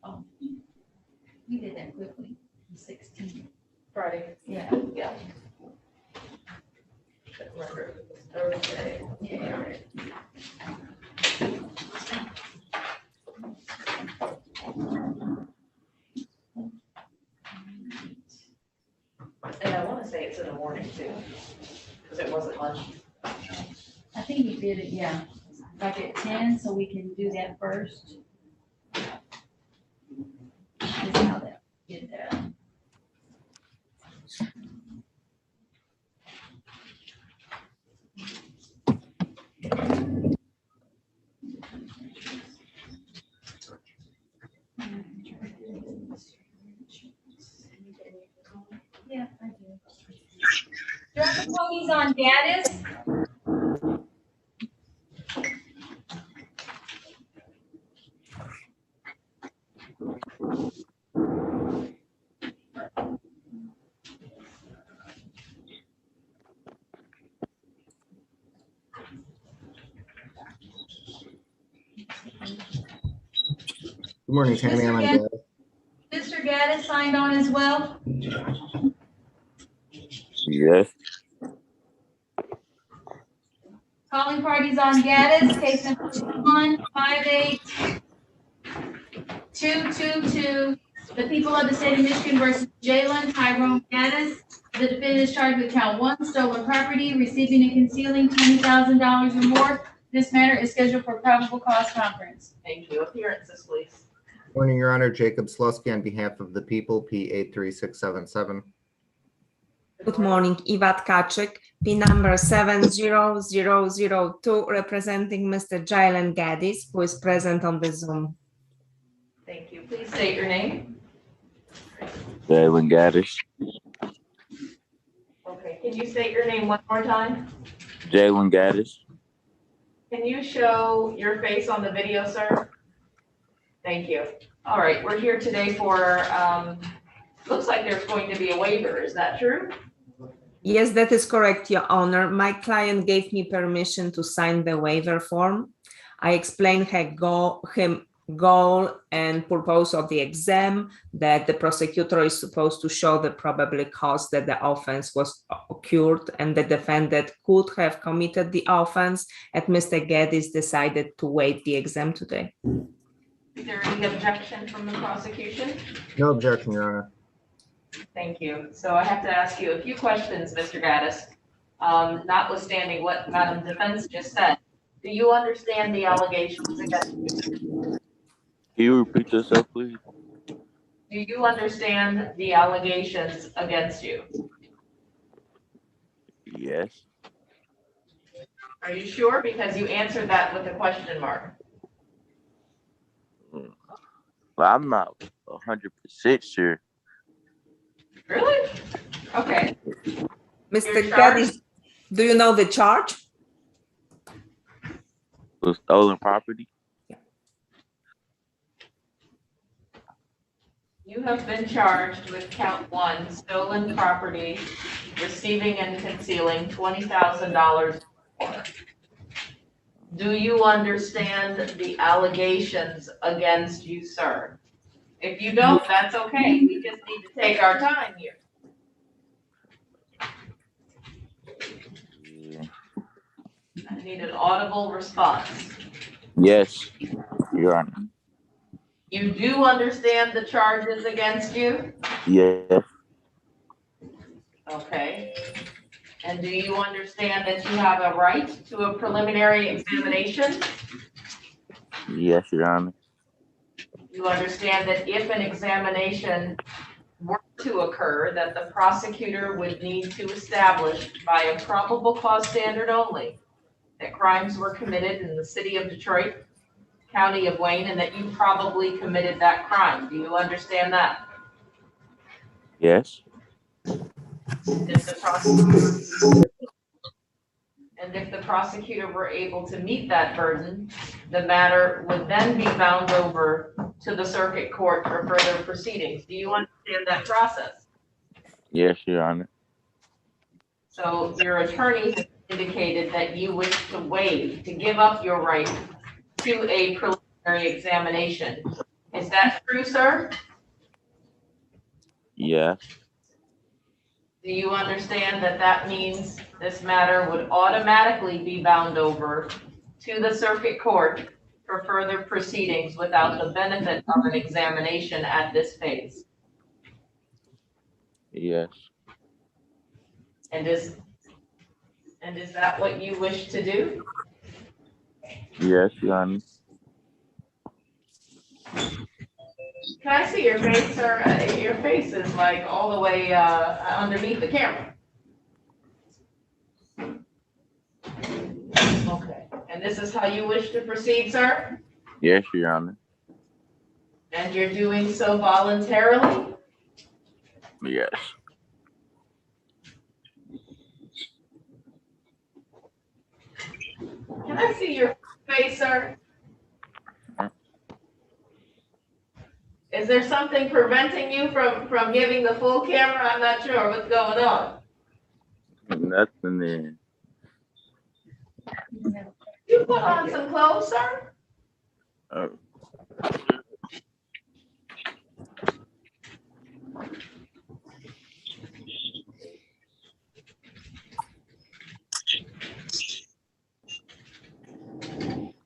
Oh, we did that quickly. 16. Friday. Yeah. Yeah. Couldn't remember if it was Thursday. Yeah. And I want to say it's in the morning too, because it wasn't lunch. I think he did it, yeah. Like at 10, so we can do that first. This is how that get there. Yeah, I do. Director Cody's on Gaddis. Good morning, Tammy. I'm on Gaddis. Mr. Gaddis signed on as well. Yes. Calling parties on Gaddis, case number 158-222. The people of the state of Michigan versus Jalen Tyrone Gaddis. The defendant is charged with count 1, stolen property, receiving and concealing $20,000 or more. This matter is scheduled for probable cause conference. Thank you. Appearances, please. Morning, Your Honor. Jacob Slusky on behalf of the people, P83677. Good morning, Ivat Kaczyk, P number 70002, representing Mr. Jalen Gaddis, who is present on the Zoom. Thank you. Please state your name. Jalen Gaddis. Okay. Can you state your name one more time? Jalen Gaddis. Can you show your face on the video, sir? Thank you. All right. We're here today for, looks like there's going to be a waiver. Is that true? Yes, that is correct, Your Honor. My client gave me permission to sign the waiver form. I explained her goal and purpose of the exam, that the prosecutor is supposed to show the probable cause that the offense was occurred and the defendant could have committed the offense, and Mr. Gaddis decided to waive the exam today. Is there any objection from the prosecution? No objection, Your Honor. Thank you. So I have to ask you a few questions, Mr. Gaddis. Notwithstanding what Madam Defense just said, do you understand the allegations against you? Can you repeat yourself, please? Do you understand the allegations against you? Yes. Are you sure? Because you answered that with a question mark. Well, I'm not 100% sure. Really? Okay. Mr. Your Gaddis, do you know the charge? For stolen property? You have been charged with count 1, stolen property, receiving and concealing $20,000 more. Do you understand the allegations against you, sir? If you don't, that's okay. We just need to take our time here. I need an audible response. Yes, Your Honor. You do understand the charges against you? Yes, Okay. And do you understand that you have a right to a preliminary examination? yes, Your Honor. You understand that if an examination were to occur, that the prosecutor would need to establish by a probable cause standard only that crimes were committed in the city of Detroit, county of Wayne, and that you probably committed that crime. Do you understand that? Yes, If the prosecutor were able to meet that burden, the matter would then be bound over to the circuit court for further proceedings. Do you understand that process? yes, Your Honor. So your attorney has indicated that you wish to waive, to give up your right to a preliminary examination. Is that true, sir? Yes, Do you understand that that means this matter would automatically be bound over to the circuit court for further proceedings without the benefit of an examination at this phase? yes, And is that what you wish to do? yes, Your Honor. Can I see your face, sir? Your face is like all the way underneath the camera. Okay, and this is how you wish to proceed, sir? Yes, Your Honor. And you're doing so voluntarily? Yes, Can I see your face, sir? Is there something preventing you from giving the full camera? I'm not sure what's going on. nothing then. You put on some clothes, sir? Oh,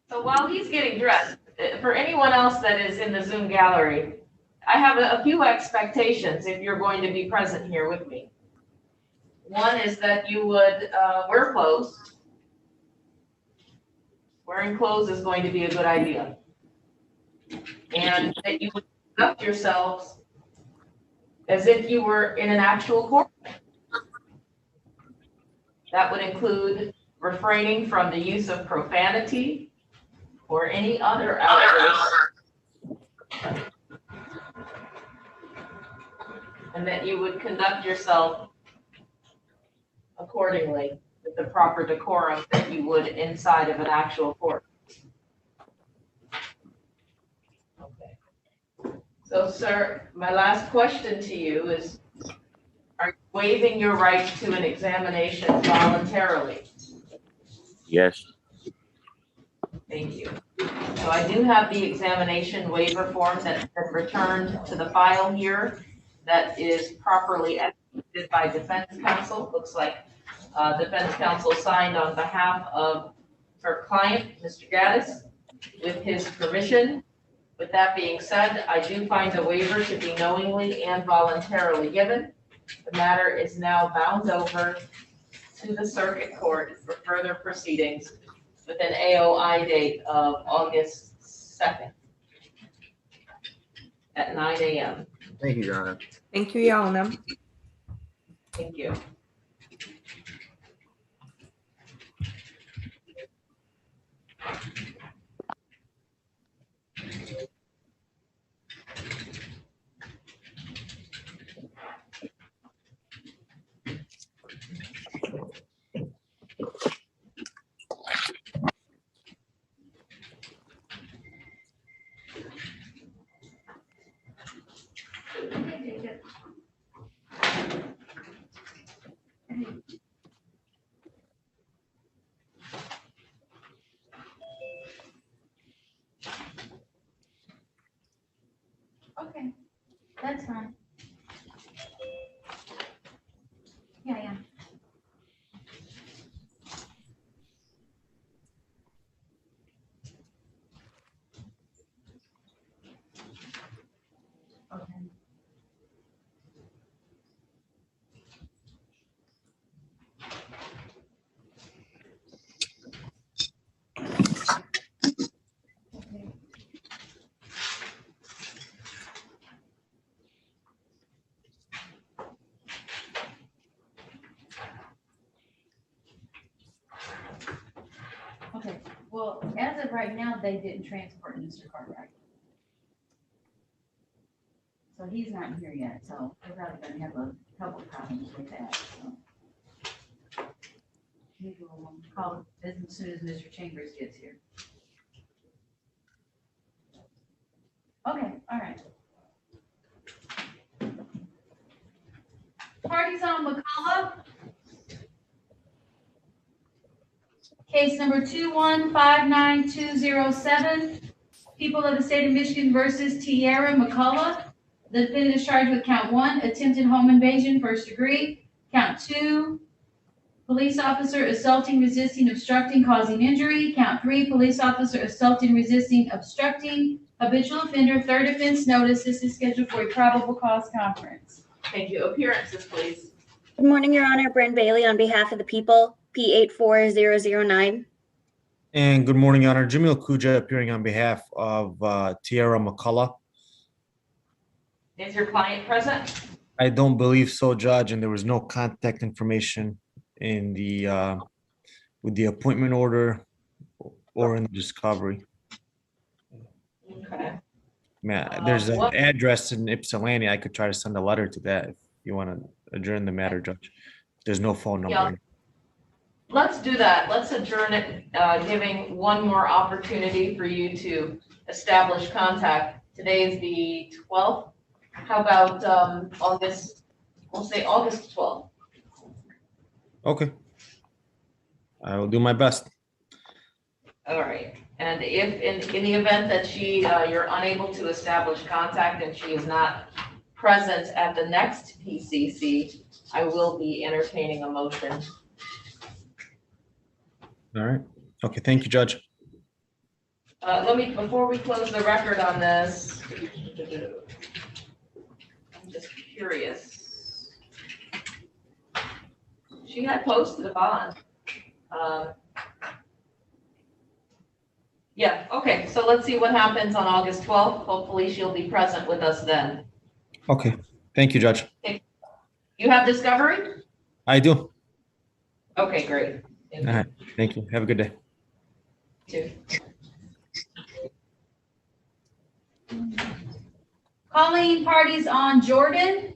So while he's getting dressed, for anyone else that is in the Zoom gallery, I have a few expectations if you're going to be present here with me. One is that you would wear clothes. Wearing clothes is going to be a good idea. And that you would conduct yourselves as if you were in an actual court. That would include refraining from the use of profanity or any other outbursts. And that you would conduct yourself accordingly with the proper decorum that you would inside of an actual court. Okay. So, sir, my last question to you is, are you waiving your right to an examination voluntarily? yes, Thank you. So I do have the examination waiver form that's been returned to the file here that is properly executed by defense counsel. Looks like defense counsel signed on behalf of her client, Mr. Gaddis, with his permission. With that being said, I do find the waiver to be knowingly and voluntarily given. The matter is now bound over to the circuit court for further proceedings with an AOI date of August 2nd at 9 a.m. Thank you, Your Honor. Thank you, Your Honor. Thank you. Okay, that's fine. Yeah. Well, as of right now, they didn't transport Mr. Cartwright. So he's not here yet, so we're probably gonna have a couple problems with that, so. We will call as soon as Mr. Chambers gets here. Okay, all right. Parties on McCullough. Case number 2159207, People of the State of Michigan versus Tierra McCullough. The defendant is charged with count 1, attempted home invasion, first degree. Count 2, police officer assaulting, resisting, obstructing, causing injury. Count 3, police officer assaulting, resisting, obstructing, habitual offender, third offense notice. This is scheduled for a probable cause conference. Thank you. Appearances, please. Good morning, Your Honor. Bryn Bailey on behalf of the people, P84009. And good morning, Your Honor. Jamil Kuja appearing on behalf of Tierra McCullough. Is your client present? I don't believe so, Judge, and there was no contact information in the with the appointment order or in the discovery. Okay. Man, there's an What- address in Ypsilanti. I could try to send a letter to that if you want to adjourn the matter, Judge. There's no phone number. Yeah. Let's do that. Let's adjourn it, giving one more opportunity for you to establish contact. Today is the 12th. How about August, we'll say August 12th. Okay. I will do my best. All right. And if in the event that you're unable to establish contact and she is not present at the next PCC, I will be entertaining a motion. All right. Okay. Thank you, Judge. Before we close the record on this, I'm just curious. She had posted a bond. Yeah, okay, so let's see what happens on August 12th. Hopefully she'll be present with us then. Okay. Thank you, Judge. You have discovery? I do. Okay, great. Thank All right. Thank you. Have a good day. you. Calling parties on Jordan.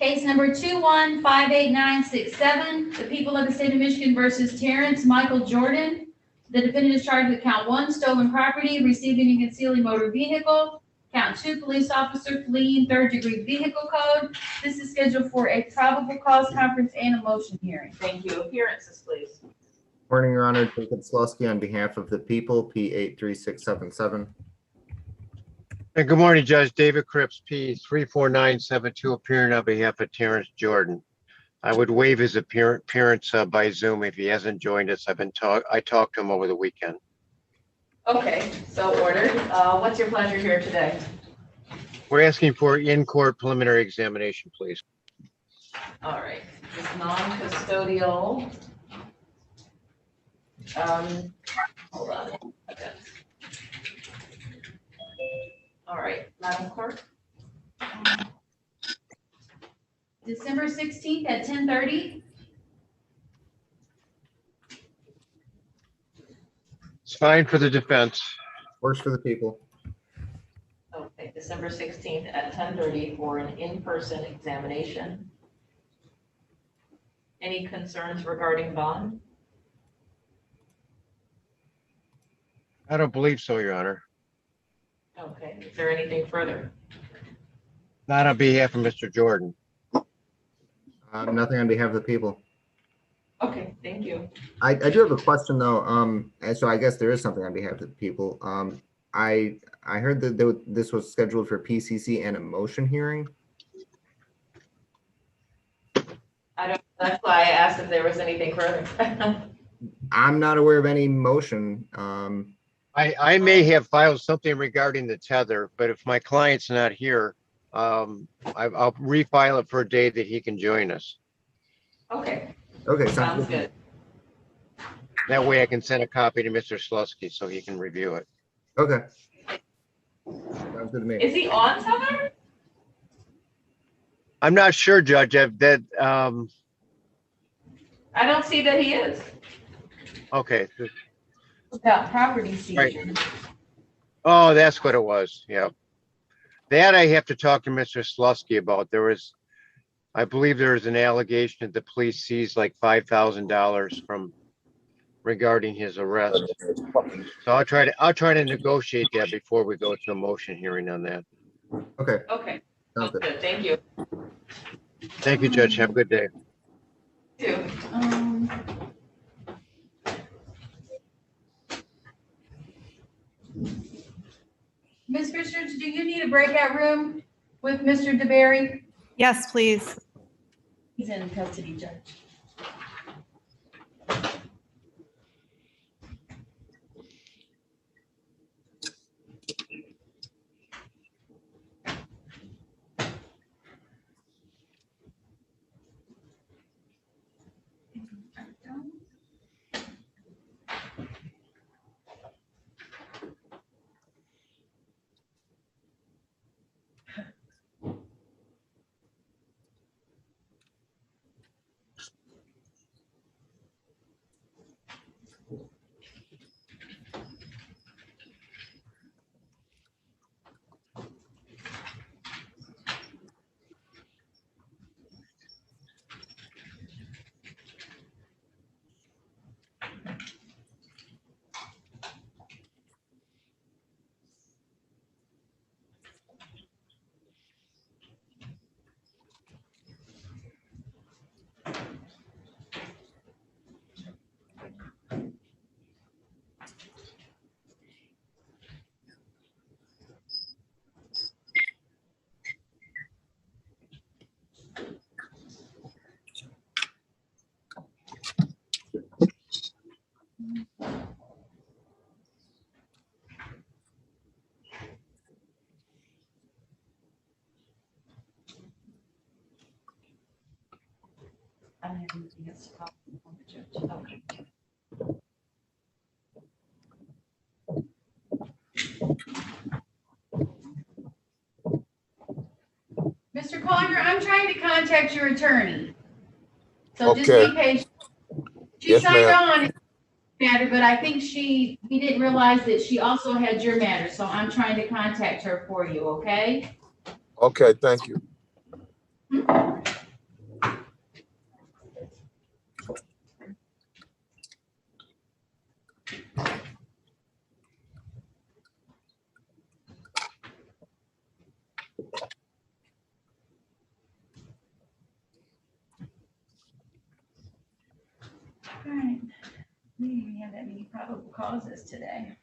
Case number 2158967, the People of the State of Michigan versus Terrence Michael Jordan. The defendant is charged with count 1, stolen property, receiving and concealing motor vehicle. Count 2, police officer fleeing, third-degree vehicle code. This is scheduled for a probable cause conference and a motion hearing. Thank you. Appearances, please. Morning, Your Honor. Jacob Slosky on behalf of the people, P83677. And good morning, Judge. David Cripps, P34972, appearing on behalf of Terrence Jordan. I would waive his appearance by Zoom if he hasn't joined us. I talked to him over the weekend. Okay, so ordered. What's your pleasure here today? We're asking for in-court preliminary examination, please. All right, this non-custodial. Hold on. Okay. All right, Madam Clerk. December 16th at 10:30. It's fine for the defense. Works for the people. Okay, December 16th at 10:30 for an in-person examination. Any concerns regarding bond? I don't believe so, Your Honor. Okay, is there anything further? Not on behalf of Mr. Jordan. Nothing on behalf of the people. Okay, thank you. I do have a question though. And so I guess there is something on behalf of the people. I heard that this was scheduled for PCC and a motion hearing. That's why I asked if there was anything further. I'm not aware of any motion. I may have filed something regarding the tether, but if my client's not here, I'll refile it for a day that he can join us. Okay, Okay, sounds good. That way I can send a copy to Mr. Slusky so he can review it. Okay. Sounds good to me. Is he on tether? I'm not sure, Judge. I don't see that he is. Okay. About property seizure. Oh, that's what it was. Yeah. That I have to talk to Mr. Slusky about. I believe there is an allegation that the police seized like $5,000 from regarding his arrest. So I'll try to negotiate that before we go to a motion hearing on that. Okay, Okay, sounds good. good, thank you. Thank you, Judge. Have a good day. Too. Ms. Richards, do you need a breakout room with Mr. DeBerry? Yes, please. He's in custody, Judge. I don't have anything else to call on the judge. Okay. Mr. Conger, I'm trying to contact your attorney. So just Okay. be patient. She Yes, signed ma'am. on matter, but I think he didn't realize that she also had your matter. So I'm trying to contact her for you, okay? Okay, thank you. All right. We didn't even have that many probable causes today.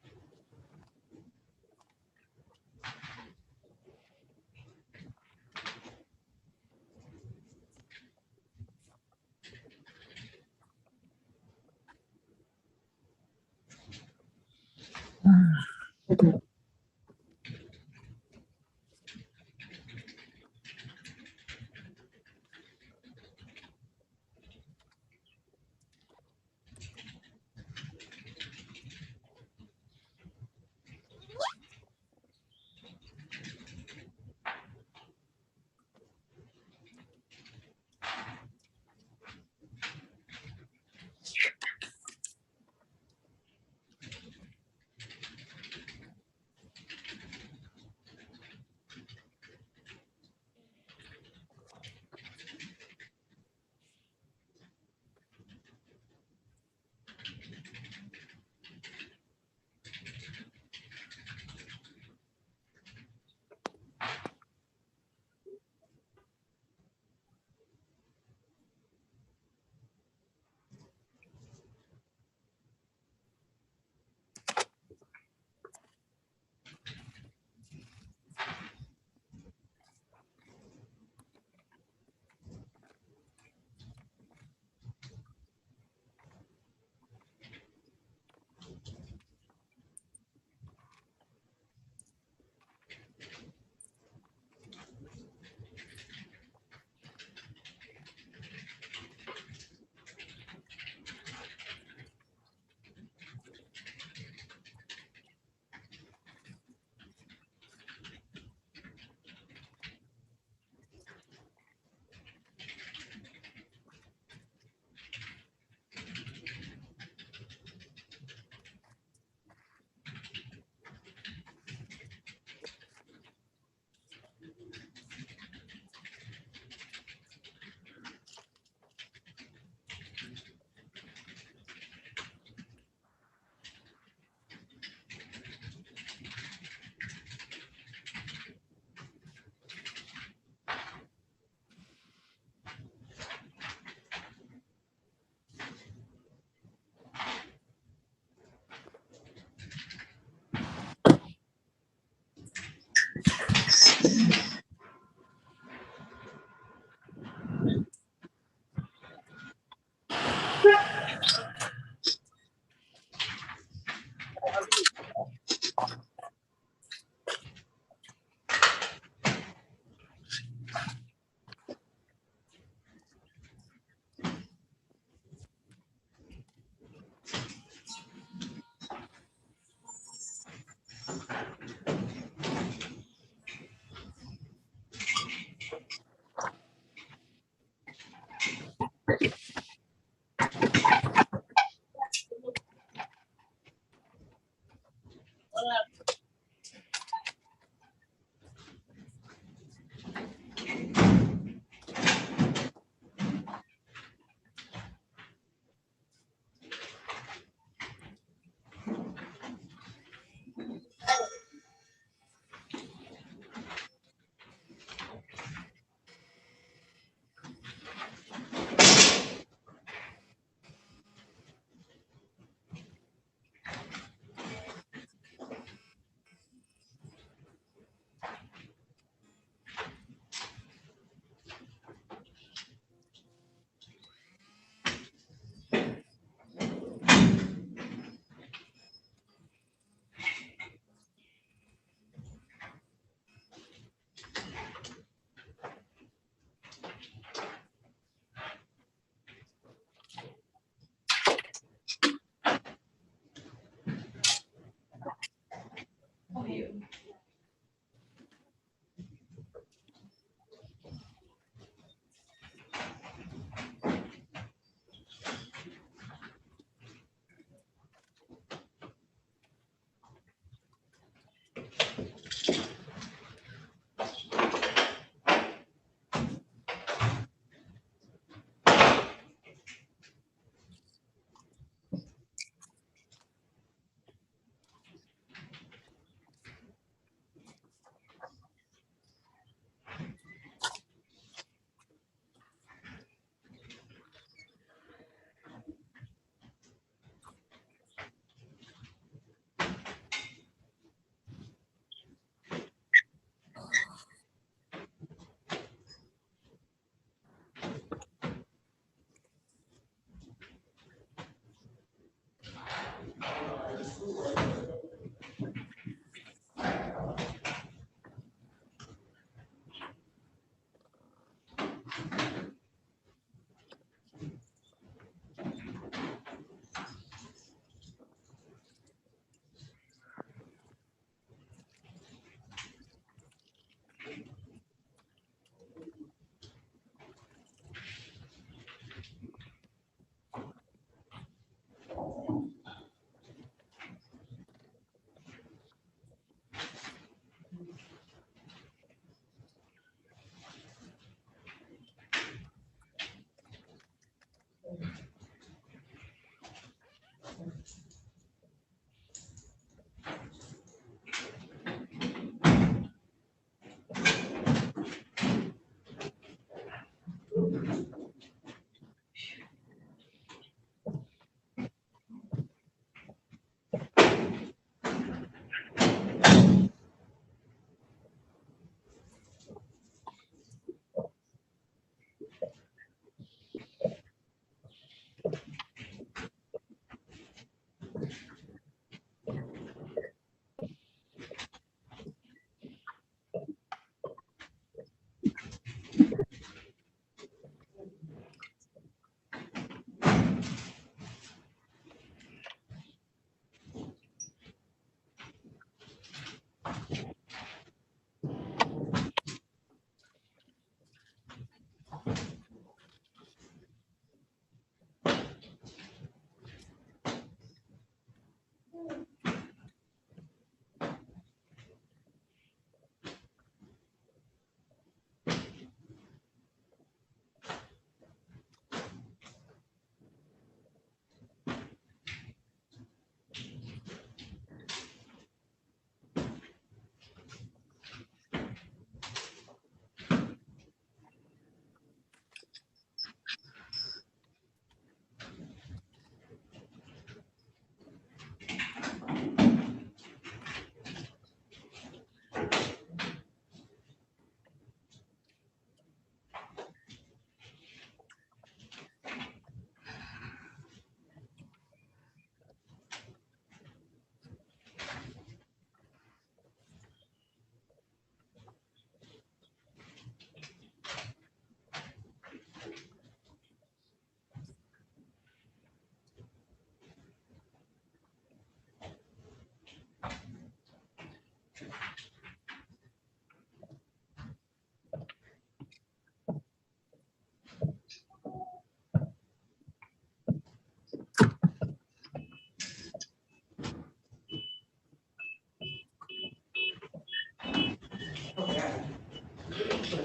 Oh,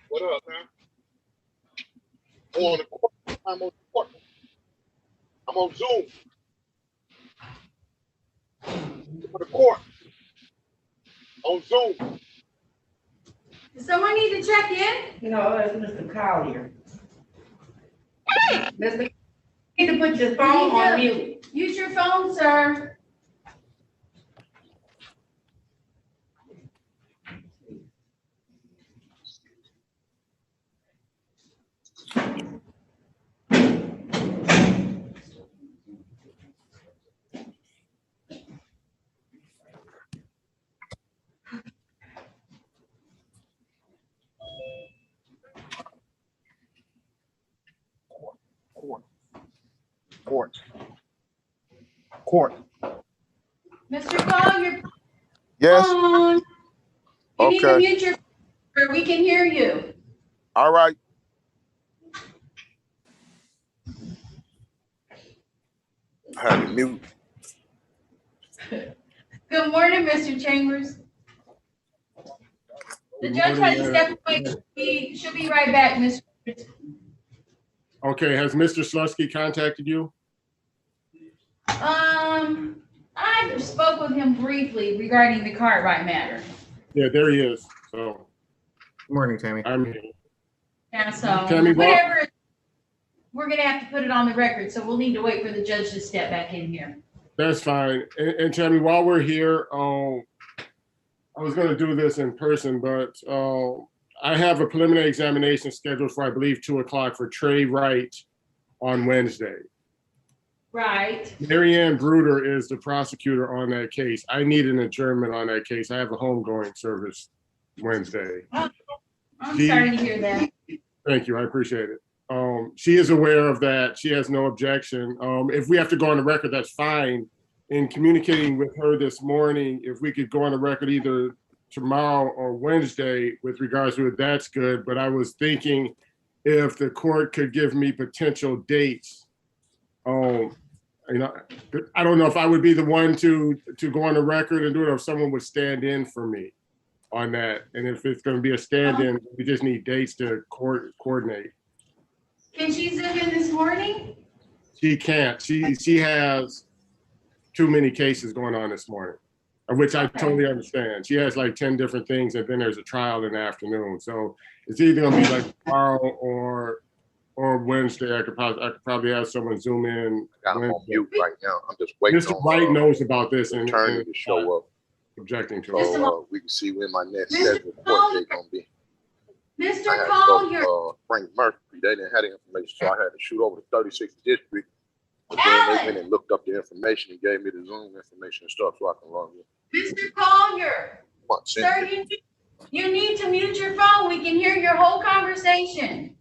what up, man? On the court. I'm on the court. I'm on Zoom. On the court. On Zoom. Does someone need to check in? No, it's Mr. Collier. Mr. You need to put your phone on mute. Use your phone, sir. Court. Mr. Collier, Yes. phone. You need to Okay. mute your, or we can hear you. All right. I had to mute. Good morning, Mr. Chambers. The judge had to step away. She'll be right back, Mr. Okay, has Mr. Slusky contacted you? I spoke with him briefly regarding the Cartwright matter. Yeah, there he is. So Good morning, Tammy. I'm here. Yeah, so Tammy, what- whatever, we're gonna have to put it on the record, so we'll need to wait for the judge to step back in here. That's fine. And Tammy, while we're here, I was gonna do this in person, but I have a preliminary examination scheduled for, I believe, 2 o'clock for Trey Wright on Wednesday. Right. Marianne Bruder is the prosecutor on that case. I need an adjournment on that case. I have a homegoing service Wednesday. I'm sorry to hear that. Thank you, I appreciate it. She is aware of that. She has no objection. If we have to go on the record, that's fine. In communicating with her this morning, if we could go on the record either tomorrow or Wednesday with regards to it, that's good. But I was thinking if the court could give me potential dates. You know, I don't know if I would be the one to go on the record and do it, or if someone would stand in for me on that. And if it's going to be a stand-in, we just need dates to coordinate. Can she zoom in this morning? She can't. She has too many cases going on this morning, which I totally understand. She has like 10 different things, and then there's a trial in the afternoon. So it's either going to be like tomorrow or Wednesday. I could probably have someone zoom in. Got him on mute right now. I'm just waiting Mr. on Wright knows about this the and attorney to show up objecting to it. so we can see when my next Mr. scheduled court date gonna be. I Mr. had to go Collier, to Frank Murphy. They didn't have the information, so I had to shoot over to 36th district. But then they went and looked up the information and gave me the Zoom information and stuff so I can log in. Mr. Collier, sir, you need to mute your phone. We can hear your whole conversation.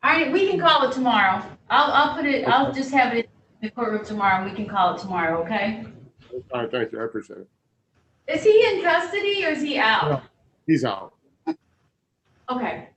All right, we can call it tomorrow. I'll just have it in the courtroom tomorrow, and we can call it tomorrow, okay? All right, thank you. I appreciate it. Is he in custody or is he out? He's out. Okay.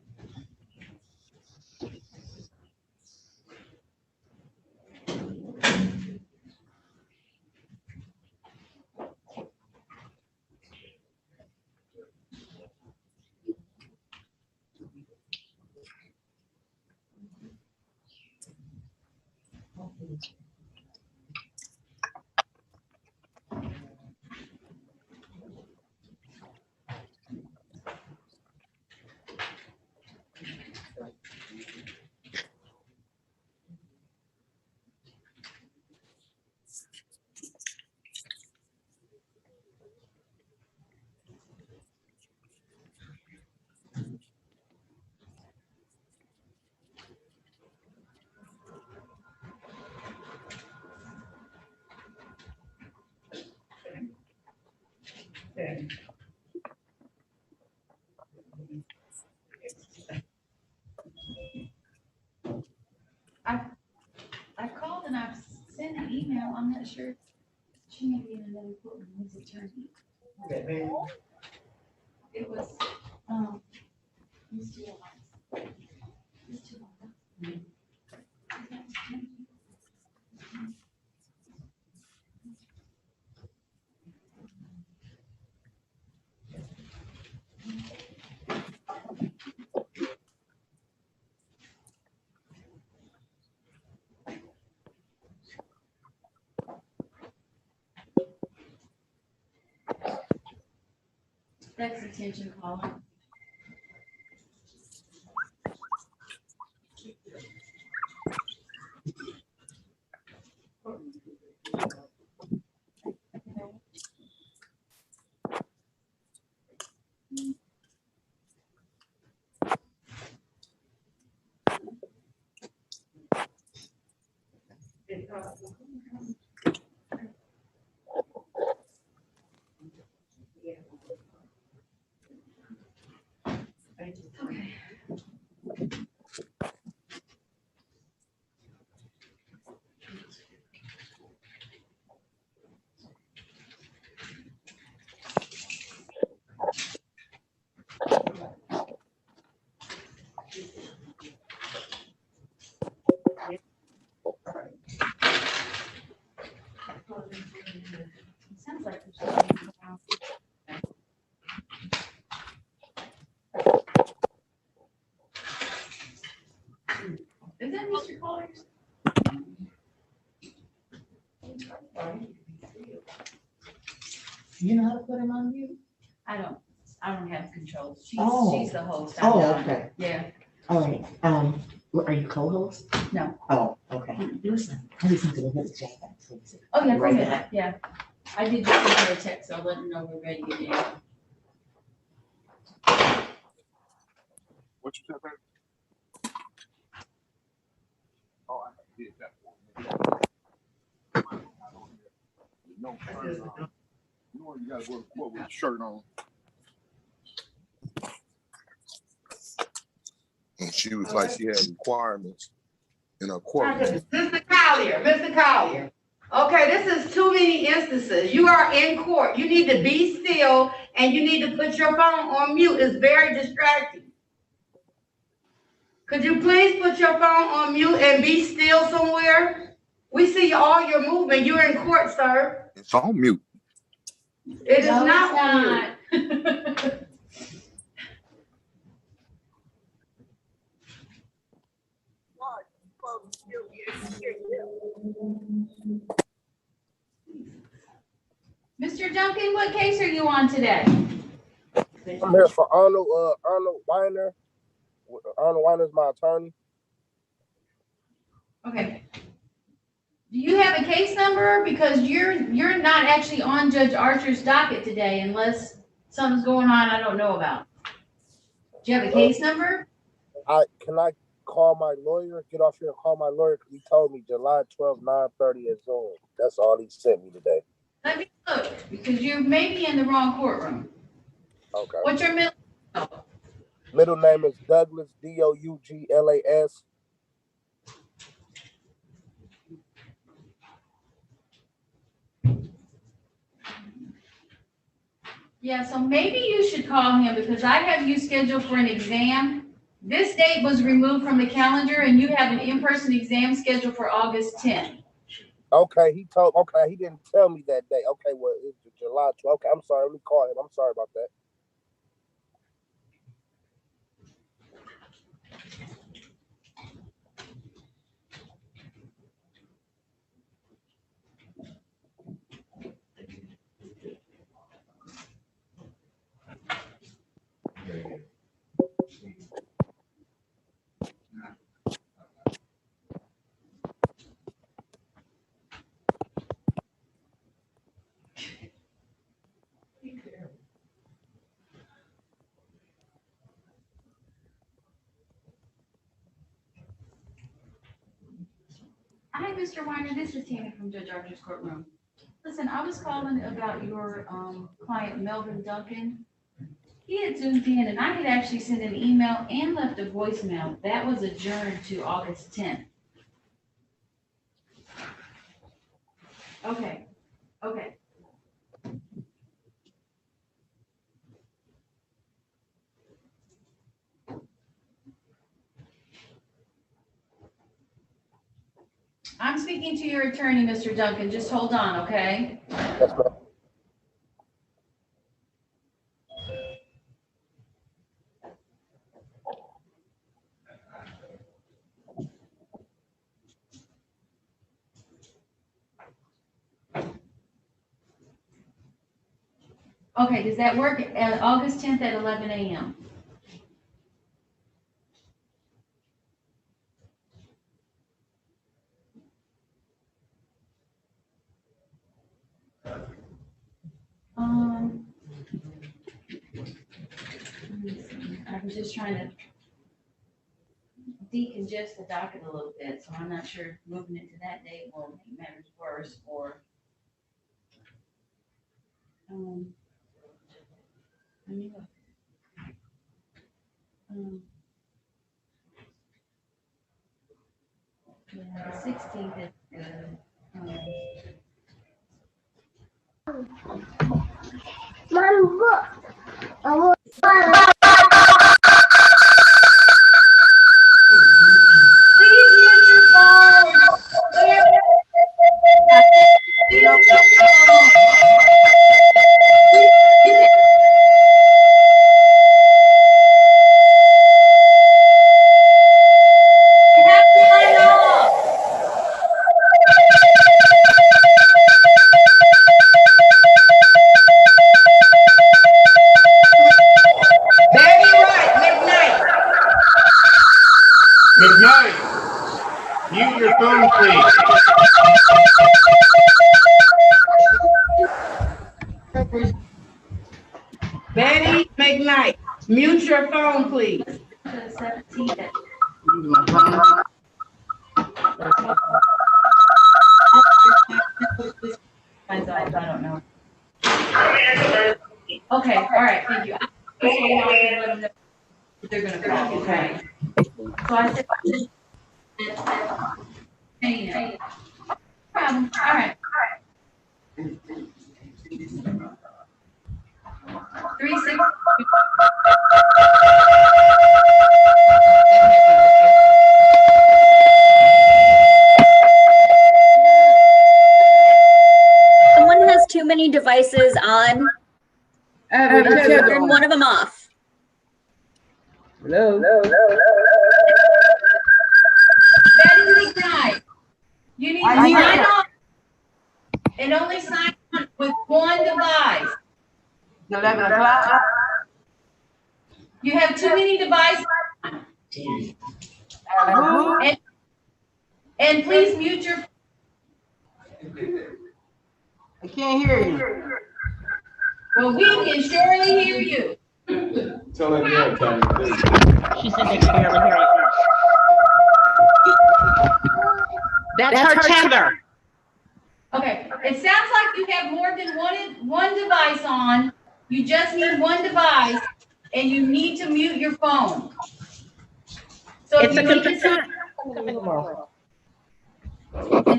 I called and I've sent an email. I'm not sure. She may be in another courtroom, his attorney. It was, Mr. Lawrence. Mr. Lawrence. That's attention caller. Okay. Sounds like is that Mr. Colliers? You know how to put him on mute? I don't have control. Oh. She's the host. Oh, I'm not. okay. Yeah. All right, are you co-host? No. Oh, okay. Listen, I listen to the minute chat. Oh, yeah, go Right ahead. Yeah. I did just send her a text, so I'll let her know we're ready to get in. What you said, baby? Oh, I did that for you. No shirt on. You know you gotta go to court with a shirt on. And she was like, she had requirements in her court. Mr. Collier. Okay, this is too many instances. You are in court. You need to be still and you need to put your phone on mute. It's very distracting. Could you please put your phone on mute and be still somewhere? We see all your movement. You're in court, sir. It's on mute. It is not on mute. Mr. Duncan, what case are you on today? I'm here for Arnold Weiner. Arnold Weiner is my attorney. Okay. Do you have a case number? Because you're not actually on Judge Archer's docket today unless something's going on I don't know about. Do you have a case number? Can I call my lawyer? Get off here and call my lawyer because he told me July 12th, 9:30 at Zoom. That's all he sent me today. Let me look, because you may be in the wrong courtroom. Okay. What's your middle name? Middle name is Douglas, Douglas. Yeah, so maybe you should call him because I have you scheduled for an exam. This date was removed from the calendar and you have an in-person exam scheduled for August 10th. Okay, he didn't tell me that day. Okay, well, it's July 12th. Okay, I'm sorry. Let me call him. I'm sorry about that. Hi, Mr. Weiner. This is Tammy from Judge Archer's courtroom. Listen, I was calling about your client Melvin Duncan. He had zoomed in and I had actually sent an email and left a voicemail. That was adjourned to August 10th. Okay, okay. I'm speaking to your attorney, Mr. Duncan. Just hold on, okay? Yes, ma'am. Okay, does that work? August 10th at 11 a.m. I was just trying to decongest the docket a little bit, so I'm not sure if moving it to that date will make matters worse or. Let me look. Yeah, the 16th is good. Mom, look. Please mute your phone. Please mute your phone. You have to sign off. Betty Wright, McKnight. McKnight, mute your phone, please. Betty McKnight, mute your phone, please. The 17th. I don't know. Okay, all right, thank you. Just hold on and let them know if they're gonna call, okay? So I said, hey, no problem, all right. 3-6. Someone has too many devices on. Turn one of them off. Hello. Betty McKnight, you need to sign on and only sign on with one device. 11 o'clock. You have too many devices. And please mute your. I can't hear you. Well, we can surely hear you. Tell her again, Tammy. She said they can barely hear you. That's her tether. Okay, it sounds like you have more than one device on. You just need one device and you need to mute your phone. So if you need to sign and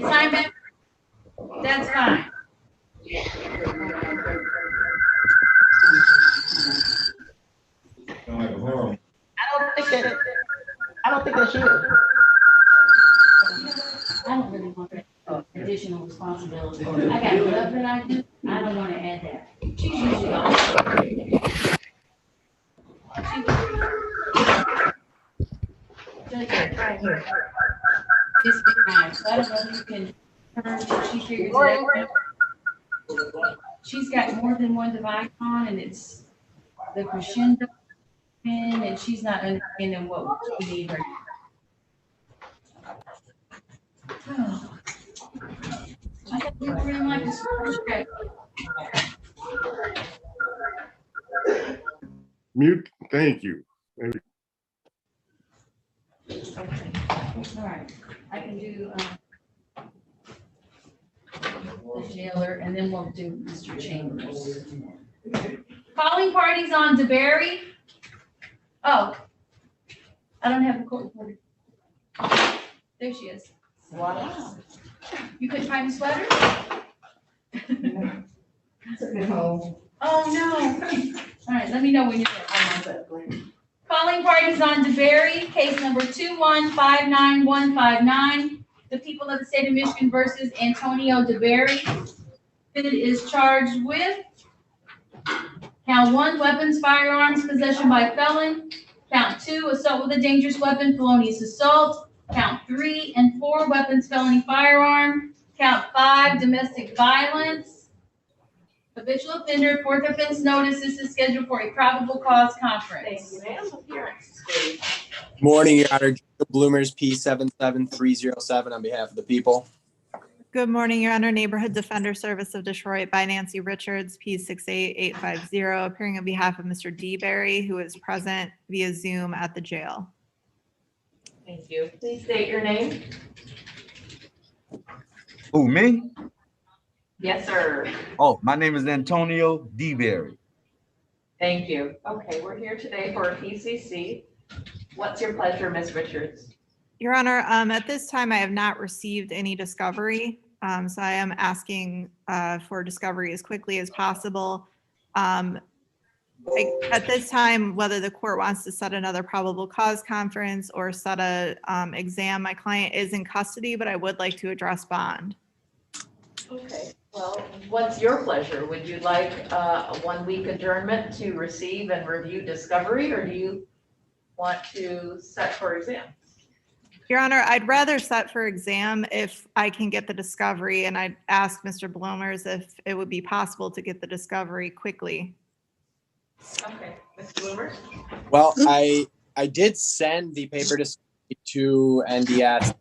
sign back, that's fine. I don't think that's you. I don't really want that additional responsibility. I got enough that I do. I don't want to add that. She's usually on. Just be nice. So I don't know if you can turn if she figures it out. She's got more than one device on and it's the crescendo and she's not understanding what we need right now. I thought we were in like a sports track. Mute, thank you. Okay. All right. I can do the jailer, and then we'll do Mr. Chambers. Calling parties on DeBerry. Oh, I don't have the court reporter. There she is. Wow. You couldn't find a sweater? No. Oh, no. All right, let me know when you're ready. Calling parties on DeBerry, case number 2159159. The people of the state of Michigan versus Antonio DeBerry. It is charged with count 1, weapons, firearms, possession by felon. Count 2, assault with a dangerous weapon, felonious assault. Count 3 and 4, weapons, felony, firearm. Count 5, domestic violence. Habitual offender, 4th offense notice. This is scheduled for a probable cause conference. Thank you, ma'am. Appearance, please. Morning, Your Honor. Jacob Bloomers, P77307 on behalf of the people. Good morning, Your Honor. Neighborhood Defender Service of Detroit by Nancy Richards, P68850, appearing on behalf of Mr. DeBerry, who is present via Zoom at the jail. Thank you. Please state your name. Who, me? Yes, sir. Oh, my name is Antonio DeBerry. Thank you. Okay, we're here today for a PCC. What's your pleasure, Ms. Richards? Your Honor, at this time, I have not received any discovery, so I am asking for discovery as quickly as possible. At this time, whether the court wants to set another probable cause conference or set a exam, my client is in custody, but I would like to address bond. Okay, well, what's your pleasure? Would you like a 1-week adjournment to receive and review discovery, or do you want to set for exam? Your Honor, I'd rather set for exam if I can get the discovery, and I'd ask Mr. Bloomers if it would be possible to get the discovery quickly. Okay, Mr. Bloomers? Well, I did send the paper to NDS,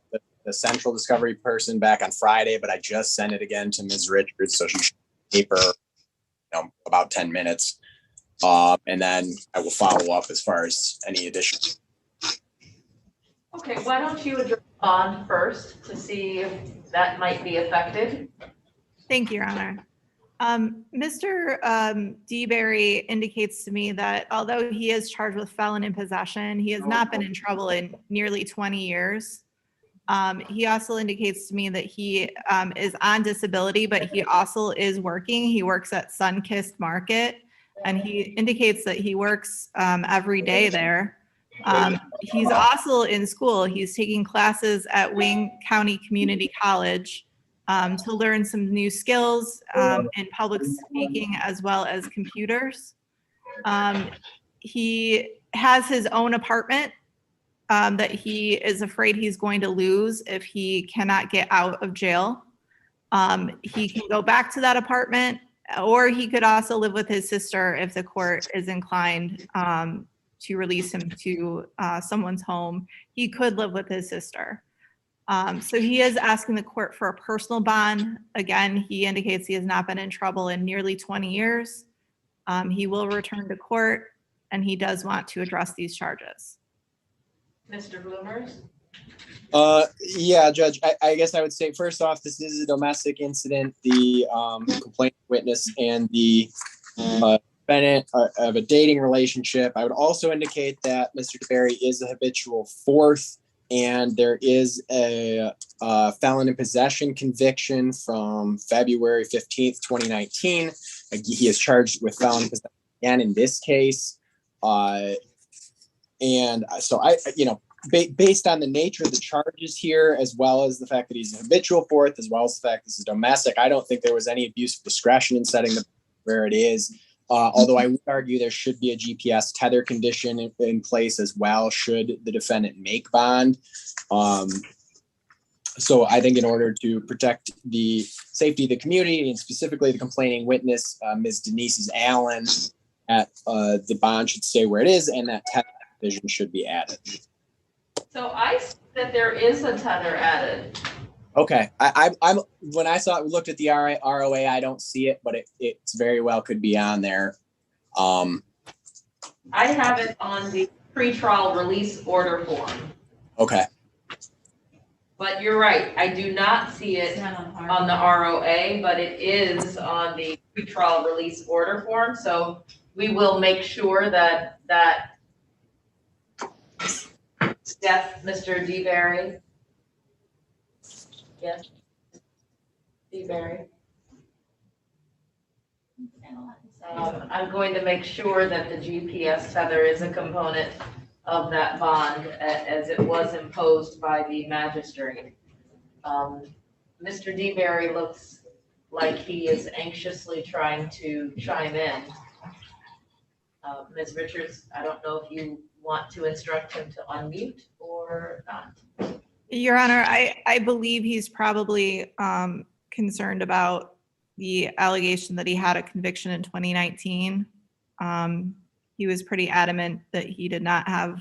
the central discovery person, back on Friday, but I just sent it again to Ms. Richards, so she should paper, about 10 minutes. And then I will follow up as far as any additional. Okay, why don't you address bond first to see if that might be affected? Thank you, Your Honor. Mr. DeBerry indicates to me that although he is charged with felon in possession, he has not been in trouble in nearly 20 years. He also indicates to me that he is on disability, but he also is working. He works at Sunkist Market, and he indicates that he works every day there. He's also in school. He's taking classes at Wayne County Community College to learn some new skills in public speaking as well as computers. He has his own apartment that he is afraid he's going to lose if he cannot get out of jail. He can go back to that apartment, or he could also live with his sister if the court is inclined to release him to someone's home. He could live with his sister. So he is asking the court for a personal bond. Again, he indicates he has not been in trouble in nearly 20 years. He will return to court, and he does want to address these charges. Mr. Bloomers? Yeah, Judge, I guess I would say, first off, this is a domestic incident. The complaint witness and the defendant of a dating relationship. I would also indicate that Mr. DeBerry is a habitual fourth, and there is a felon in possession conviction from February 15th, 2019. He is charged with felon in possession again in this case. And so based on the nature of the charges here, as well as the fact that he's a habitual fourth, as well as the fact this is domestic, I don't think there was any abuse of discretion in setting the where it is. Although I would argue there should be a GPS tether condition in place as well, should the defendant make bond. So I think in order to protect the safety of the community, and specifically the complaining witness, Ms. Denise Allen, the bond should stay where it is, and that tether provision should be added. So I see that there is a tether added. Okay, I'm when I looked at the ROA, I don't see it, but it's very well could be on there. I have it on the pretrial release order form. Okay. But you're right, I do not see it on the ROA, but it is on the pretrial release order form, so we will make sure that step, Mr. DeBerry. Yes, DeBerry. I'm going to make sure that the GPS tether is a component of that bond as it was imposed by the magistrate. Mr. DeBerry looks like he is anxiously trying to chime in. Ms. Richards, I don't know if you want to instruct him to unmute or not. Your Honor, I believe he's probably concerned about the allegation that he had a conviction in 2019. He was pretty adamant that he did not have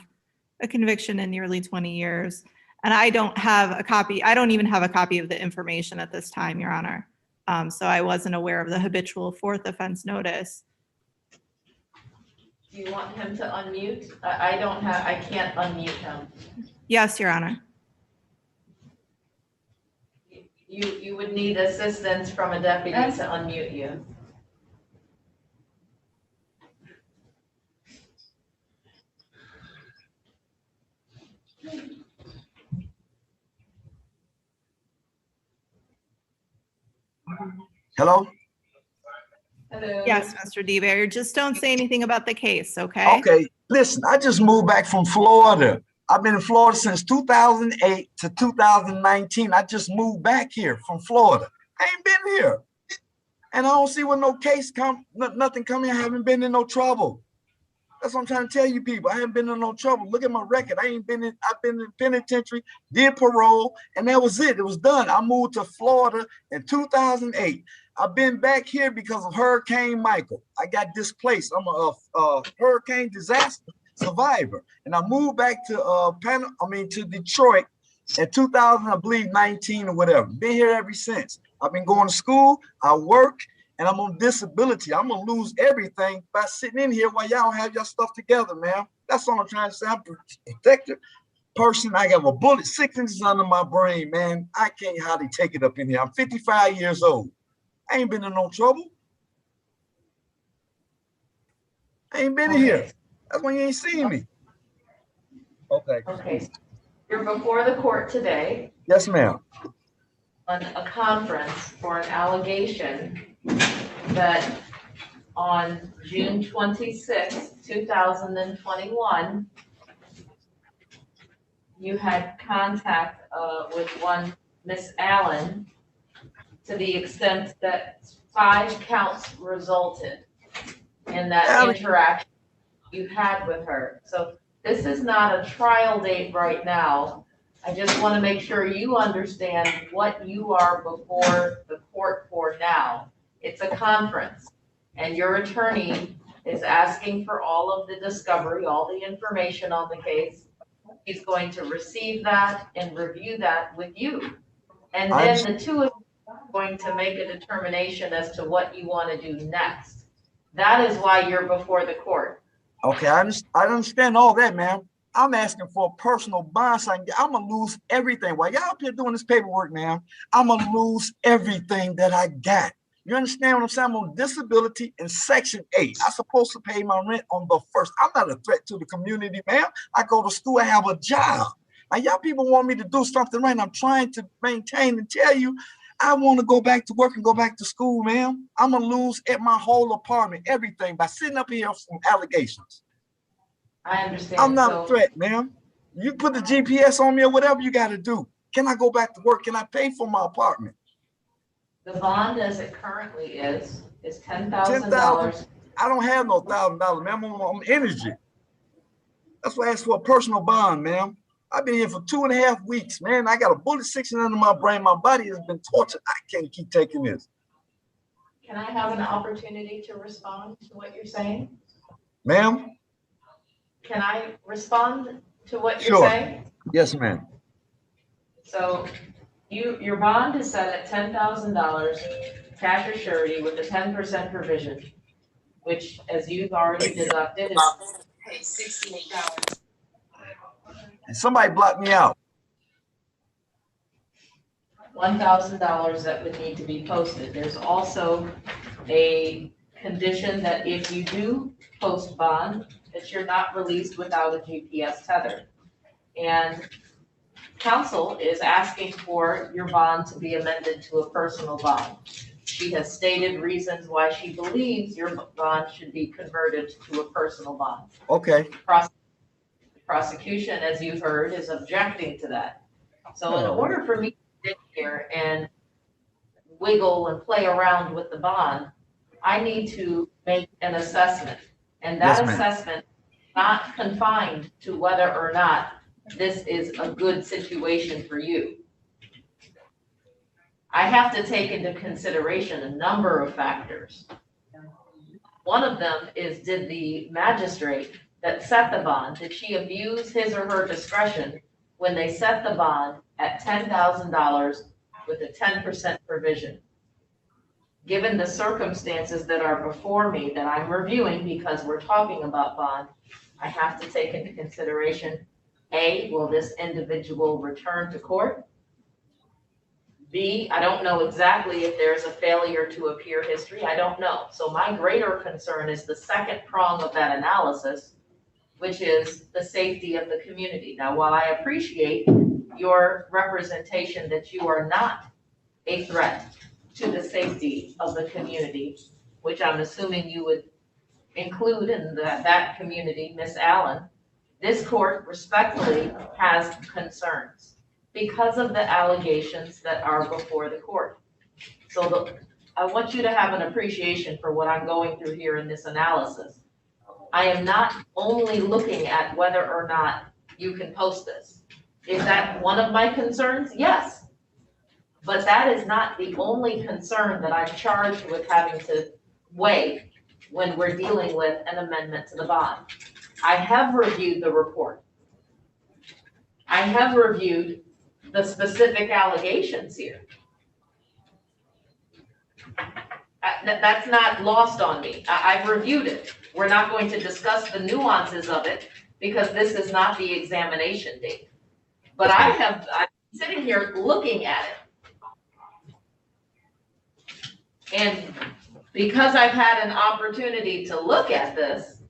a conviction in nearly 20 years. And I don't have a copy. I don't even have a copy of the information at this time, Your Honor. So I wasn't aware of the habitual fourth offense notice. Do you want him to unmute? I can't unmute him. Yes, Your Honor. You would need assistance from a deputy to unmute you. Hello? Hello. Yes, Mr. DeBerry. Just don't say anything about the case, okay? Okay, listen, I just moved back from Florida. I've been in Florida since 2008 to 2019. I just moved back here from Florida. I ain't been here. And I don't see when no case nothing coming. I haven't been in no trouble. That's what I'm trying to tell you people. I haven't been in no trouble. Look at my record. I've been in penitentiary, did parole, and that was it. It was done. I moved to Florida in 2008. I've been back here because of Hurricane Michael. I got displaced. I'm a hurricane disaster survivor. And I moved back to to Detroit in 2000, I believe 19 or whatever. Been here ever since. I've been going to school, I work, and I'm on disability. I'm gonna lose everything by sitting in here while y'all have your stuff together, man. That's all I'm trying to say. I'm a protected person. I got a bullet 6 inches under my brain, man. I can't hardly take it up in here. I'm 55 years old. I ain't been in no trouble. I ain't been in here. That's why you ain't seen me. Okay. Okay. You're before the court today. Yes, ma'am. On a conference for an allegation that on June 26, 2021, you had contact with one Miss Allen to the extent that 5 counts resulted in that interaction you had with her. So this is not a trial date right now. I just want to make sure you understand what you are before the court for now. It's a conference, and your attorney is asking for all of the discovery, all the information on the case. He's going to receive that and review that with you. And then the two of you are going to make a determination as to what you want to do next. That is why you're before the court. Okay, I understand all that, man. I'm asking for a personal bond so I'm gonna lose everything. While y'all up here doing this paperwork, man, I'm gonna lose everything that I got. You understand what I'm saying? I'm on disability in Section 8. I'm supposed to pay my rent on the 1st. I'm not a threat to the community, man. I go to school, I have a job. Now, y'all people want me to do something right, and I'm trying to maintain and tell you, I want to go back to work and go back to school, man. I'm gonna lose my whole apartment, everything, by sitting up here from allegations. I understand. I'm not a threat, man. You put the GPS on me or whatever you got to do. Can I go back to work? Can I pay for my apartment? The bond as it currently is $10,000. $10,000. I don't have no $1,000, man. I'm energy. That's why I asked for a personal bond, man. I've been here for 2.5 weeks, man. I got a bullet 6 under my brain. My body has been tortured. I can't keep taking this. Can I have an opportunity to respond to what you're saying? Ma'am? Can I respond to what you're saying? Yes, ma'am. So your bond is set at $10,000 cash or surety with a 10% provision, which, as you've already deducted, is $68. And somebody blocked me out. $1,000 that would need to be posted. There's also a condition that if you do post bond, that you're not released without a GPS tether. And council is asking for your bond to be amended to a personal bond. She has stated reasons why she believes your bond should be converted to a personal bond. Okay. Prosecution, as you've heard, is objecting to that. So in order for me to sit here and wiggle and play around with the bond, I need to make an assessment. And that assessment is not confined to whether or not this is a good situation for you. I have to take into consideration a number of factors. One of them is, did the magistrate that set the bond, did she abuse his or her discretion when they set the bond at $10,000 with a 10% provision? Given the circumstances that are before me that I'm reviewing because we're talking about bond, I have to take into consideration, A, will this individual return to court? B, I don't know exactly if there's a failure to appear history. I don't know. So my greater concern is the second prong of that analysis, which is the safety of the community. Now, while I appreciate your representation that you are not a threat to the safety of the community, which I'm assuming you would include in that community, Ms. Allen, this court respectfully has concerns because of the allegations that are before the court. So I want you to have an appreciation for what I'm going through here in this analysis. I am not only looking at whether or not you can post this. Is that one of my concerns? Yes. But that is not the only concern that I'm charged with having to weigh when we're dealing with an amendment to the bond. I have reviewed the report. I have reviewed the specific allegations here. That's not lost on me. I've reviewed it. We're not going to discuss the nuances of it because this is not the examination date. But I'm sitting here looking at it. And because I've had an opportunity to look at this,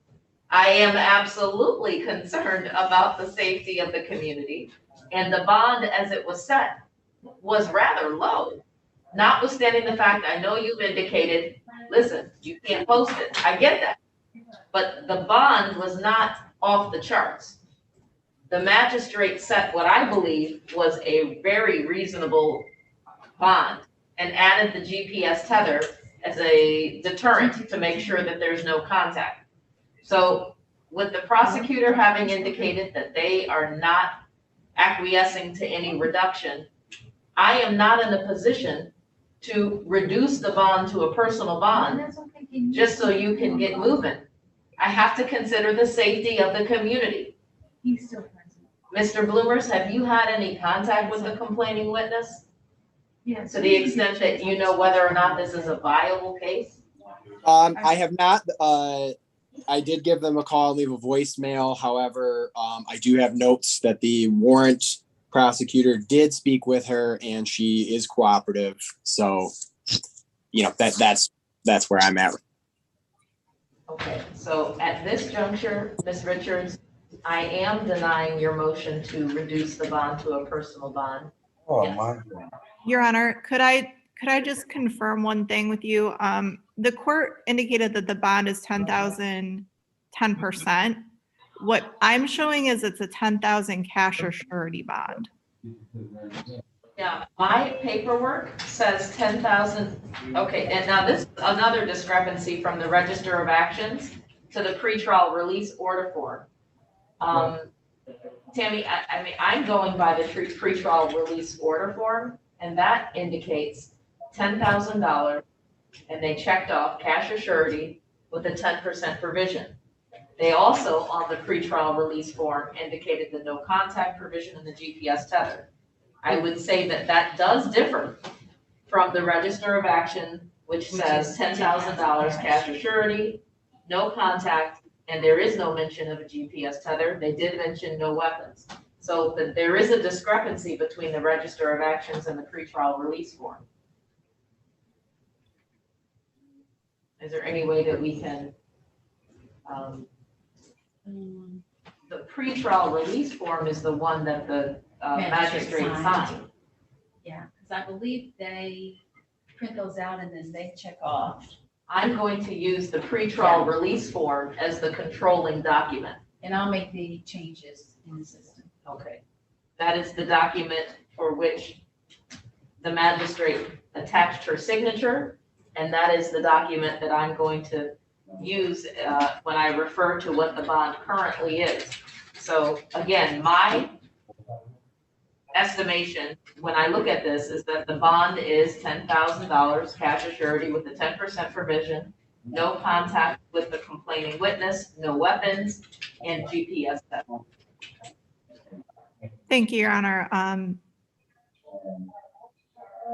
I am absolutely concerned about the safety of the community. And the bond as it was set was rather low. Notwithstanding the fact, I know you've indicated, listen, you can't post it. I get that. But the bond was not off the charts. The magistrate set what I believe was a very reasonable bond and added the GPS tether as a deterrent to make sure that there's no contact. So with the prosecutor having indicated that they are not acquiescing to any reduction, I am not in a position to reduce the bond to a personal bond just so you can get moving. I have to consider the safety of the community. Mr. Bloomers, have you had any contact with the complaining witness? Yes. To the extent that you know whether or not this is a viable case? I have not. I did give them a call, leave a voicemail. However, I do have notes that the warrant prosecutor did speak with her and she is cooperative. So, you know, that's where I'm at. Okay, so at this juncture, Ms. Richards, I am denying your motion to reduce the bond to a personal bond. Oh, Yes. my. Your Honor, could I just confirm one thing with you? The court indicated that the bond is 10,000, 10%. What I'm showing is it's a 10,000 cash or surety bond. Yeah, my paperwork says 10,000. Okay, and now this is another discrepancy from the Register of Actions to the pretrial release order form. Tammy, I mean, I'm going by the pretrial release order form, and that indicates $10,000, and they checked off cash or surety with a 10% provision. They also, on the pretrial release form, indicated the no contact provision and the GPS tether. I would say that that does differ from the Register of Action, which says $10,000 cash or surety, no contact, and there is no mention of a GPS tether. They did mention no weapons. So that there is a discrepancy between the register of actions and the pretrial release form. Is there any way that we can, the pretrial release form is the one that the magistrate signed. Yeah, because I believe they print those out and then they check off. I'm going to use the pretrial release form as the controlling document. And I'll make the changes in the system. Okay. That is the document for which the magistrate attached her signature, and that is the document that I'm going to use when I refer to what the bond currently is. So again, my estimation when I look at this is that the bond is $10,000 cash assurity with a 10% provision, no contact with the complaining witness, no weapons, and GPS set. Thank you, Your Honor.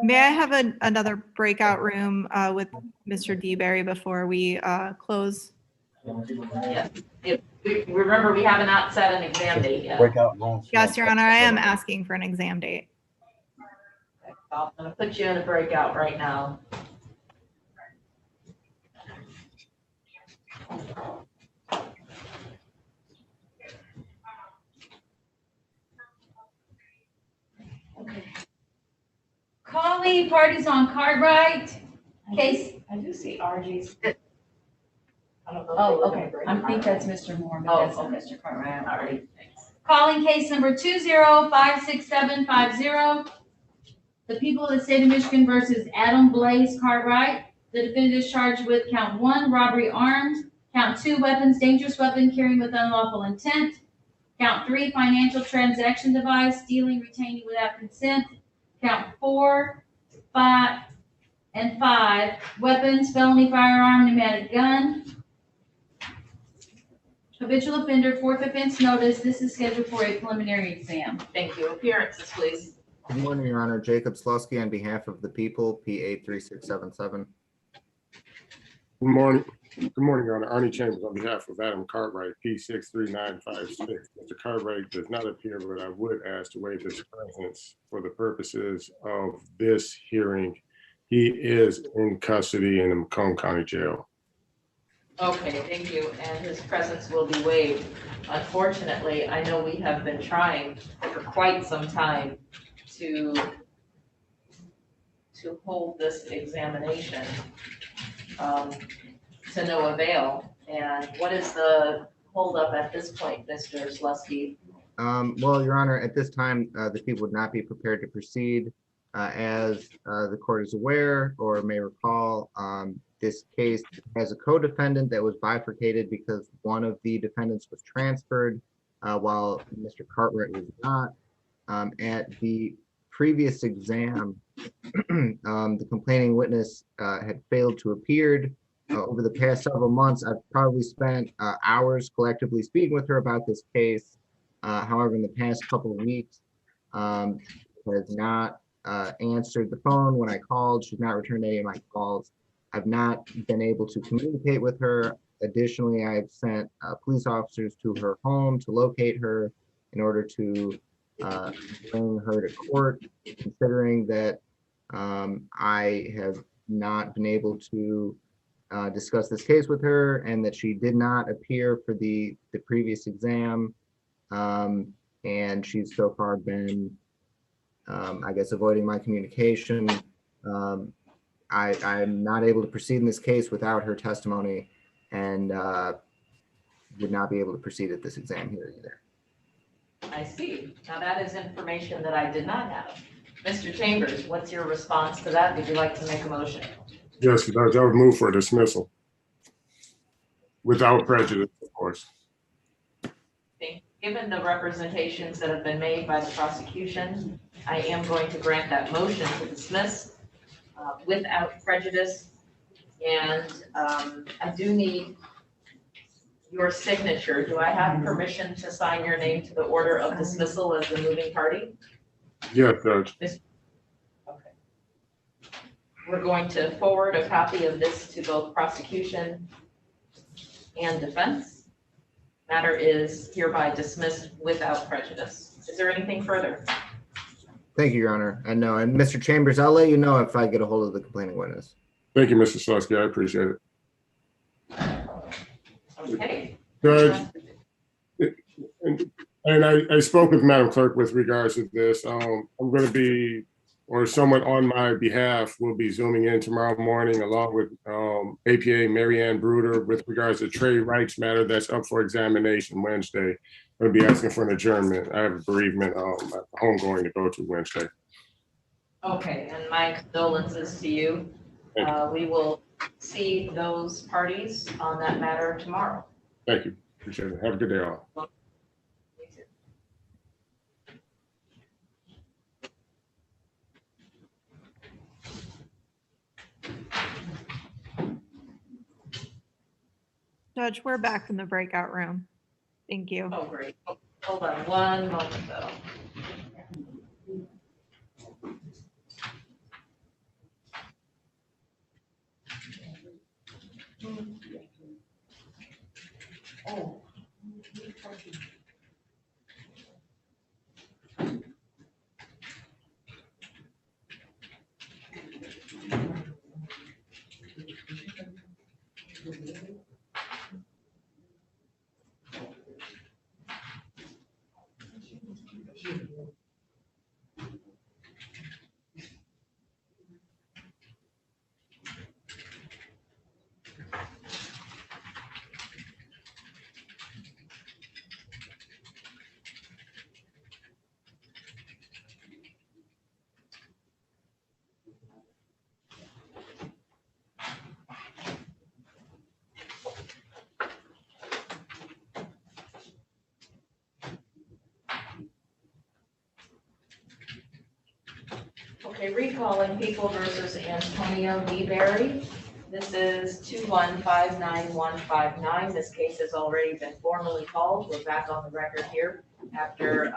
May I have another breakout room with Mr. DeBerry before we close? Yes. Remember, we have not set an exam date yet. Yes, Your Honor, I am asking for an exam date. I'm going to put you in a breakout right now. Okay. Calling parties on Cartwright case. I do see RG's. I don't know. Oh, okay. I think that's Mr. Moore, but that's not Mr. Cartwright. All right. Calling case number 2056750. The people of the state of Michigan versus Adam Blaze Cartwright. The defendant is charged with count 1, robbery armed, count 2, weapons, dangerous weapon carrying with unlawful intent, count 3, financial transaction device, stealing, retaining without consent, count 4, 5, and 5, weapons, felony firearm, pneumatic gun. Habitual offender, fourth offense notice. This is scheduled for a preliminary exam. Thank you. Appearances, please. Good morning, Your Honor. Jacob Slusky on behalf of the people, P83677. Good morning. Good morning, Your Honor. Arnie Chambers on behalf of Adam Cartwright, P63956. Mr. Cartwright does not appear, but I would ask to waive his presence for the purposes of this hearing. He is in custody in the Macomb County Jail. Okay, thank you. And his presence will be waived. Unfortunately, I know we have been trying for quite some time to hold this examination to no avail. And what is the holdup at this point, Mr. Slusky? Well, Your Honor, at this time, the people would not be prepared to proceed. As the court is aware or may recall, this case has a co-defendant that was bifurcated because one of the defendants was transferred while Mr. Cartwright was not. At the previous exam, the complaining witness had failed to appear. Over the past several months, I've probably spent hours collectively speaking with her about this case. However, in the past couple of weeks, has not answered the phone when I called. She's not returned any of my calls. I've not been able to communicate with her. Additionally, I've sent police officers to her home to locate her in order to bring her to court, considering that I have not been able to discuss this case with her and that she did not appear for the previous exam. And she's so far been, I guess, avoiding my communication. I'm not able to proceed in this case without her testimony and would not be able to proceed at this exam here either. I see. Now that is information that I did not have. Mr. Chambers, what's your response to that? Would you like to make a motion? Yes, Judge, I would move for dismissal without prejudice, of course. Given the representations that have been made by the prosecution, I am going to grant that motion to dismiss without prejudice. And I do need your signature. Do I have permission to sign your name to the order of dismissal as the moving party? Yes, Judge. Okay. We're going to forward a copy of this to both prosecution and defense. Matter is hereby dismissed without prejudice. Is there anything further? Thank you, Your Honor. And no, and Mr. Chambers, I'll let you know if I get a hold of the complaining witness. Thank you, Mr. Slusky. I appreciate it. Okay. Judge, and I spoke with Madam Clerk with regards to this. I'm going to be, or someone on my behalf will be zooming in tomorrow morning along with APA Mary Ann Bruder with regards to trade rights matter that's up for examination Wednesday. I'm going to be asking for an adjournment. I have a bereavement homegoing to go to Wednesday. Okay, and my condolences to you. We will see those parties on that matter tomorrow. Thank you. Appreciate it. Have a good day, all. Judge, we're back in the breakout room. Thank you. Oh, great. Hold on one moment, though. Oh. Okay, recalling People versus Antonio DeBerry. This is 2159159. This case has already been formally called. We're back on the record here after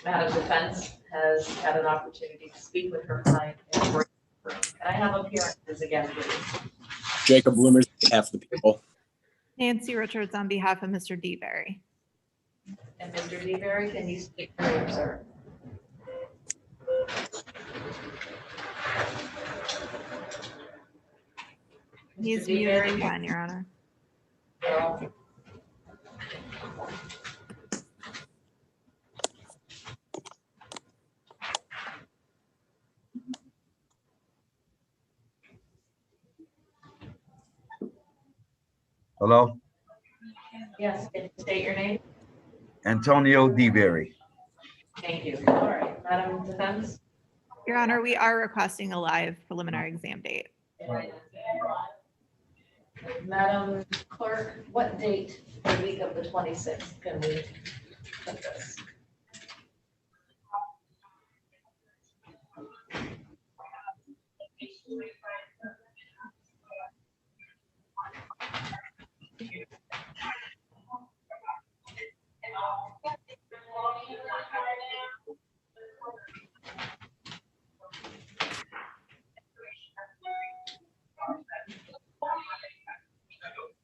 Madam Defense has had an opportunity to speak with her client. Can I have appearances again, please? Jacob Bloomers, on behalf of the people. Nancy Richards on behalf of Mr. DeBerry. And Mr. DeBerry, can you speak for him, sir? He's muted again, Your Honor. Hello? Yes, can you state your name? Antonio DeBerry. Thank you. All right, Madam Defense? Your Honor, we are requesting a live preliminary exam date. Madam Clerk, what date the week of the 26th can we put this?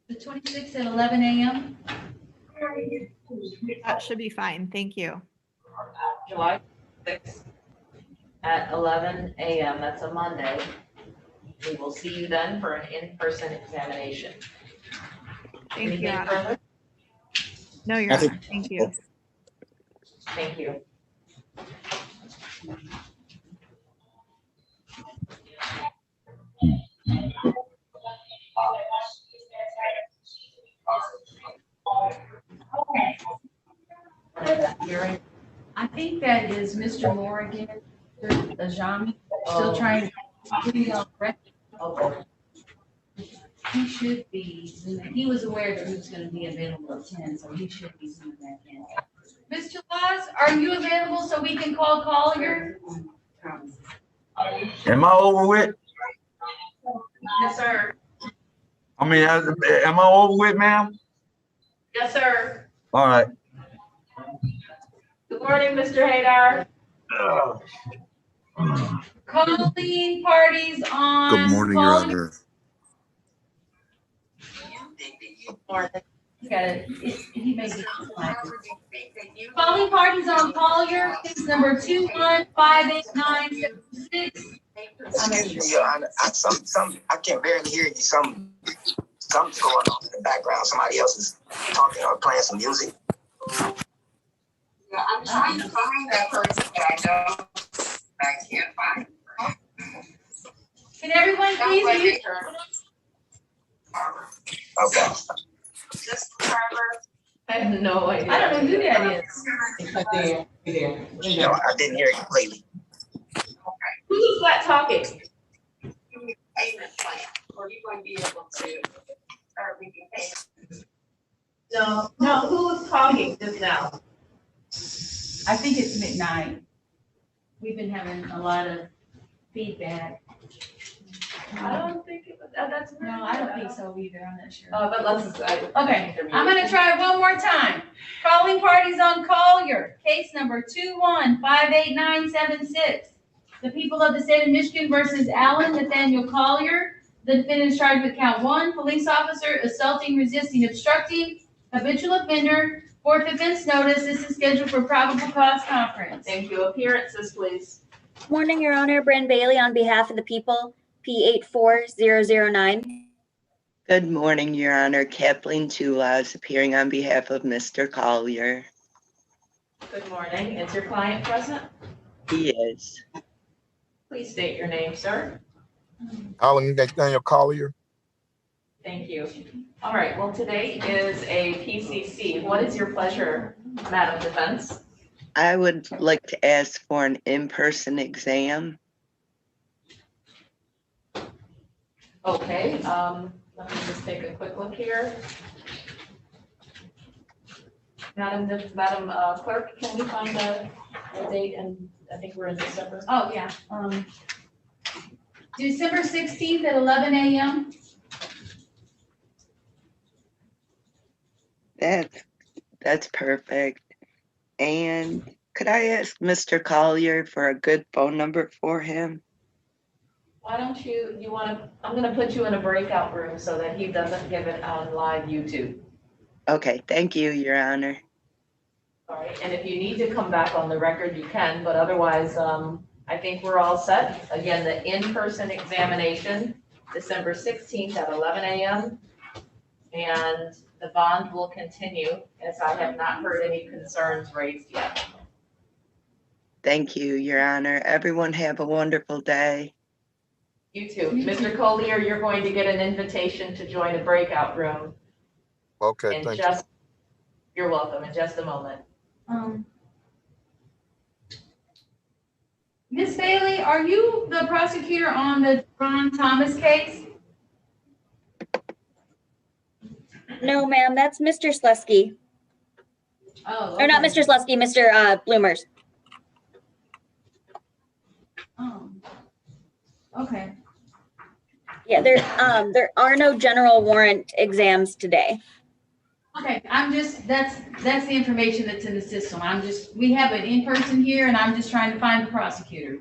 The 26th at 11 a.m. That should be fine. Thank you. July 6th at 11 a.m. That's a Monday. We will see you then for an in-person examination. Thank you, Anything Your Honor. further? No, Your Honor. Thank you. Thank you. Hearing. I think that is Mr. Morgan, Mr. Ajami, still trying to be on record. Okay. He should be, he was aware that he was gonna be available at 10, so he should be zooming back in. Mr. Laws, are you available so we can call Collier? Am I over with? Yes, sir. I mean, am I over with, ma'am? Yes, sir. All right. Good morning, Mr. Haydar. Calling parties on. Good morning, Your Honor. Got it. He may be. Calling parties on Collier, case number 2158976. Excuse me, Your Honor. I can barely hear you. Something's going on in the background. Somebody else is talking or playing some music. Yeah, I'm trying to find that person, but I can't find her. Can everyone please mute? Okay. Just Trevor. I have no idea. I don't know who that is. No, I didn't hear you completely. Who's that talking? Payment plan, or you going to be able to, or we can pay. No, who's talking just now? I think it's midnight. We've been having a lot of feedback. I don't think it was, that's. No, I don't think so either. I'm not sure. But let's. Okay, I'm gonna try one more time. Calling parties on Collier, case number 2158976. The people of the state of Michigan versus Allen Nathaniel Collier. The defendant is charged with count 1, police officer assaulting, resisting, obstructing, habitual offender, fourth offense notice. This is scheduled for probable cause conference. Thank you. Appearances, please. Morning, Your Honor. Bryn Bailey on behalf of the people, P84009. Good morning, Your Honor. Kathleen Chula is appearing on behalf of Mr. Collier. Good morning. Is your client present? He is. Please state your name, sir. Alan Nathaniel Collier. Thank you. All right, well, today is a PCC. What is your pleasure, Madam Defense? I would like to ask for an in-person exam. Okay, let me just take a quick look here. Madam Clerk, can we find a date? And I think we're in December. Oh, yeah. December 16th at 11 a.m. That's perfect. And could I ask Mr. Collier for a good phone number for him? Why don't I'm gonna put you in a breakout room so that he doesn't give it on live YouTube. Okay, thank you, Your Honor. All right, and if you need to come back on the record, you can, but otherwise, I think we're all set. Again, the in-person examination, December 16th at 11 a.m. And the bond will continue, as I have not heard any concerns raised yet. Thank you, Your Honor. Everyone have a wonderful day. You too. Mr. Collier, you're going to get an invitation to join a breakout room. Okay, thank you. You're welcome, in just a moment. Ms. Bailey, are you the prosecutor on the Ron Thomas case? No, ma'am, that's Mr. Slesky. Oh, Or not Mr. Slesky, Mr. Bloomers. Oh, okay. Yeah, there are no general warrant exams today. Okay, that's the information that's in the system. We have an in-person here and I'm just trying to find the prosecutor.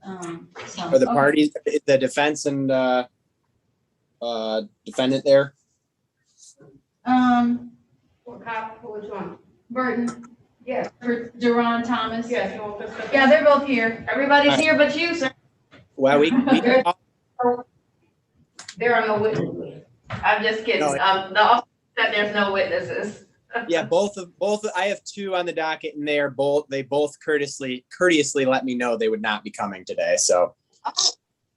Are the parties, the defense and defendant there? Which one? Burton. Yes. For Deron Thomas. Yes. Yeah, they're both here. Everybody's here but you, sir. Well, There are no witnesses. I'm just kidding. No. The officer said there's no witnesses. Yeah, both. I have two on the docket, and they both courteously let me know they would not be coming today. So.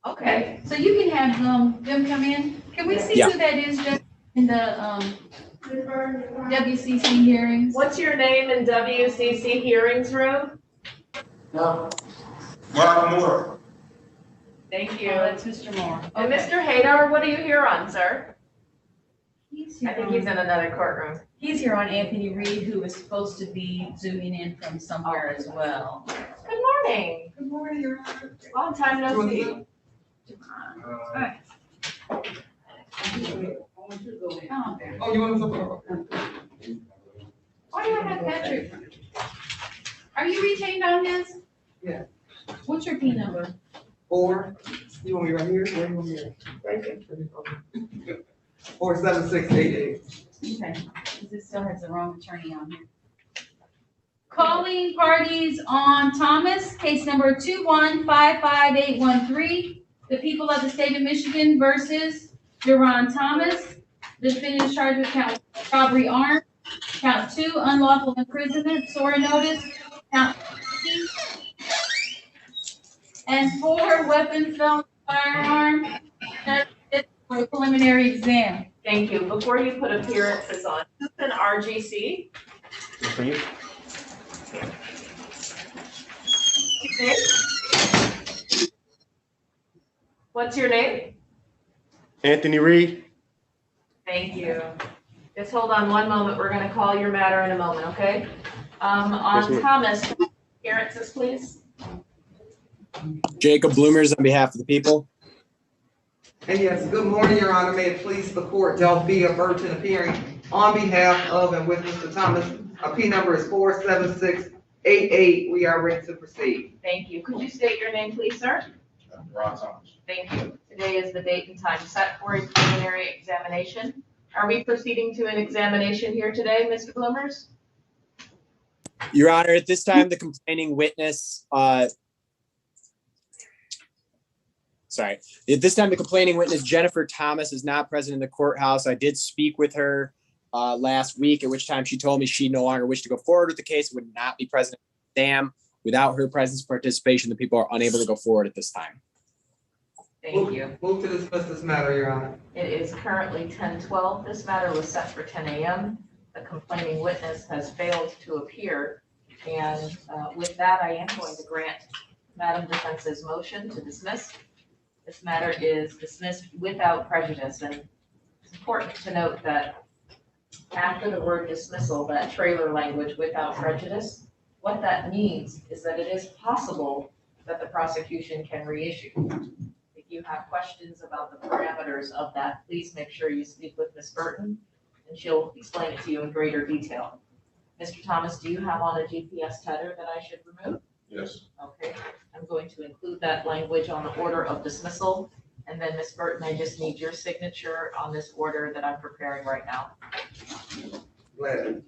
Okay, so you can have them come in. Can we see who that is just in the WCC hearings? What's your name in WCC hearings room? No. Mark Moore. Thank you. Oh, that's Mr. Moore. And Okay. Mr. Hadar, what are you here on, sir? I think he's in another courtroom. He's here on Anthony Reed, who is supposed to be zooming in from somewhere as well. Good morning. Good morning, Your Honor. Long time no see. Alright. Oh, you want to? Why do I have Patrick? Are you retained on this? Yeah. What's your P number? 4. You want me right here? Where you want me at? Right there. 47688. Okay, because it still has the wrong attorney on here. Calling parties on Thomas, case number 2155813. The people of the state of Michigan versus Jerron Thomas. The defendant is charged with count robbery armed, count 2 unlawful imprisonment, SORA notice, count 3, and 4 weapons, felon, firearm, for a preliminary exam. Thank you. Before you put appearances on, who's an RGC? For you. Okay. What's your name? Anthony Reed. Thank you. Just hold on one moment. We're going to call your matter in a moment, okay? On Yes, ma'am. Thomas, appearances, please. Jacob Bloomers on behalf of the people. And yes, good morning, Your Honor. May it please the court, Delphia Burton appearing on behalf of and with Mr. Thomas. P number is 47688. We are ready to proceed. Thank you. Could you state your name, please, sir? Ron Thomas. Thank you. Today is the date and time set for a preliminary examination. Are we proceeding to an examination here today, Mr. Bloomers? Your Honor, at this time, the complaining witness, Jennifer Thomas is not present in the courthouse. I did speak with her last week, at which time she told me she no longer wished to go forward with the case, would not be present. Damn, without her presence participation, the people are unable to go forward at this time. Thank you. Move to dismiss this matter, Your Honor. It is currently 10:12. This matter was set for 10 a.m. The complaining witness has failed to appear. And with that, I am going to grant Madam Defense's motion to dismiss. This matter is dismissed without prejudice. And it's important to note that after the word dismissal, that trailer language, without prejudice, what that means is that it is possible that the prosecution can reissue. If you have questions about the parameters of that, please make sure you speak with Ms. Burton, and she'll explain it to you in greater detail. Mr. Thomas, do you have on a GPS tether that I should remove? Yes. Okay, I'm going to include that language on the order of dismissal. And then Ms. Burton, I just need your signature on this order that I'm preparing right now. Gladly.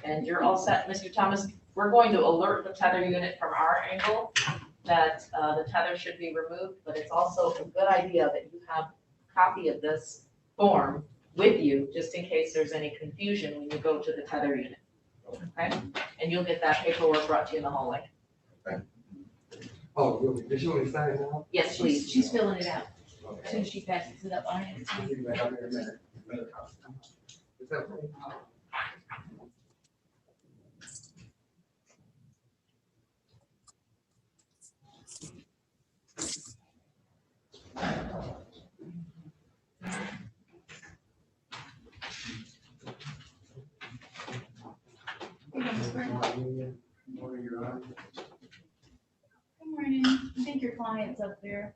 And you're all set, Mr. Thomas. We're going to alert the tether unit from our angle that the tether should be removed, but it's also a good idea that you have a copy of this form with you, just in case there's any confusion when you go to the tether unit. Okay? And you'll get that paperwork brought to you in the hallway. Oh, really? Did you want me to sign it now? Yes, please. She's filling it out. As soon as she passes it up, I have to. Is that okay? Good morning. I think your client's up there.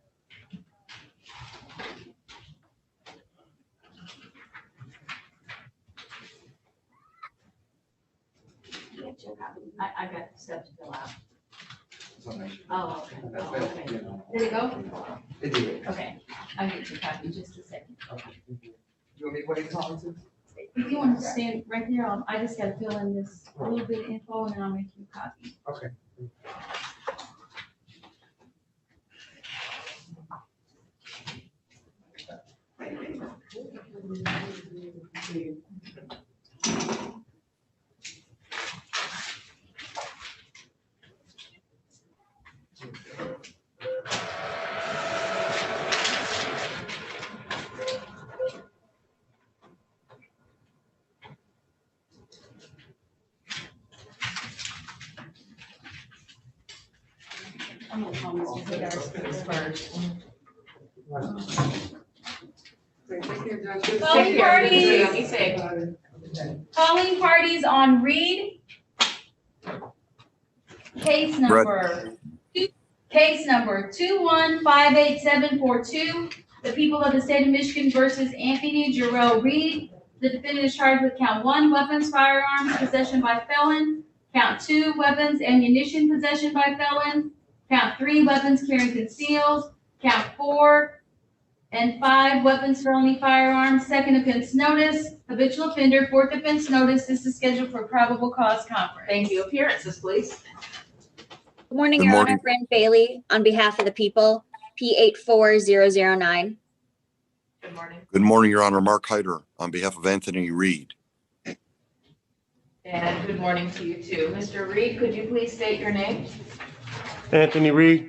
I got stuff to fill out. Oh, okay. That's Oh, it, okay. you know. Did it go? It did. Okay. I'll get your copy in just a second. You want me to wait talking to? If you want to stand right there, I just gotta fill in this little bit of info and then I'll make you a copy. Okay. I'm gonna call Mr. Higgins first. Calling parties. Be safe. Calling parties on Reed. Case number 2158742. The people of the state of Michigan versus Anthony Jarrell Reed. The defendant is charged with count 1, weapons, firearms, possession by felon. Count 2, weapons, ammunition, possession by felon. Count 3, weapons carrying concealed. Count 4, And 5, weapons, felony, firearms, second offense notice, habitual offender, fourth offense notice. This is scheduled for probable cause conference. Thank you. Appearances, please. Good morning, Good Your morning. Honor. Fran Bailey on behalf of the people, P84009. Good morning. Good morning, Your Honor. Mark Hyder on behalf of Anthony Reed. And good morning to you too. Mr. Reed, could you please state your name? Anthony Reed.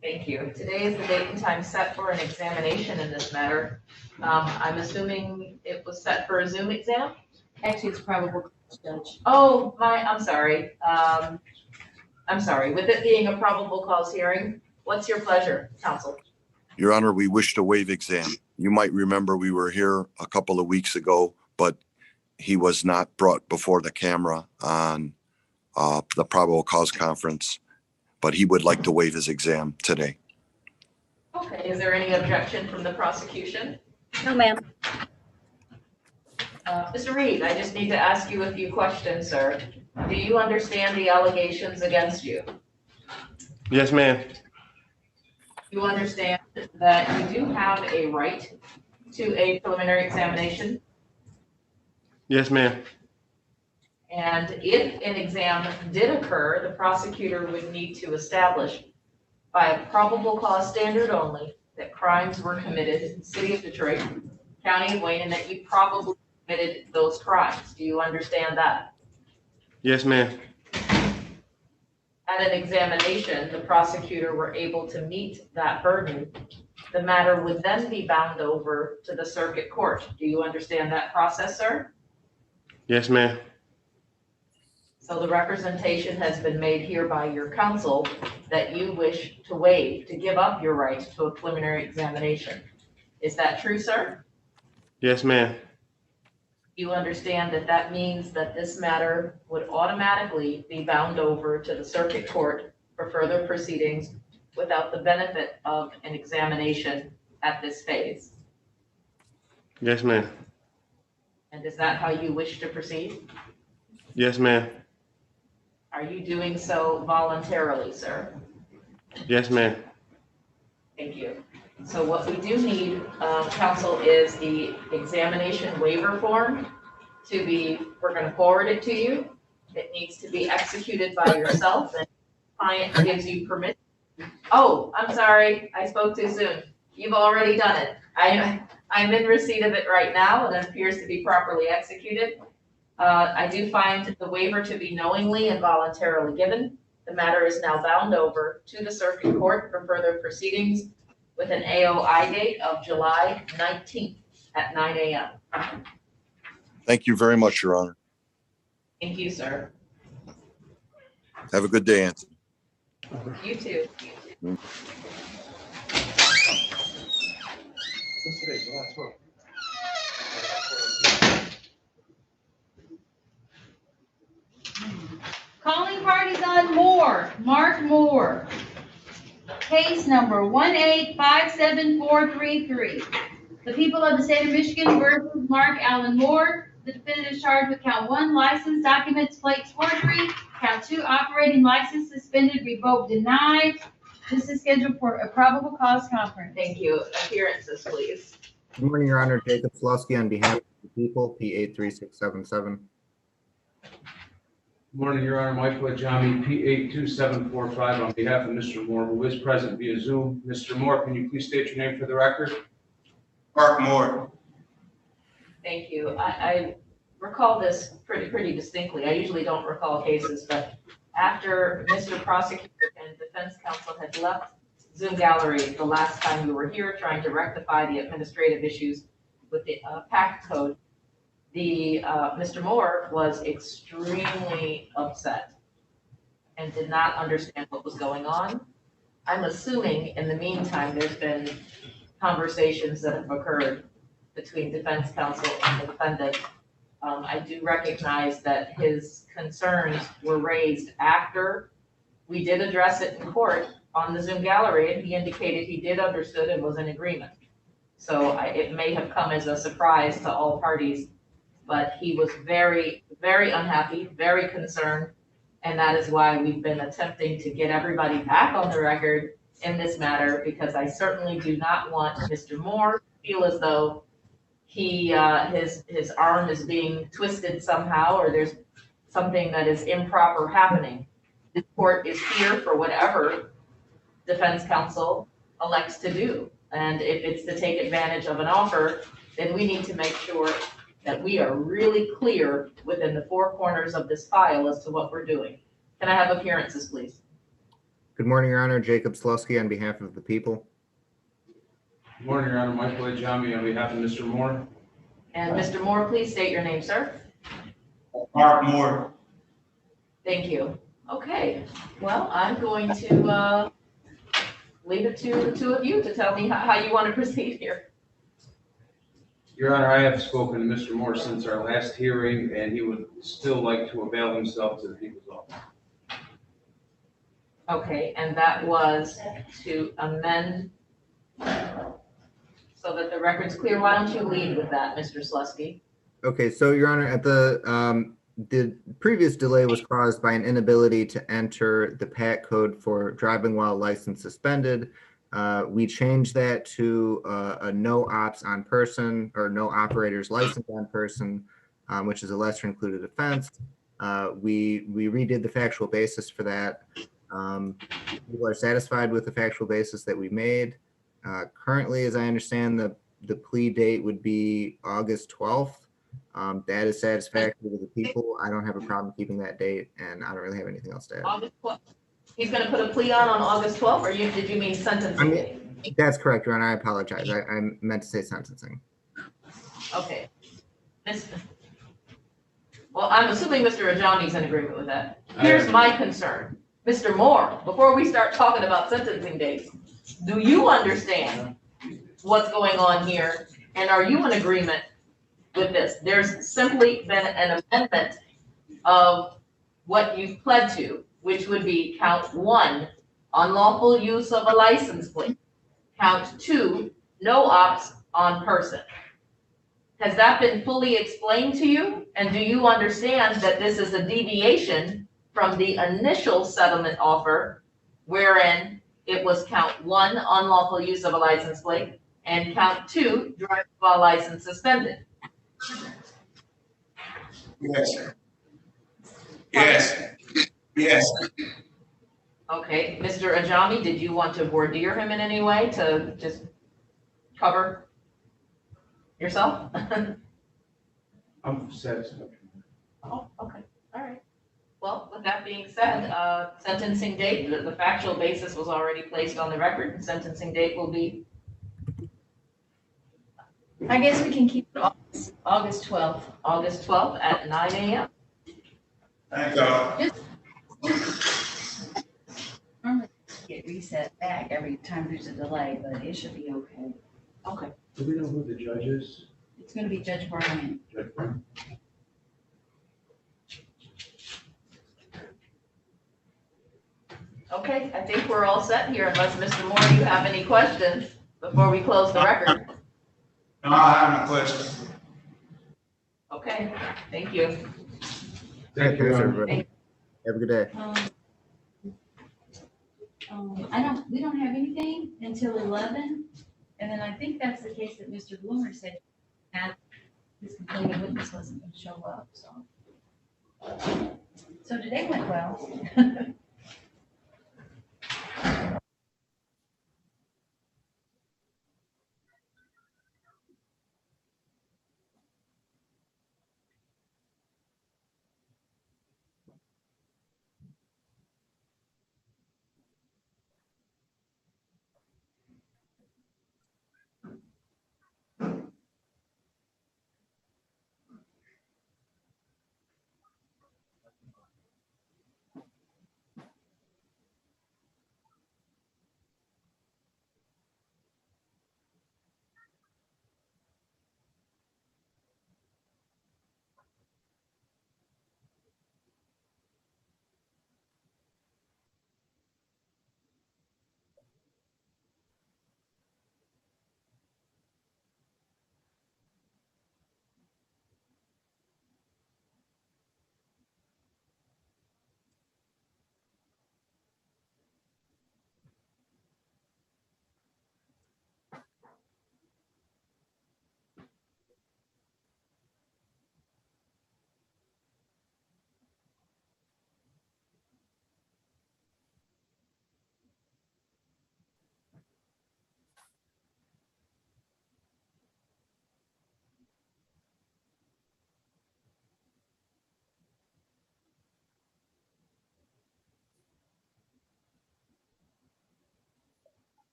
Thank you. Today is the date and time set for an examination in this matter. I'm assuming it was set for a Zoom exam? Actually, it's probable cause, Judge. Oh, I'm sorry. I'm sorry. With it being a probable cause hearing, what's your pleasure, counsel? Your Honor, we wish to waive exam. You might remember we were here a couple of weeks ago, but he was not brought before the camera on the probable cause conference, but he would like to waive his exam today. Okay, is there any objection from the prosecution? No, ma'am. Mr. Reed, I just need to ask you a few questions, sir. Do you understand the allegations against you? Yes, ma'am. You understand that you do have a right to a preliminary examination? Yes, ma'am. And if an exam did occur, the prosecutor would need to establish by a probable cause standard only that crimes were committed in the city of Detroit, county of Wayne, and that you probably committed those crimes. Do you understand that? Yes, ma'am. At an examination, the prosecutor were able to meet that burden. The matter would then be bound over to the circuit court. Do you understand that process, sir? Yes, ma'am. So the representation has been made here by your counsel that you wish to waive, to give up your right to a preliminary examination. Is that true, sir? Yes, ma'am. You understand that that means that this matter would automatically be bound over to the circuit court for further proceedings without the benefit of an examination at this phase. Yes, ma'am. And is that how you wish to proceed? Yes, ma'am. Are you doing so voluntarily, sir? Yes, ma'am. Thank you. So what we do need, counsel, is the examination waiver form to be, we're going to forward it to you. It needs to be executed by yourself and the client gives you permission. Oh, I'm sorry. I spoke too soon. You've already done it. I'm in receipt of it right now and it appears to be properly executed. I do find the waiver to be knowingly and voluntarily given. The matter is now bound over to the circuit court for further proceedings with an AOI date of July 19th at 9 a.m. Thank you very much, Your Honor. Thank you, sir. Have a good day, Anthony. You too. Calling parties on Moore, Mark Moore. Case number 1857433. The people of the state of Michigan versus Mark Allen Moore. The defendant is charged with count 1, license, documents, plates, forgery. Count 2, operating license, suspended, revoked, denied. This is scheduled for a probable cause conference. Thank you. Appearances, please. Good morning, Your Honor. Jacob Slosky on behalf of the people, P83677. Good morning, Your Honor. Michael Ajami, P82745 on behalf of Mr. Moore, who is present via Zoom. Mr. Moore, can you please state your name for the record? Mark Moore. Thank you. I recall this pretty distinctly. I usually don't recall cases, but after Mr. Prosecutor and Defense Counsel had left Zoom Gallery the last time we were here trying to rectify the administrative issues with the PACT code, Mr. Moore was extremely upset and did not understand what was going on. I'm assuming in the meantime, there's been conversations that have occurred between defense counsel and the defendant. I do recognize that his concerns were raised after we did address it in court on the Zoom Gallery, and he indicated he did understood and was in agreement. So it may have come as a surprise to all parties, but he was very, very unhappy, very concerned, and that is why we've been attempting to get everybody back on the record in this matter, because I certainly do not want Mr. Moore to feel as though his arm is being twisted somehow, or there's something that is improper happening. The court is here for whatever defense counsel elects to do. And if it's to take advantage of an offer, then we need to make sure that we are really clear within the four corners of this file as to what we're doing. Can I have appearances, please? Good morning, Your Honor. Jacob Slusky on behalf of the people. Good morning, Your Honor. Michael Ajami on behalf of Mr. Moore. And Mr. Moore, please state your name, sir. Mark Moore. Thank you. Okay, well, I'm going to leave it to the two of you to tell me how you want to proceed here. Your Honor, I have spoken to Mr. Moore since our last hearing, and he would still like to avail himself to the people's office. Okay, and that was to amend so that the record's clear. Why don't you lead with that, Mr. Slusky? Okay, so Your Honor, at the previous delay was caused by an inability to enter the PAT code for driving while license suspended. We changed that to a no ops on person or no operator's license on person, which is a lesser included offense. We redid the factual basis for that. People are satisfied with the factual basis that we made. Currently, as I understand, the plea date would be August 12th. That is satisfactory to the people. I don't have a problem keeping that date, and I don't really have anything else to add. August 12th. He's going to put a plea on August 12th, or did you mean sentencing date? That's correct, Your Honor. I apologize. I meant to say sentencing. Okay. Well, I'm assuming Mr. Ajami's in agreement with that. Here's my concern. Mr. Moore, before we start talking about sentencing dates, do you understand what's going on here? And are you in agreement with this? There's simply been an amendment of what you've pled to, which would be count 1, unlawful use of a license plate. Count 2, no ops on person. Has that been fully explained to you? And do you understand that this is a deviation from the initial settlement offer, wherein it was count 1, unlawful use of a license plate, and count 2, driving while license suspended? Yes. Yes. Yes. Okay, Mr. Ajami, did you want to voir dire him in any way to just cover yourself? I'm satisfied. Oh, okay, all right. Well, with that being said, sentencing date, the factual basis was already placed on the record. Sentencing date will be, I guess we can keep it August 12th. August 12th at 9 a.m. Thank you. Normally get reset back every time there's a delay, but it should be okay. Okay. Do we know who the judge is? It's gonna be Judge Brian. Judge Brown? Okay, I think we're all set here unless Mr. Moore, you have any questions before we close the record. No, I have no questions. Okay, thank you. Thank you, everybody. Have a good day. We don't have anything until 11, and then I think that's the case that Mr. Bloomer said his complaining witness wasn't going to show up, so today went well.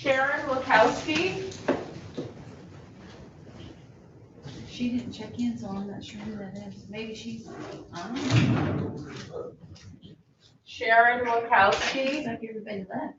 Sharon Lukowski. She didn't check in, so I'm not sure who that is. Maybe she's, Sharon Lukowski. looks like everybody left.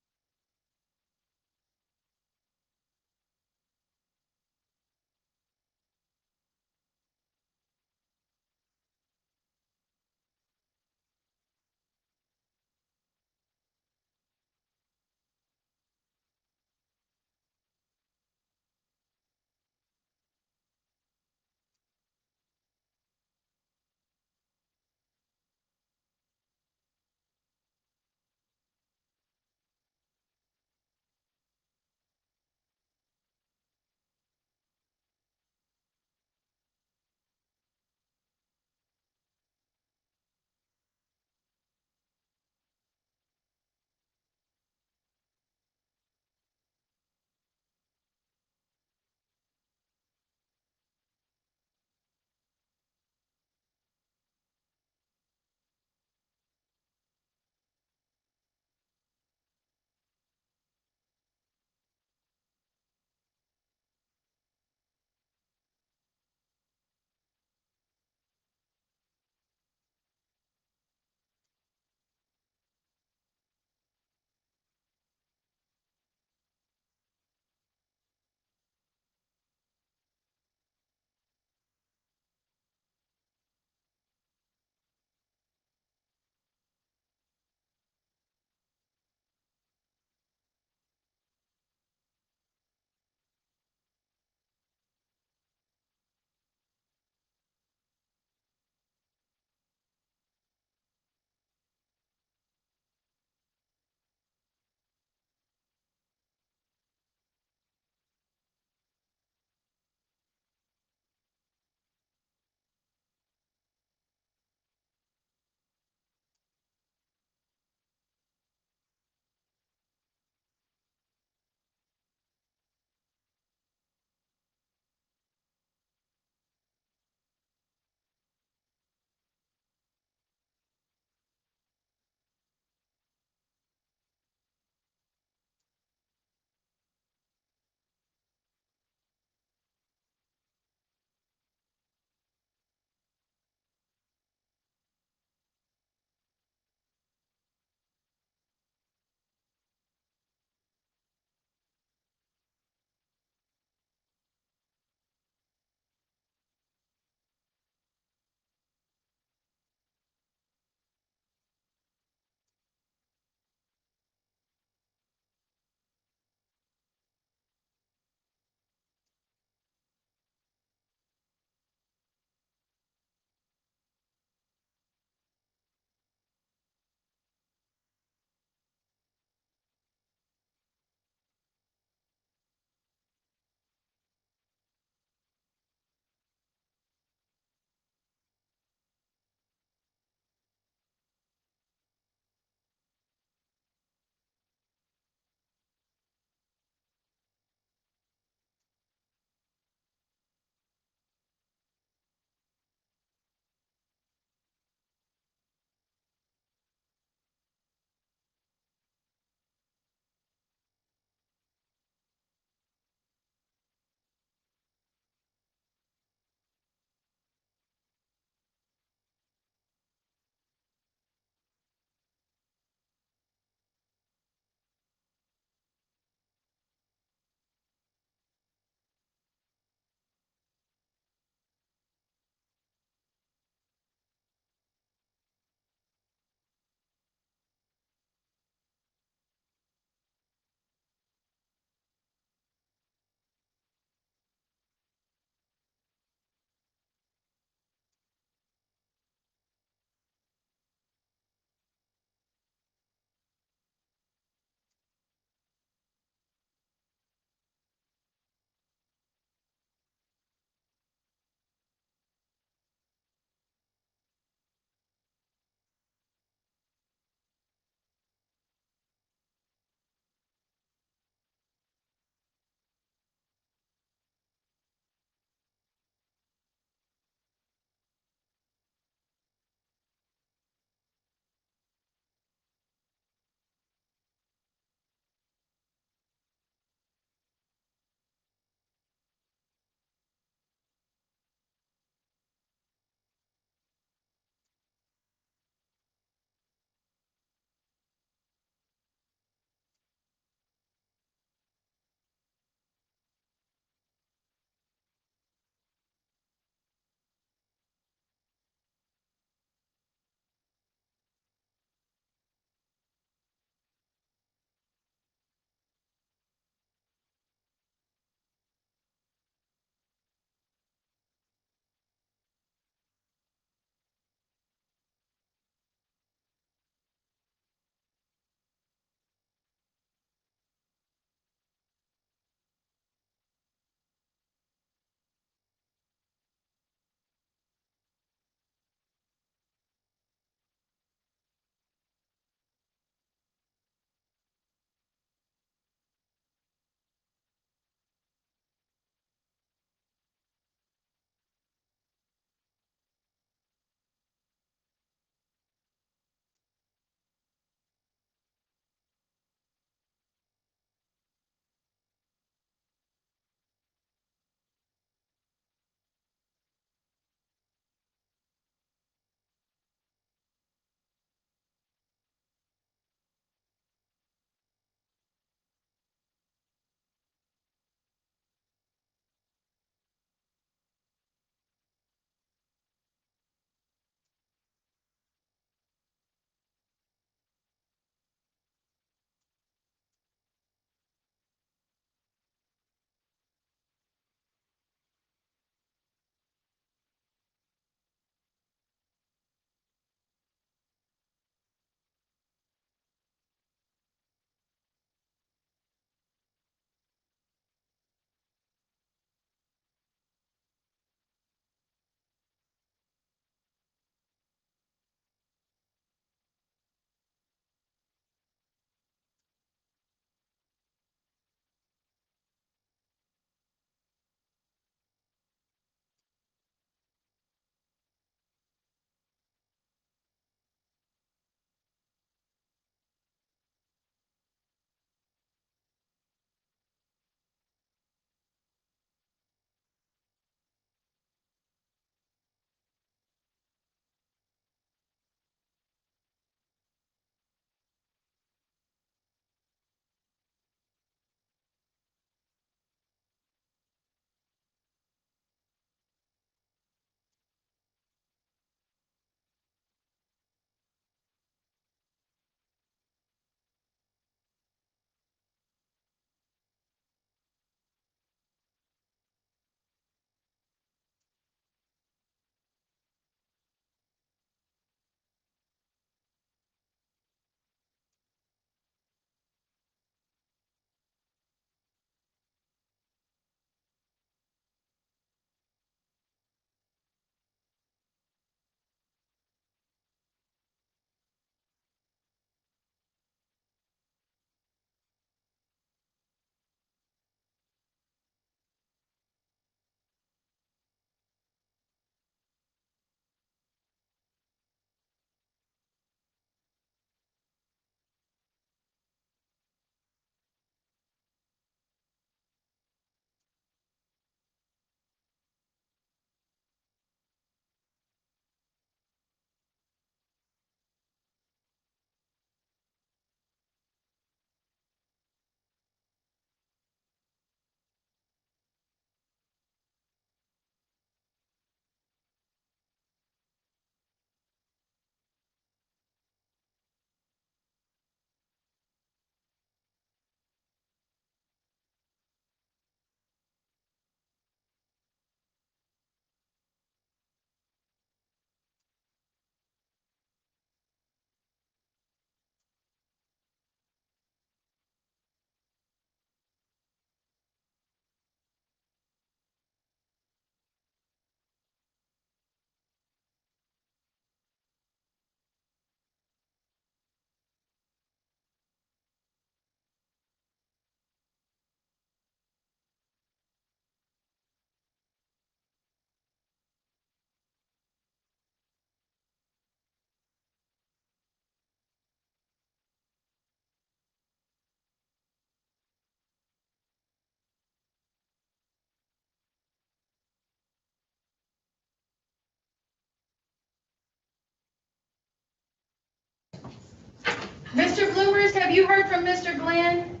have you heard from Mr. Glenn?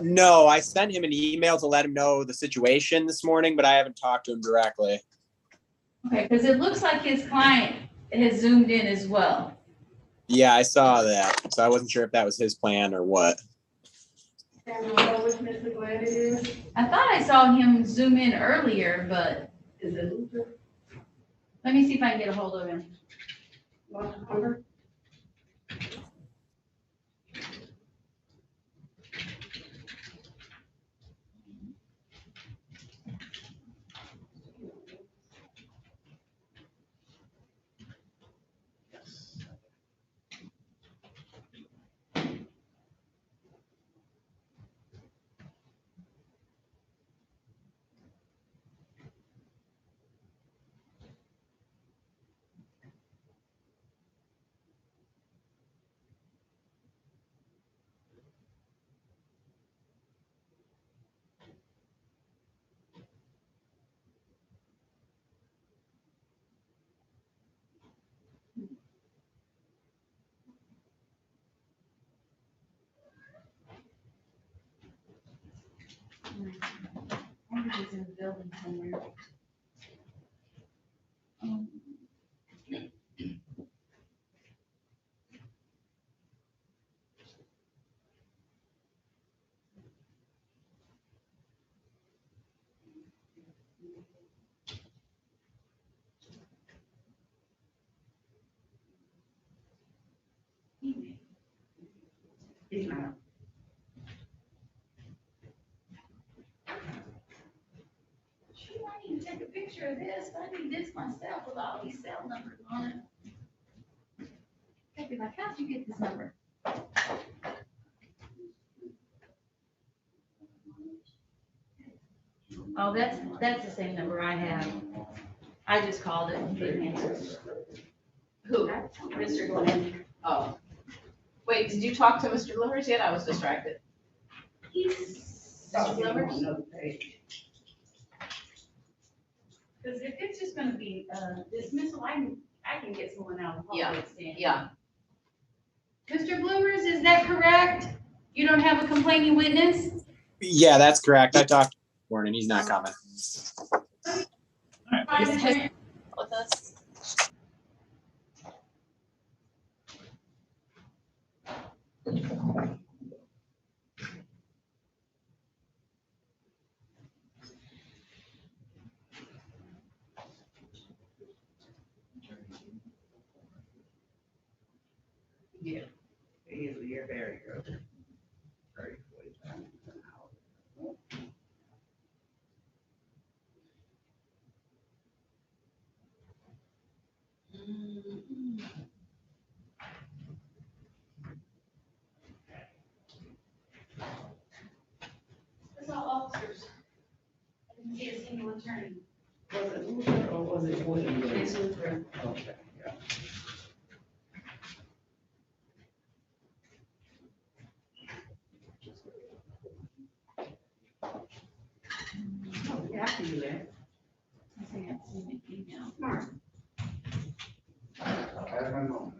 No, I sent him an email to let him know the situation this morning, but I haven't talked to him directly. Okay, because it looks like his client has zoomed in as well. Yeah, I saw that. So I wasn't sure if that was his plan or what. Which Mr. Glenn it is? I thought I saw him zoom in earlier, but is it Luther? Let me see if I can get a hold of him. Want the number? I think he's in the building somewhere. He's not. Shoot, I need to take a picture of this. I need this myself with all these cell numbers on it. Hey, like, how'd you get this number? Oh, that's the same number I have. I just called it and didn't answer. Who? Mr. Glenn. Oh. Wait, did you talk to Mr. Glimmers yet? I was distracted. Mr. Glimmers? Because if it's just gonna be, dismissal, I can get someone out of the hallway stand. Yeah. Mr. Bloomers, is that correct? You don't have a complaining witness? Yeah, that's correct. I talked to him this morning. He's not coming. With us. Yeah, you're very good. Very good. That's all officers. I didn't see a single attorney. Was it Luther or was it William? It's Luther. Okay, yeah. Oh, yeah, I can do that. I think I've seen an email. Smart. I have my moments.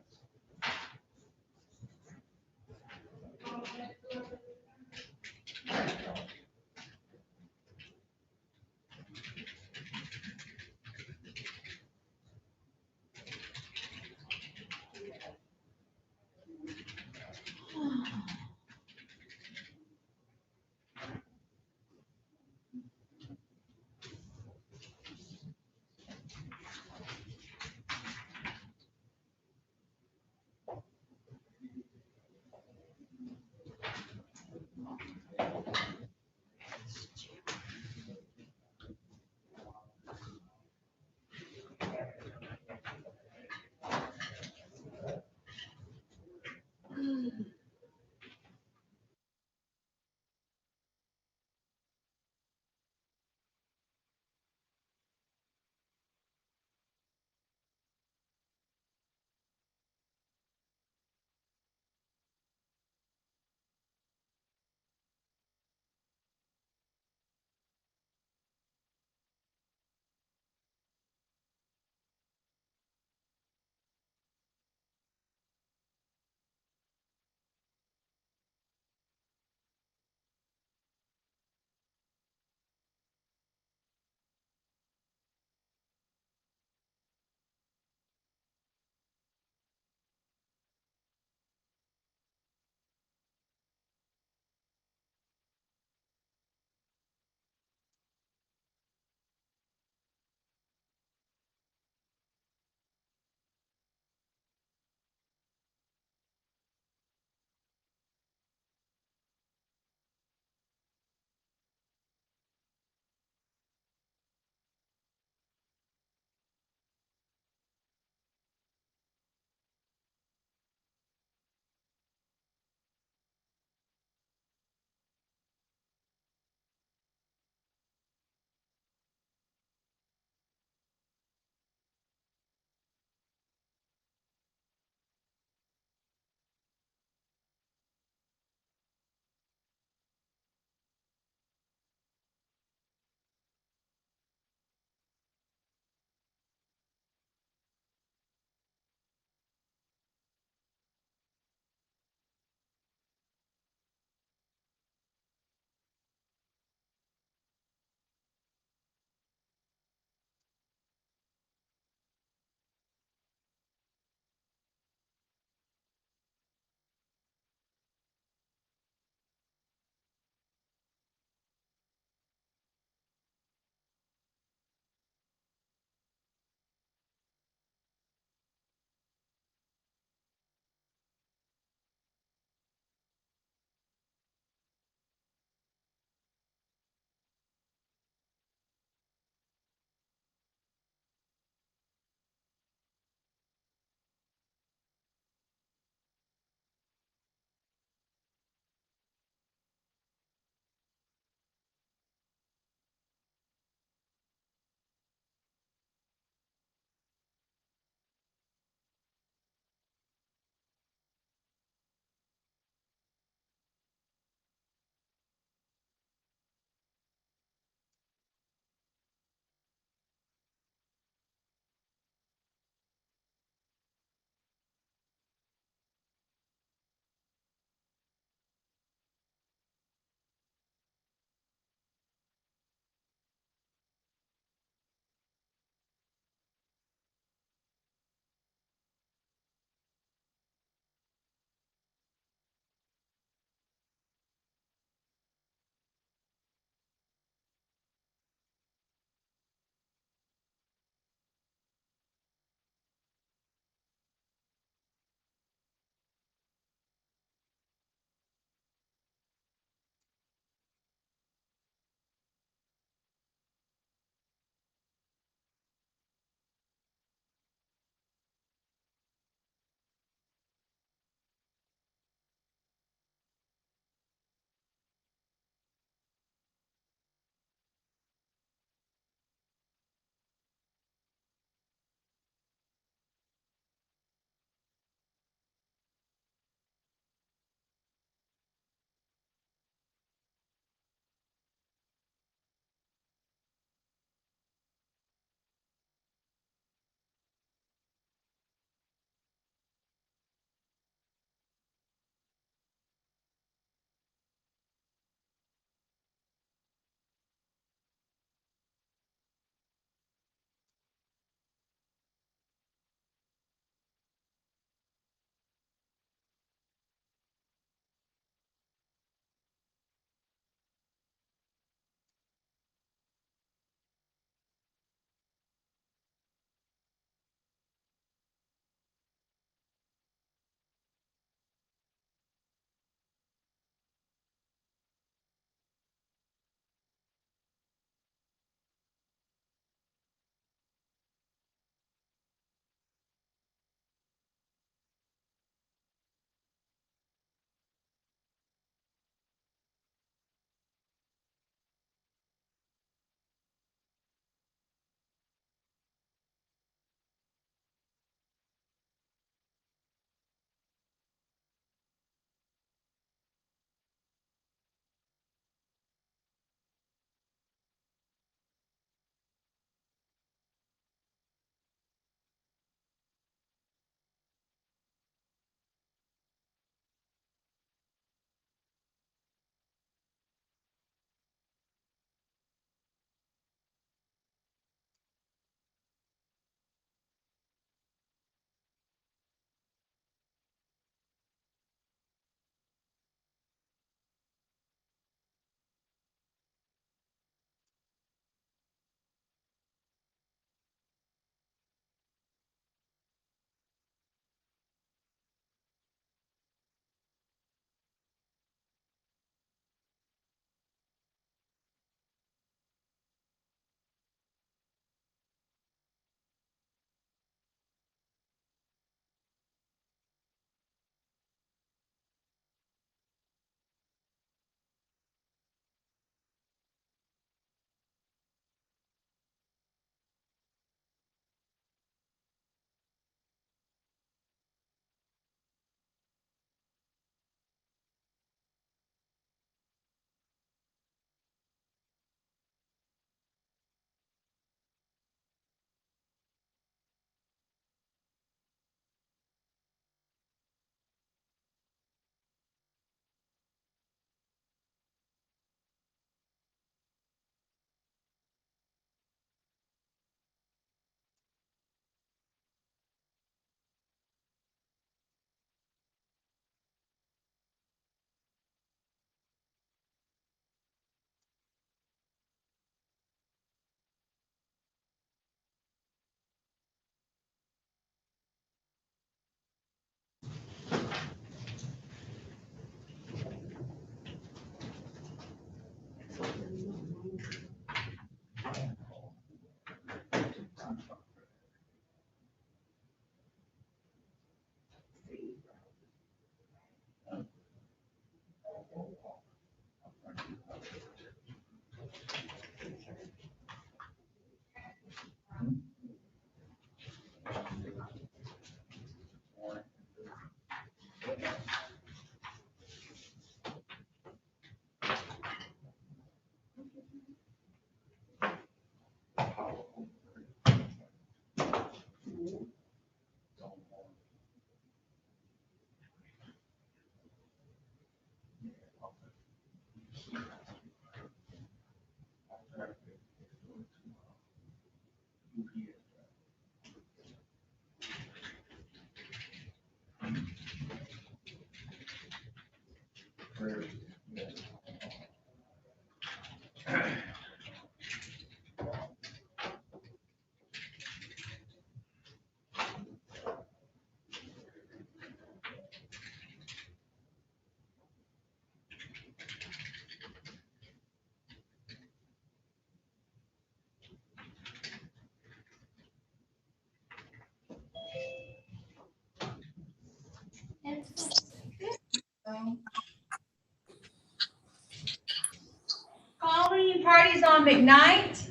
on McKnight.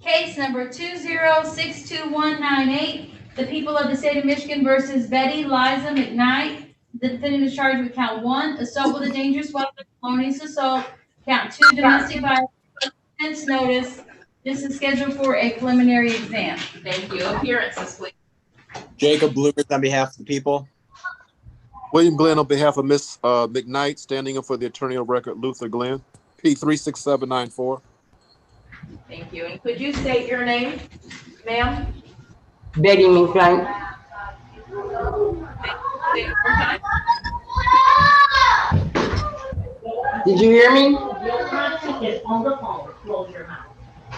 Case number 2062198, the people of the state of Michigan versus Betty Liza McKnight. The defendant is charged with count 1, assault with a dangerous weapon, felonious assault, count 2, domestic violence, notice. This is scheduled for a preliminary exam. Thank you. Appearances, please. Jacob Bloomers on behalf of the people. William Glenn on behalf of Miss McKnight, standing in for the attorney of record Luther Glenn, P36794. Thank you. And could you state your name, ma'am? Betty McKnight. Did you hear me?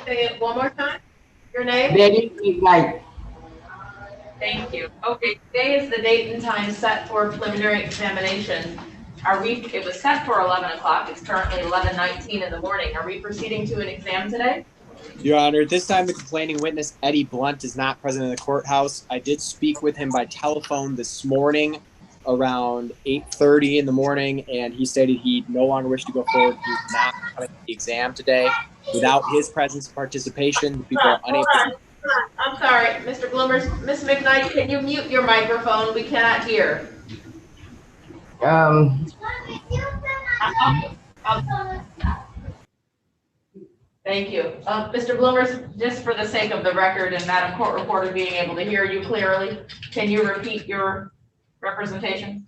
Say it one more time. Your name? Betty McKnight. Thank you. Okay, today is the date and time set for preliminary examination. It was set for 11 o'clock. It's currently 11:19 in the morning. Are we proceeding to an exam today? Your Honor, this time the complaining witness, Eddie Blunt, is not present in the courthouse. I did speak with him by telephone this morning around 8:30 in the morning, and he stated he no longer wished to go forward. He's not coming to the exam today. Without his presence and participation, the people are unable to... I'm sorry, Mr. Bloomers. Ms. McKnight, can you mute your microphone? We cannot hear. Thank you. Mr. Bloomers, just for the sake of the record and Madam Court Reporter being able to hear you clearly, can you repeat your representation?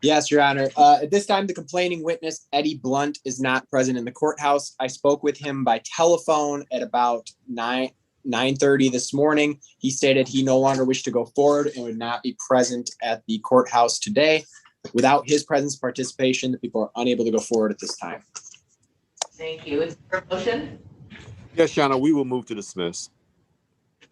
Yes, Your Honor. At this time, the complaining witness, Eddie Blunt, is not present in the courthouse. I spoke with him by telephone at about 9:30 this morning. He stated he no longer wished to go forward and would not be present at the courthouse today. Without his presence and participation, the people are unable to go forward at this time. Thank you. Is there a motion? Yes, Your Honor, we will move to dismiss.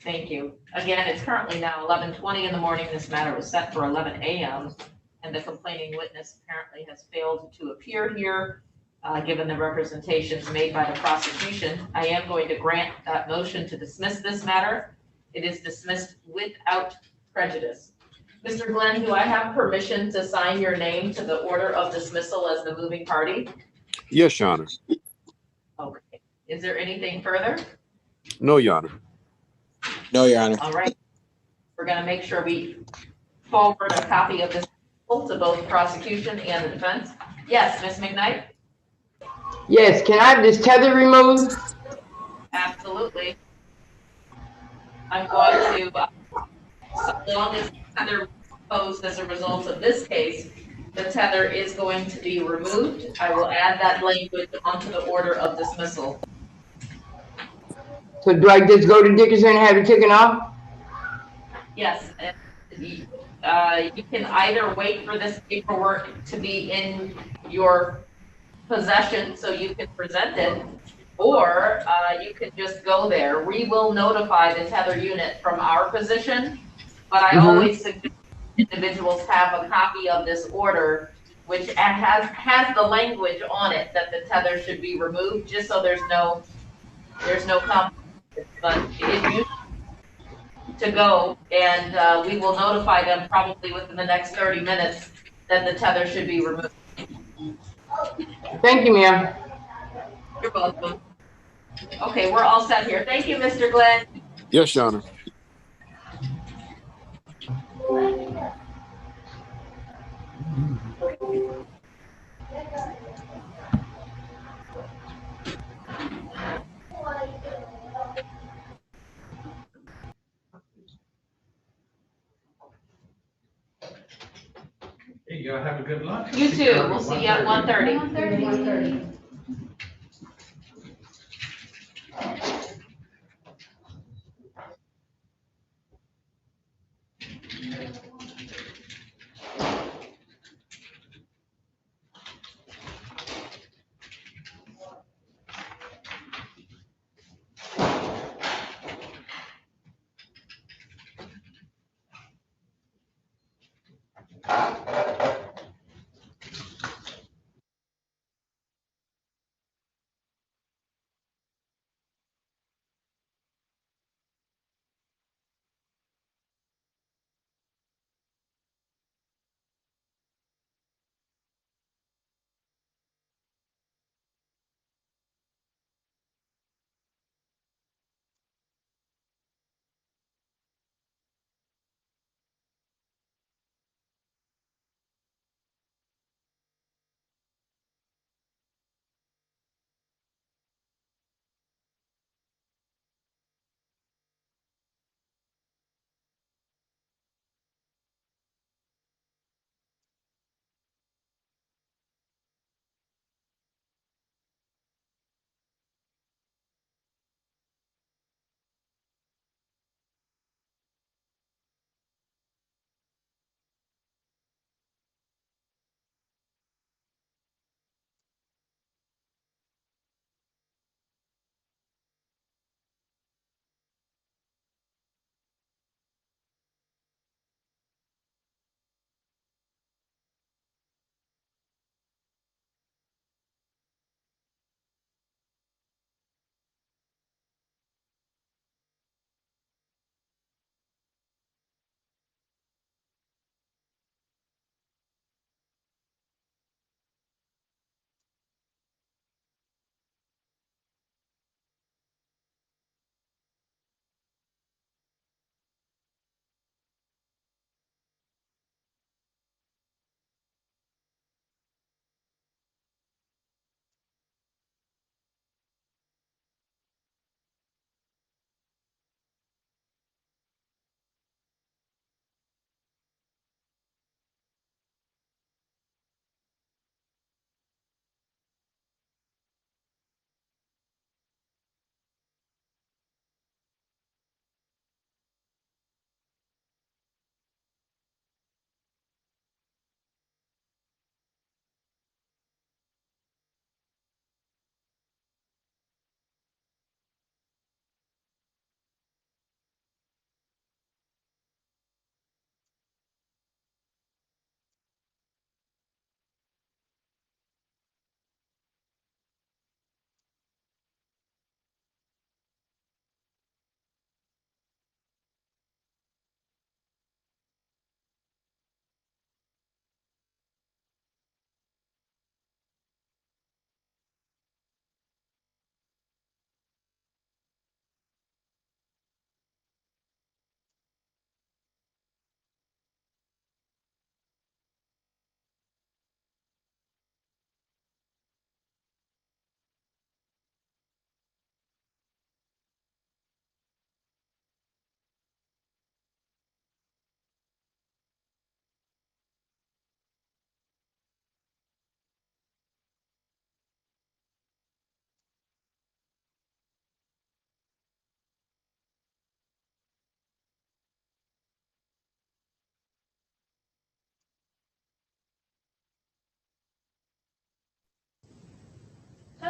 Thank you. Again, it's currently now 11:20 in the morning. This matter was set for 11 a.m. and the complaining witness apparently has failed to appear here, given the representations made by the prosecution. I am going to grant that motion to dismiss this matter. It is dismissed without prejudice. Mr. Glenn, do I have permission to sign your name to the order of dismissal as the moving party? Yes, Your Honor. Okay. Is there anything further? No, Your Honor. No, Your Honor. All right. We're going to make sure we forward a copy of this to both prosecution and the defense. Yes, Ms. McKnight? Yes, can I have this tether removed? Absolutely. I'm going to, so long as the tether is posed as a result of this case, the tether is going to be removed. I will add that language onto the order of dismissal. So do I just go to Dickinson and have it taken off? Yes. You can either wait for this paperwork to be in your possession so you can present it, or you can just go there. We will notify the tether unit from our position, but I always suggest individuals have a copy of this order, which has the language on it that the tether should be removed, just so there's no conflict. But if you to go, and we will notify them probably within the next 30 minutes that the tether should be removed. Thank you, ma'am. You're welcome. Okay, we're all set here. Thank you, Mr. Glenn. Yes, Your Honor. Hey, y'all have a good lunch. You too. We'll see you at 1:30.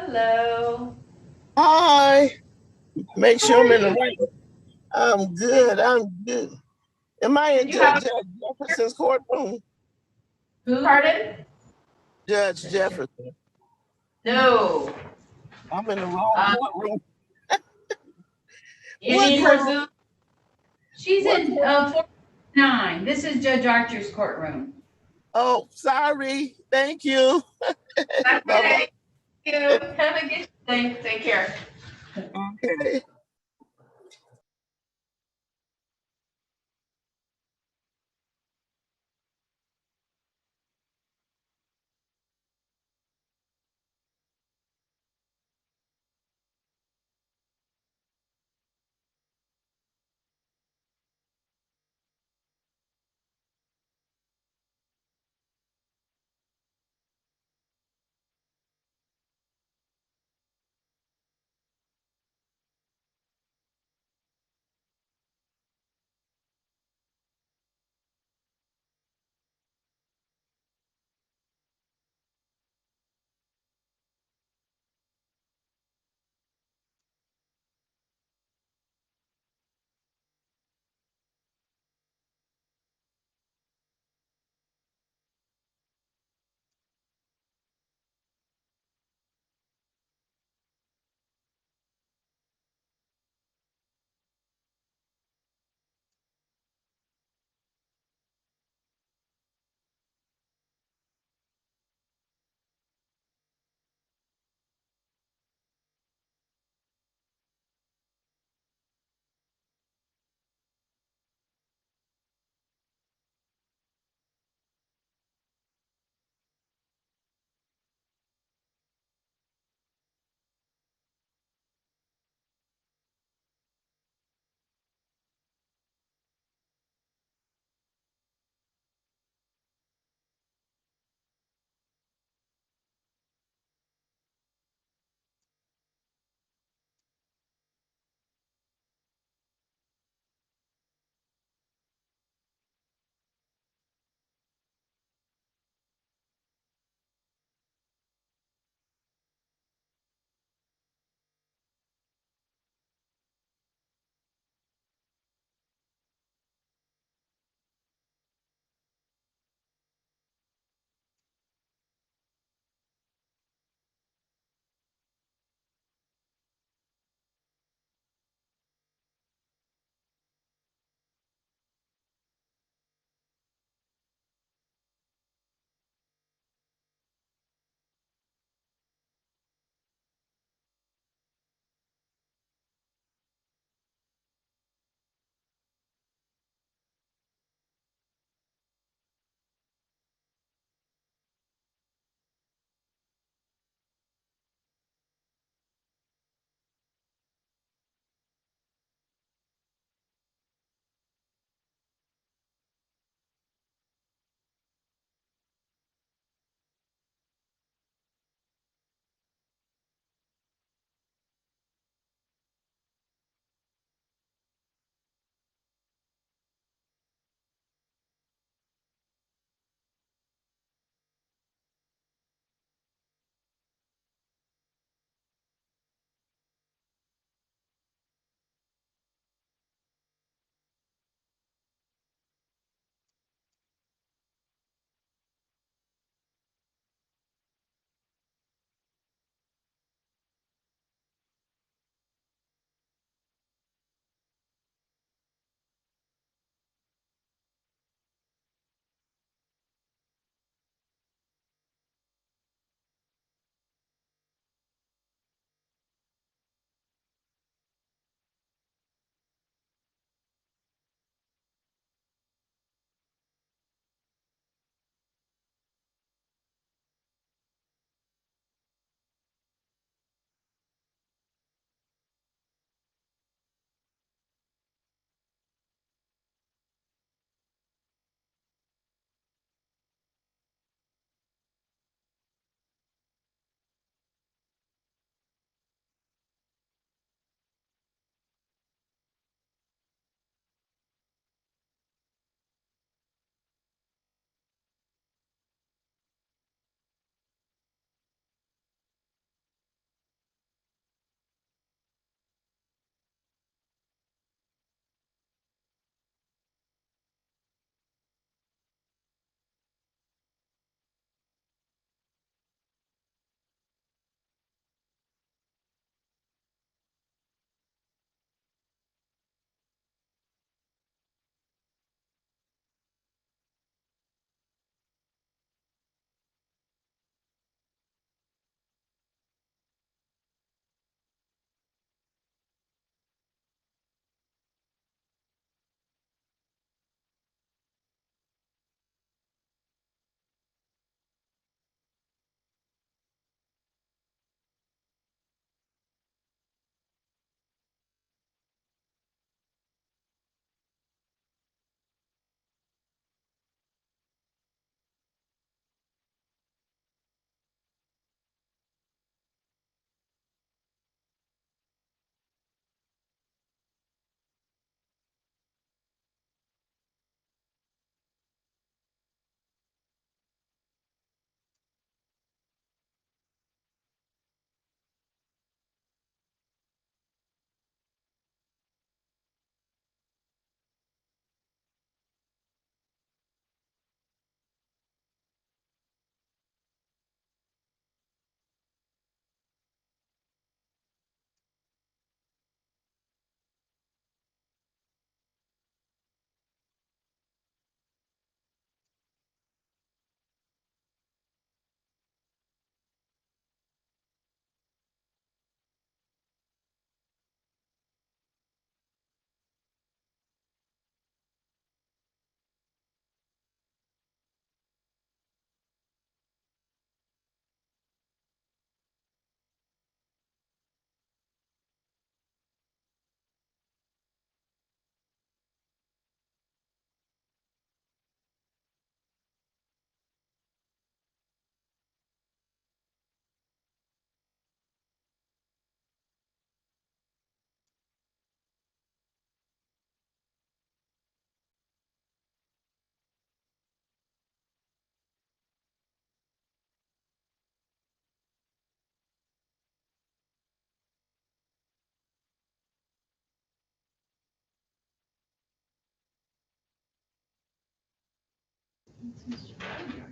Hello. Hi. Make sure I'm in the right. I'm good. I'm good. Am I in Judge Jefferson's courtroom? Who? Pardon? Judge Jefferson. No. I'm in the wrong courtroom. You need her Zoom? She's in 49. This is Judge Archer's courtroom. Oh, sorry. Thank you. Thank you. Have a good day. Take care. Okay.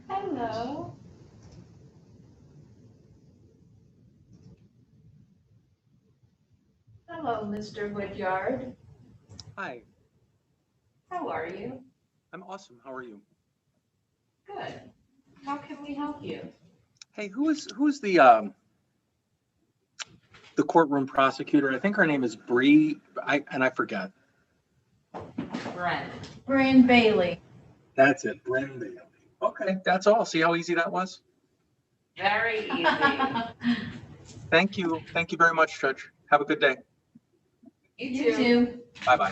Hello. Hello, Mr. Woodyard. Hi, How are you? I'm awesome. How are you? Good. How can we help you? Hey, who's the courtroom prosecutor? I think her name is Bree. I forget. Brent. Brand Bailey. That's it, Bren Bailey. Okay, that's all. See how easy that was? Very easy. Thank you. Thank you very much, Judge. Have a good day. You too. Bye-bye.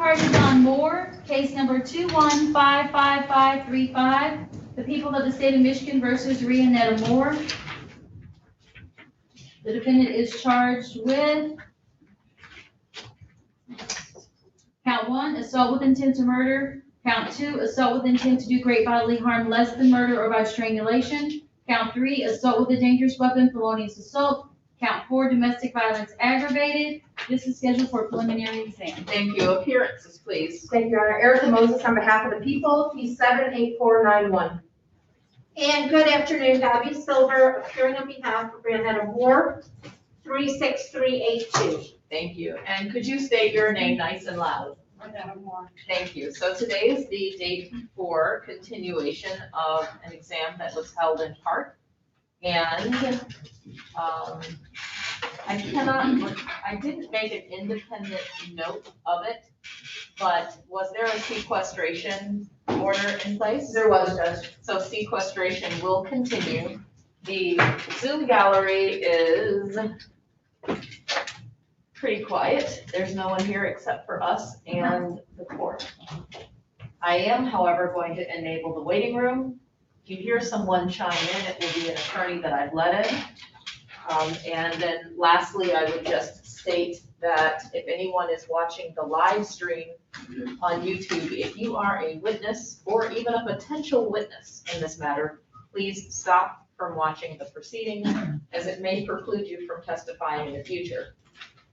charges on Moore, case number 2155535. The people of the state of Michigan versus Rionetta Moore. The defendant is charged with count 1, assault with intent to murder. Count 2, assault with intent to do great bodily harm less than murder or by strangulation. Count 3, assault with a dangerous weapon, felonious assault. Count 4, domestic violence aggravated. This is scheduled for preliminary exam. Thank you. Appearances, please. Thank you, Your Honor. Erica Moses on behalf of the people, P 78491. And good afternoon, Gabby Silver, appearing on behalf of Rionetta Moore, 36382. Thank you. And could you state your name nice and loud? Rionetta Moore. Thank you. So today is the date for continuation of an exam that was held in part. And I didn't make an independent note of it, but was there a sequestration order in place? There was, Judge. So sequestration will continue. The Zoom gallery is pretty quiet. There's no one here except for us and the court. I am, however, going to enable the waiting room. If you hear someone chime in, it will be an attorney that I've let in. And then lastly, I would just state that if anyone is watching the live stream on YouTube, if you are a witness or even a potential witness in this matter, please stop from watching the proceedings as it may preclude you from testifying in the future.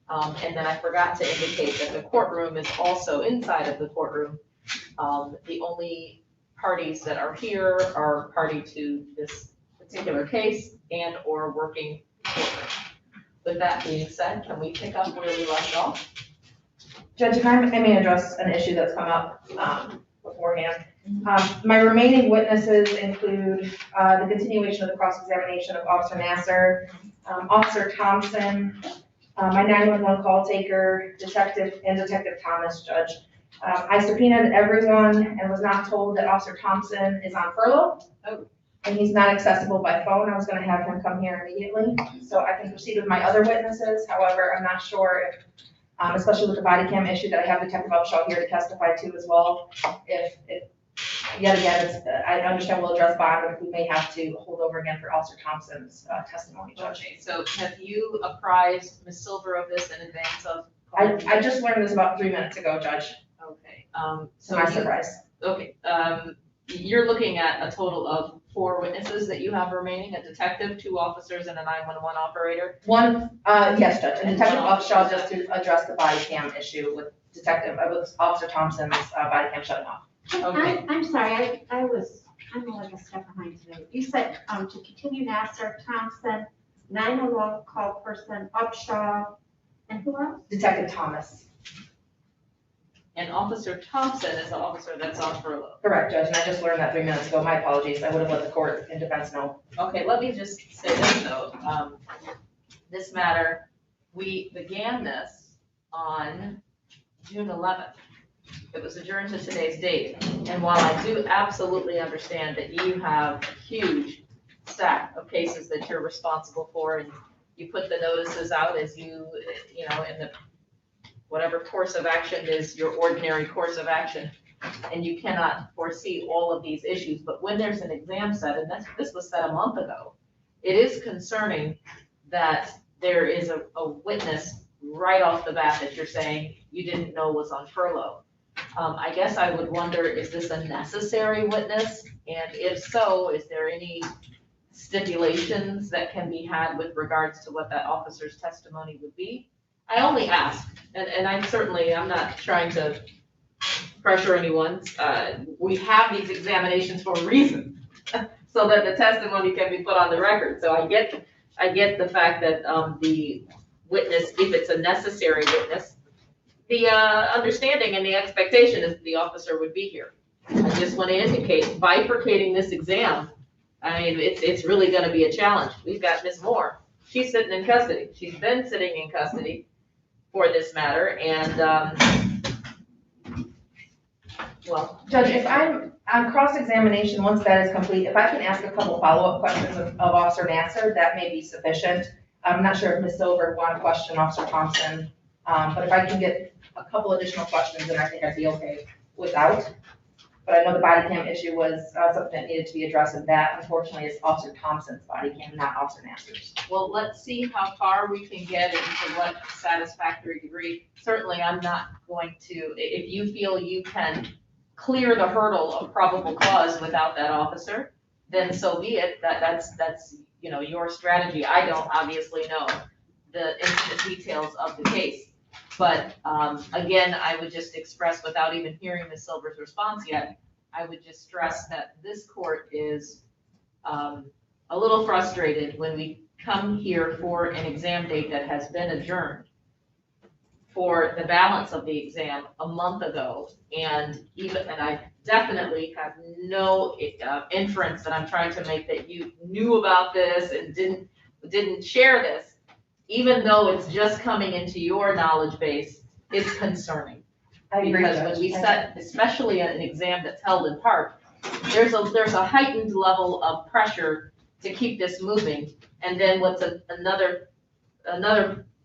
And then I forgot to indicate that the courtroom is also inside of the courtroom. The only parties that are here are party to this particular case and or working courtroom. With that being said, can we pick up where we left off? Judge, if I may address an issue that's come up beforehand. My remaining witnesses include the continuation of the cross-examination of Officer Nasser, Officer Thompson, my 911 call taker, Detective Thomas, Judge. I subpoenaed everyone and was not told that Officer Thompson is on furlough. Oh. And he's not accessible by phone. I was gonna have him come here immediately, so I can proceed with my other witnesses. However, I'm not sure if, especially with the body cam issue that I have Detective Upshaw here to testify to as well. If yet again, I understand we'll address bond, but we may have to hold over again for Officer Thompson's testimony, Judge. Okay, so have you apprised Ms. Silver of this in advance of? I just learned this about 3 minutes ago, Judge. Okay. To my surprise. Okay, you're looking at a total of 4 witnesses that you have remaining, a detective, 2 officers, and a 911 operator? One, yes, Judge, and Detective Upshaw just to address the body cam issue with Officer Thompson's body cam shutting off. Okay. I'm sorry, I'm like a step behind today. You said, to continue Nasser, Thompson, 911 call person, Upshaw, and who else? Detective Thomas. And Officer Thompson is the officer that's on furlough. Correct, Judge, and I just learned that 3 minutes ago. My apologies. I would have let the court and defense know. Okay, let me just say this though. This matter, we began this on June 11th. It was adjourned to today's date. And while I do absolutely understand that you have a huge stack of cases that you're responsible for, and you put the notices out as you know, in the whatever course of action is your ordinary course of action, and you cannot foresee all of these issues. But when there's an exam set, and this was set a month ago, it is concerning that there is a witness right off the bat that you're saying you didn't know was on furlough. I guess I would wonder, is this a necessary witness? And if so, is there any stipulations that can be had with regards to what that officer's testimony would be? I only ask, and I'm not trying to pressure anyone. We have these examinations for a reason, so that the testimony can be put on the record. So I get the fact that the witness, if it's a necessary witness, the understanding and the expectation is that the officer would be here. I just want to indicate, bifurcating this exam, I mean, it's really going to be a challenge. We've got Ms. Moore. She's sitting in custody. She's been sitting in custody for this matter, and well, Judge, if I'm on cross-examination, once that is complete, if I can ask a couple follow-up questions of Officer Nasser, that may be sufficient. I'm not sure if Ms. Silver want to question Officer Thompson But if I can get a couple additional questions, then I think I'd be okay without. But I know the body cam issue was something that needed to be addressed, and that unfortunately is Officer Thompson's body cam, not Officer Nasser's. Well, let's see how far we can get and to what satisfactory degree. Certainly, I'm not going to, if you feel you can clear the hurdle of probable cause without that officer, then so be it. That's you know, your strategy. I don't obviously know the intimate details of the case. But again, I would just express, without even hearing Ms. Silver's response yet, I would just stress that this court is a little frustrated when we come here for an exam date that has been adjourned for the balance of the exam a month ago. And I definitely have no inference that I'm trying to make that you knew about this and didn't share this. Even though it's just coming into your knowledge base, it's concerning. I agree, Because when we set, especially an exam that's held in part, there's a heightened level of pressure to keep this moving. And then what's another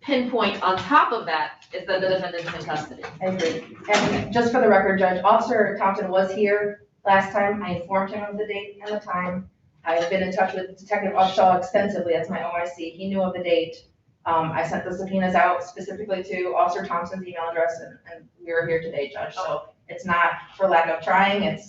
pinpoint on top of that is that the defendant's in custody. I agree. And just for the record, Judge, Officer Thompson was here last time. I informed him of the date and the time. I've been in touch with Detective Upshaw extensively, that's my OIC. He knew of the date. I sent the subpoenas out specifically to Officer Thompson's email address, and we are here today, Judge. So it's not for lack of trying,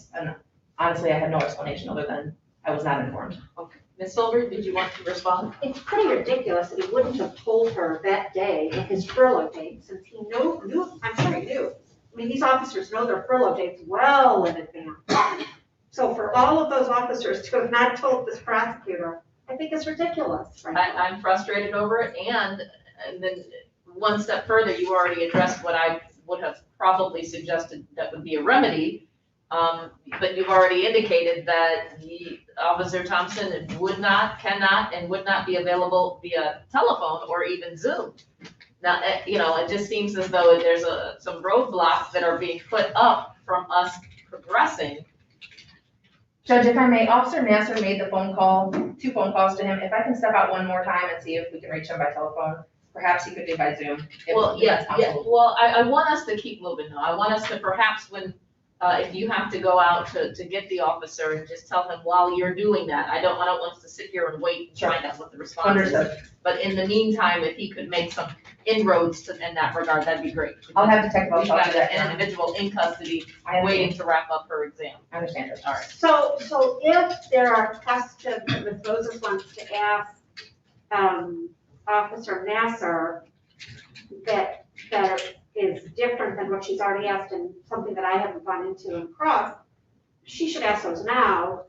honestly, I had no explanation other than I was not informed. Okay. Ms. Silver, did you want to respond? It's pretty ridiculous that he wouldn't have told her that day of his furlough date, since he knew, I'm sure he knew. I mean, these officers know their furlough dates well in advance. So for all of those officers to have not told this prosecutor, I think it's ridiculous. I'm frustrated over it, and then one step further, you already addressed what I would have probably suggested that would be a remedy. But you've already indicated that Officer Thompson cannot, and would not be available via telephone or even Zoom. Now, you know, it just seems as though there's some roadblocks that are being put up from us progressing. Judge, if I may, Officer Nasser made the two phone calls to him. If I can step out one more time and see if we can reach him by telephone, perhaps he could do by Zoom. Well, yeah. Well, I want us to keep moving though. I want us to perhaps when, if you have to go out to get the officer and just tell him while you're doing that, I don't want us to sit here and wait and find out what the response is. But in the meantime, if he could make some inroads in that regard, that'd be great. I'll have Detective Upshaw do that. An individual in custody waiting to wrap up her exam. I understand it. All right. So if there are questions that Ms. Moses wants to ask Officer Nasser that is different than what she's already asked and something that I haven't gone into in cross, she should ask those now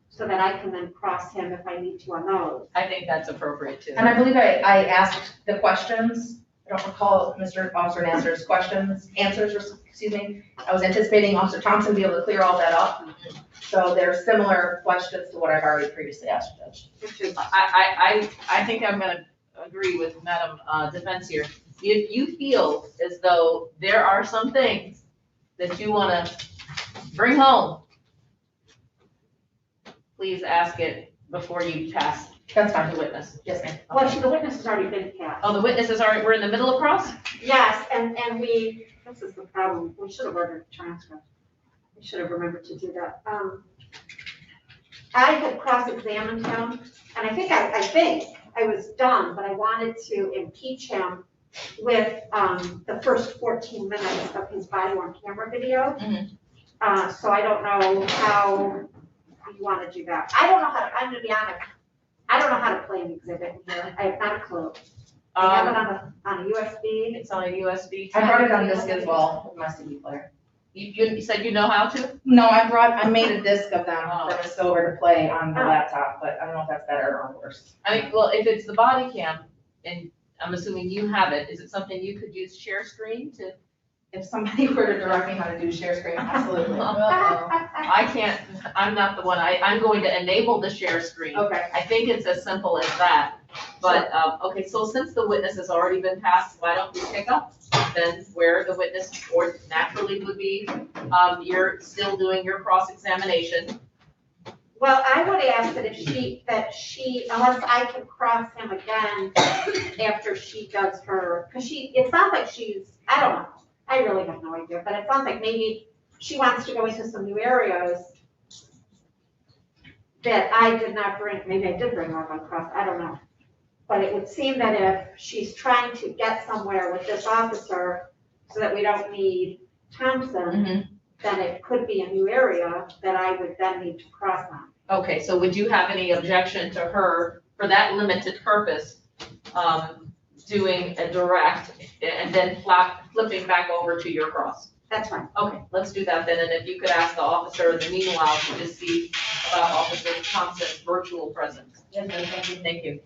so that I can then cross him if I need to on those. I think that's appropriate too. And I believe I asked the questions. I don't recall Mr. Officer Nasser's answers, excuse me. I was anticipating Officer Thompson be able to clear all that up. So they're similar questions to what I've already previously asked, Judge. I think I'm gonna agree with Madam Defense here. If you feel as though there are some things that you wanna bring home, please ask it before you pass. That's fine. The witness. Yes, ma'am. Well, the witness has already been passed. Oh, the witness is already, we're in the middle of cross? Yes, and this is the problem, we should have ordered a transcript. We should have remembered to do that. I had cross-examined him, and I think I was done, but I wanted to impeach him with the first 14 minutes of his body-worn camera video. Mm-hmm. So I don't know how you want to do that. I don't know how to, I'm gonna be honest, I don't know how to play an exhibit here. I have not a clue. I have it on a USB. It's on a USB. I brought it on disc as well with my CD player. You said you know how to? No, I made a disc of them for Ms. Silver to play on the laptop, but I don't know if that's better or worse. I think, well, if it's the body cam, and I'm assuming you have it, is it something you could use share screen to? If somebody were to direct me how to do share screen, absolutely. I can't, I'm not the one, I'm going to enable the share screen. Okay. I think it's as simple as that. But, okay, so since the witness has already been passed, why don't we pick up then where the witness or naturally would be, you're still doing your cross-examination. Well, I would ask that she, unless I can cross him again after she does her, because it sounds like I don't know. I really have no idea, but it sounds like maybe she wants to go into some new areas that I did not bring, maybe I did bring her across, I don't know. But it would seem that if she's trying to get somewhere with this officer so that we don't need Thompson, then it could be a new area that I would then need to cross on. Okay, so would you have any objection to her, for that limited purpose, doing a direct and then flipping back over to your cross? That's fine. Okay, let's do that then, and if you could ask the officer in the meanwhile to just see about Officer Thompson's virtual presence. Yes, ma'am, thank you. Thank you.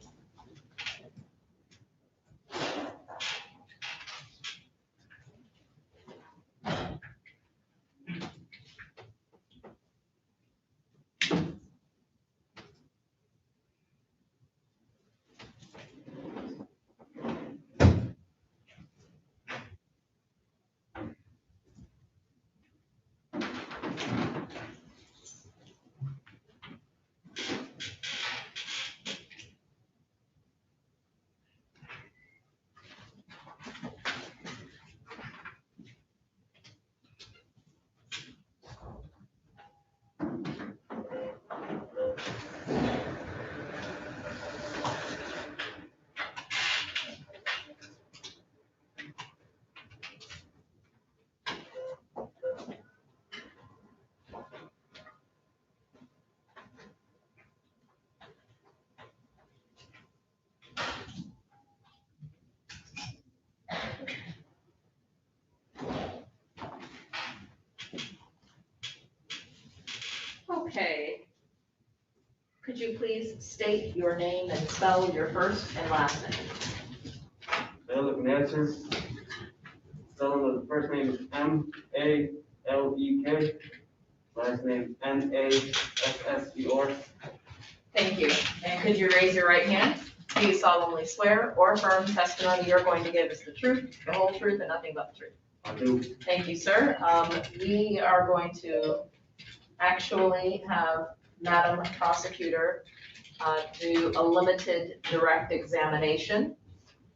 Okay. Could you please state your name and spell your first and last name? Alec Nasser. Spelling of the first name is M-A-L-E-K. Last name N-A-S-S-E-R. Thank you. And could you raise your right hand? Do you solemnly swear or affirm testimony you're going to give is the truth, the whole truth, and nothing but the truth? I do. Thank you, sir. We are going to actually have Madam Prosecutor do a limited direct examination,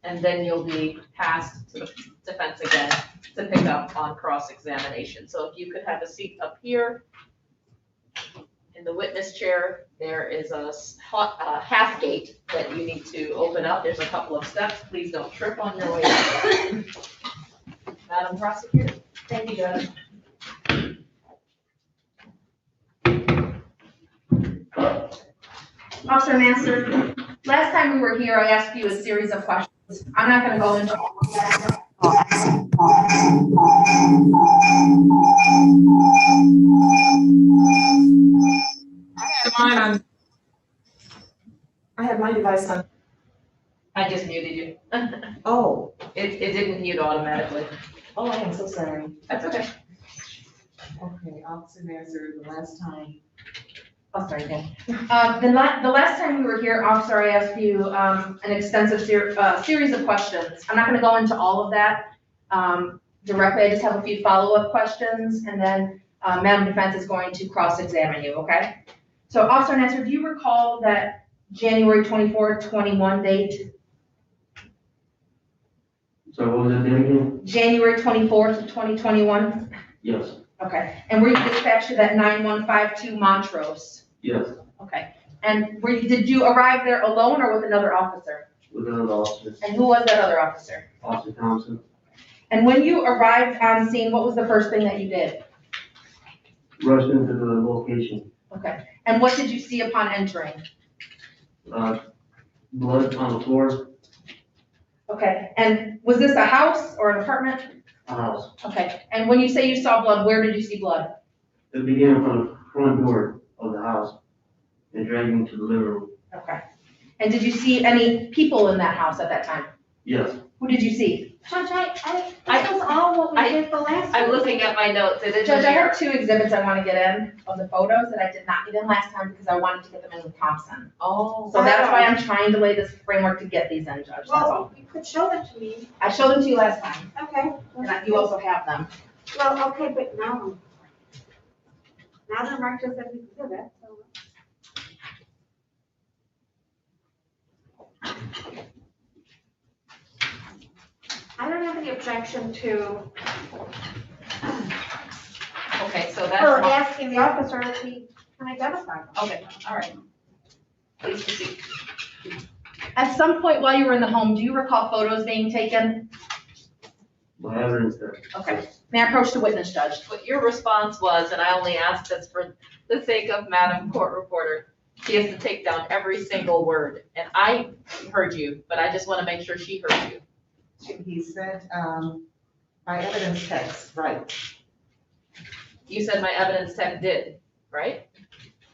and then you'll be passed to the defense again to pick up on cross-examination. So if you could have a seat up here in the witness chair, there is a half gate that you need to open up. There's a couple of steps. Please don't trip on your way up. Madam Prosecutor. Thank you, Judge. Officer Mansur, last time we were here, I asked you a series of questions. I'm not going to go into all of that. I have my device on. I just muted you. Oh. It didn't mute automatically. Oh, I am so sorry. That's okay. Okay, Officer Mansur, the last time. Oh, sorry, again. The last time we were here, Officer, I asked you an extensive series of questions. I'm not going to go into all of that directly. I just have a few follow-up questions, and then Madam Defense is going to cross-examine you, okay? So, Officer Nasser, do you recall that January 24, 21 date? So what was that date again? January 24th, 2021? Yes. Okay. And were you dispatched to that 9152 Montrose? Yes. Okay. And did you arrive there alone or with another officer? With another officer. And who was that other officer? Officer Thompson. And when you arrived on scene, what was the first thing that you did? Rushed into the location. Okay. And what did you see upon entering? Blood on the floor. Okay. And was this a house or an apartment? A house. Okay. And when you say you saw blood, where did you see blood? It began from the front door of the house and dragged me to the living room. Okay. And did you see any people in that house at that time? Yes. Who did you see? Judge, this is all what we did the last time. I'm looking at my notes. Judge, I have two exhibits I want to get in of the photos that I did not get in last time because I wanted to get them in with Thompson. Oh. So that's why I'm trying to lay this framework to get these in, Judge, that's all. Well, you could show them to me. I showed them to you last time. Okay. And you also have them. Well, okay, but now they're marked as an exhibit, so. I don't have any objection to Okay, so her that's, asking the officer if he can identify them. okay, all right. Please proceed. At some point while you were in the home, do you recall photos being taken? My evidence there. Okay. May I approach the witness, Judge? What your response was, and I only asked this for the sake of Madam Court Reporter, she has to take down every single word. And I heard you, but I just want to make sure she heard you. He said, my evidence text, right? You said my evidence tech did, right?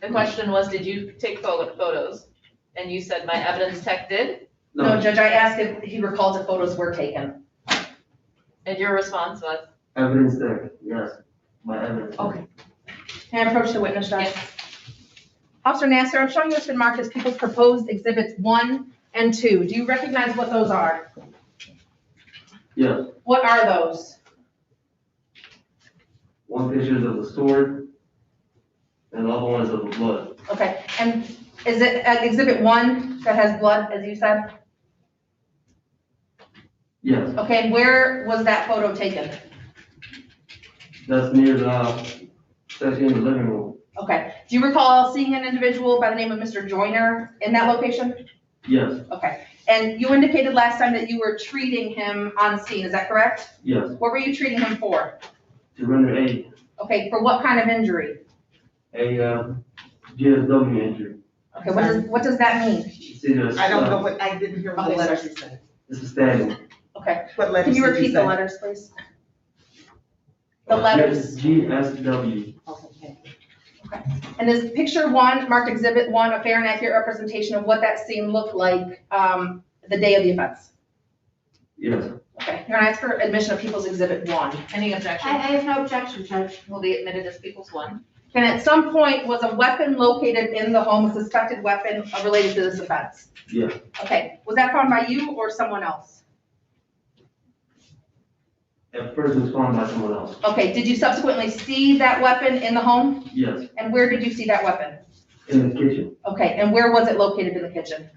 The question was, did you take photos? And you said my evidence tech did? No, Judge, I asked if he recalls if photos were taken. And your response was? Evidence there, yes. My evidence. Okay. May I approach the witness, Judge? Yes. Officer Nasser, I'm showing you what's been marked as people's proposed exhibits 1 and 2. Do you recognize what those are? Yes. What are those? One picture is of the sword, and the other one is of the blood. Okay, and is it exhibit 1 that has blood, as you said? Yes. Okay, and where was that photo taken? That's near the section in the living room. Okay, do you recall seeing an individual by the name of Mr. Joyner in that location? Yes. Okay, and you indicated last time that you were treating him on scene, is that correct? Yes. What were you treating him for? To render aid. Okay, for what kind of injury? A GSW injury. Okay, what does that mean? See, there's, I don't know what, I didn't hear what the Okay, letters sorry. you said. This is stabbing. Okay, What letters can you did repeat the say? letters, please? The letters. GSW. Okay. And is picture 1, marked exhibit 1, a fair and accurate representation of what that scene looked like the day of the offense? Yes. Okay, you're gonna ask for admission of people's exhibit 1. Any objection? I have no objection, Judge. Will be admitted as people's one. And at some point, was a weapon located in the home, a suspected weapon related to this offense? Yes. Okay, was that found by you or someone else? At first it was found by someone else. Okay, did you subsequently see that weapon in the home? Yes. And where did you see that weapon? In the kitchen. Okay, and where was it located in the kitchen?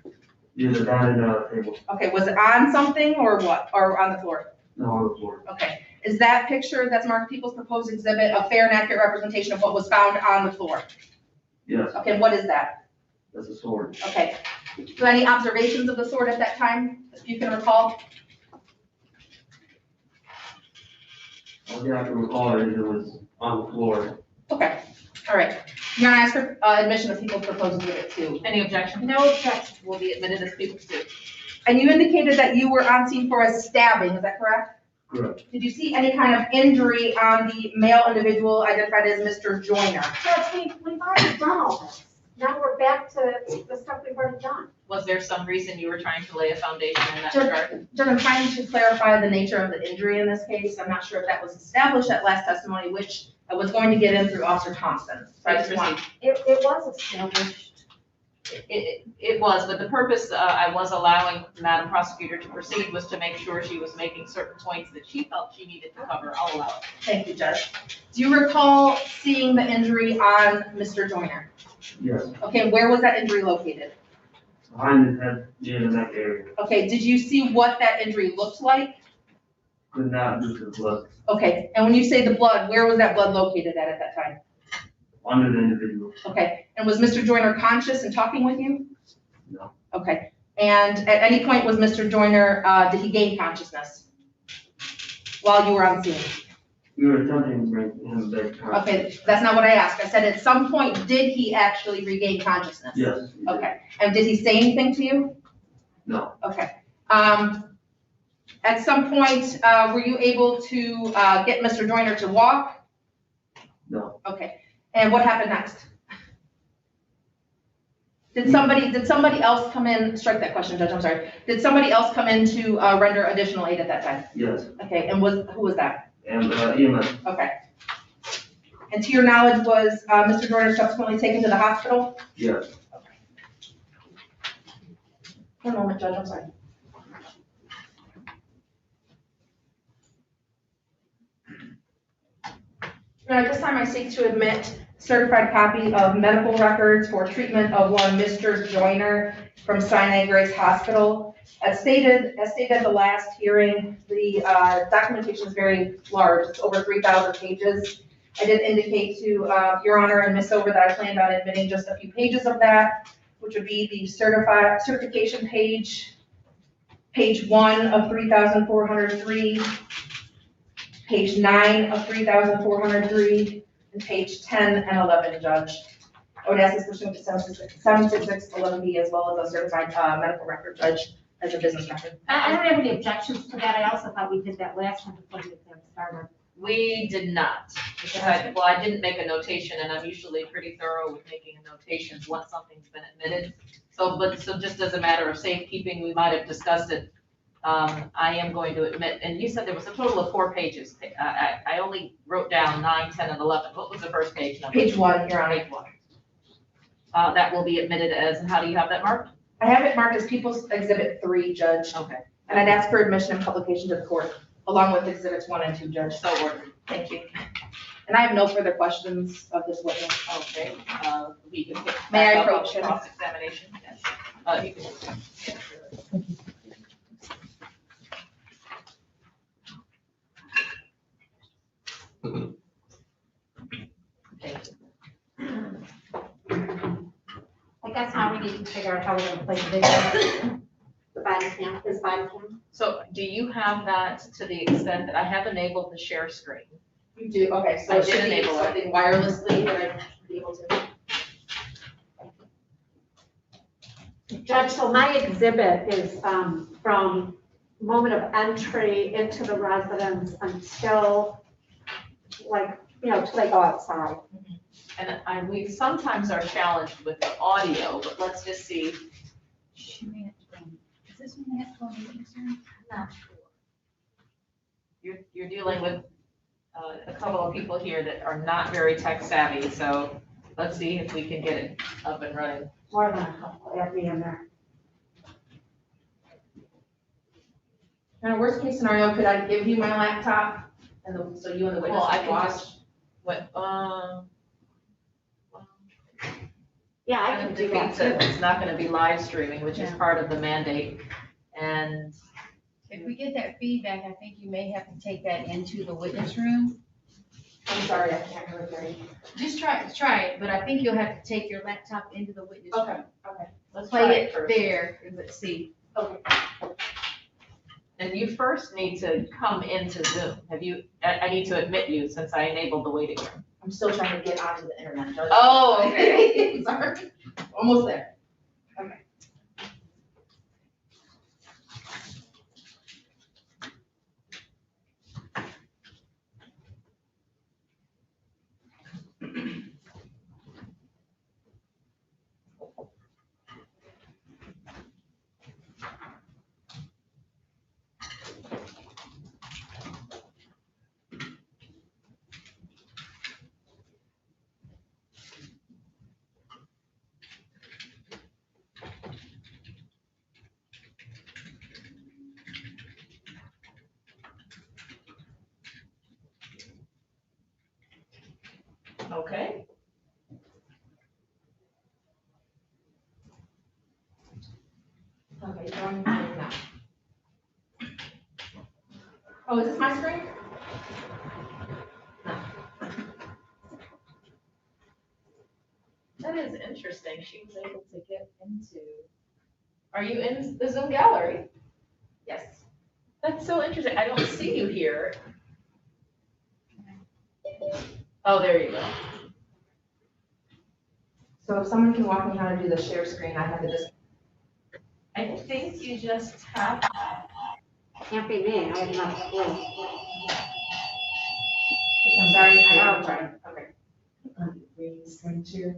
Near the dining table. Okay, was it on something or what, or on the floor? No, on the floor. Okay, is that picture that's marked people's proposed exhibit a fair and accurate representation of what was found on the floor? Yes. Okay, what is that? That's a sword. Okay, do any observations of the sword at that time, if you can recall? All I can recall is it was on the floor. Okay, all right. You're gonna ask for admission of people's proposed exhibit 2. Any objection? No objection. Will be admitted as people's two. And you indicated that you were on scene for a stabbing, is that correct? Correct. Did you see any kind of injury on the male individual identified as Mr. Joyner? Judge, we've already done all this. Now we're back to the stuff we've already done. Was there some reason you were trying to lay a foundation in that regard? Judge, I'm trying to clarify the nature of the injury in this case. I'm not sure if that was established at last testimony, which I was going to get in through Officer Thompson. So I just want. It was established. It was, but the purpose I was allowing Madam Prosecutor to proceed was to make sure she was making certain points that she felt she needed to cover. I'll allow it. Thank you, Judge. Do you recall seeing the injury on Mr. Joyner? Yes. Okay, where was that injury located? Behind his head, near the neck area. Okay, did you see what that injury looked like? Could not due to the blood. Okay, and when you say the blood, where was that blood located at that time? Under the individual. Okay, and was Mr. Joyner conscious and talking with you? No. Okay, and at any point was Mr. Joyner, did he gain consciousness while you were on scene? We were attempting to bring him back to consciousness. Okay, that's not what I asked. I said at some point, did he actually regain consciousness? Yes. Okay, and did he say anything to you? No. Okay. At some point, were you able to get Mr. Joyner to walk? No. Okay, and what happened next? Did somebody else come in, strike that question, Judge, I'm sorry. Did somebody else come in to render additional aid at that time? Yes. Okay, and who was that? And EMS. Okay. And to your knowledge, was Mr. Joyner subsequently taken to the hospital? Yes. One moment, Judge, I'm sorry. Now, at this time, I seek to admit certified copy of medical records for treatment of one Mr. Joyner from Sinai Grace Hospital. As stated at the last hearing, the documentation is very large. It's over 3,000 pages. I did indicate to Your Honor and Ms. Over that I planned on admitting just a few pages of that, which would be the certification page 1 of 3,403, page 9 of 3,403, and page 10 and 11, Judge. I would ask this pursuant to 76611B as well as a certified medical record, Judge, as a business record. I don't have any objections to that. I also thought we did that last time before the exam started. We did not, because I didn't make a notation, and I'm usually pretty thorough with making notations once something's been admitted. So just as a matter of safekeeping, we might have discussed it. I am going to admit, and you said there was a total of 4 pages. I only wrote down 9, 10, and 11. What was the first page number? Page 1, Your Honor. Page 1. That will be admitted as, and how do you have that marked? I have it marked as People's Exhibit 3, Judge. Okay. And I'd ask for admission and publication to the court, along with Exhibits 1 and 2, Judge. So ordered. Thank you. And I have no further questions of this witness. Okay. We can pick May I back up approach with him? cross-examination. Yes. You can. Yeah, sure. Thank you. I guess now we need to figure out how we're gonna play the video. The body cam, his body cam. So do you have that to the extent that I have enabled the share screen? You do, okay, so I it did should be enable it. something wirelessly that I should be able to. Judge, so my exhibit is from moment of entry into the residence until till they go outside. And we sometimes are challenged with the audio, but let's just see. Is this one they have to go in the witness room? I'm not sure. You're dealing with a couple of people here that are not very tech savvy, so let's see if we can get it up and running. More than a couple, every in there. In a worst case scenario, could I give you my laptop and so you and the witness Well, I can can watch? just, what, Yeah, I can do that too. It's not gonna be live streaming, which is part of the mandate, and If we get that feedback, I think you may have to take that into the witness room. I'm sorry, I can't really hear you. Just try it, but I think you'll have to take your laptop into the witness room. Okay. let's try Play it it first. there and let's see. Okay. And you first need to come into Zoom. I need to admit you since I enabled the waiting room. I'm still trying to get onto the internet. Judge. Oh, okay. Sorry. Almost there. Okay. Okay. Okay, so I'm here now. Oh, is this my screen? That is interesting. She was able to get into. Are you in the Zoom gallery? Yes. That's so interesting. I don't see you here. Oh, there you go. So if someone can walk me how to do the share screen, I have to just. I think you just have. Can't be me, I have not a clue. I'm sorry, I know, sorry. Okay. Green screen share,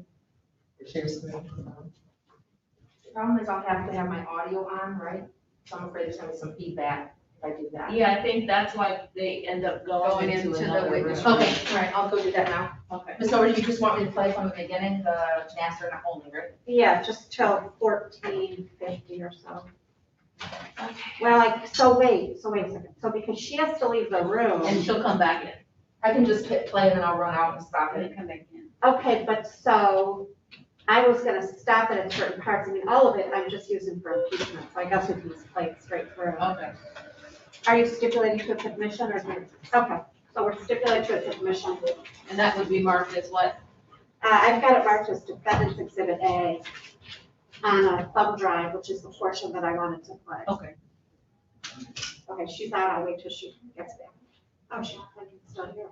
the share screen. The problem is I'll have to have my audio on, right? So I'm afraid there's gonna be some feedback if I do that. Yeah, I think that's why they end up going into the another room. witness Okay, all right, I'll go do that now. Okay. Ms. Owens, you just want me to play from the beginning, the master not only, right? Yeah, just till 14:50 or so. Well, so wait a second. So because she has to leave the room. And she'll come back in. I can just hit play and then I'll run out and stop it. Come back in. Okay, but so I was gonna stop it at certain parts. I mean, all of it I'm just using for impeachment, so I guess we can just play it straight through. Okay. Are you stipulating to its admission or is it? Okay, so we're stipulating to its admission. And that would be marked as what? I've got it marked as Defendant's Exhibit A on a thumb drive, which is the portion that I wanted to play. Okay. Okay, she's out. I'll wait till she gets back. Oh, she's still here.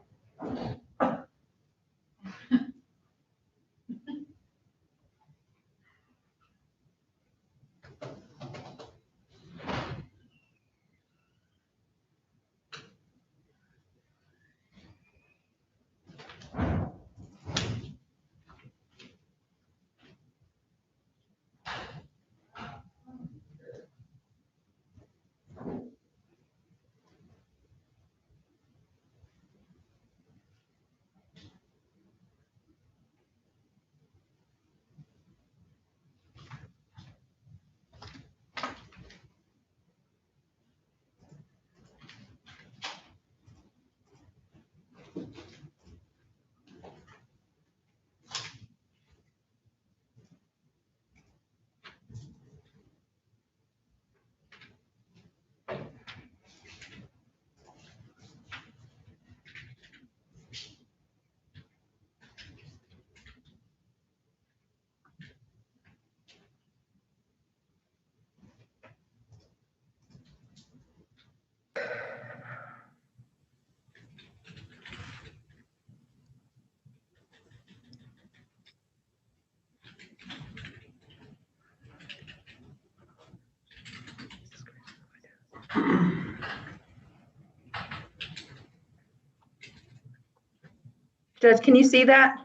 Judge, can you see that?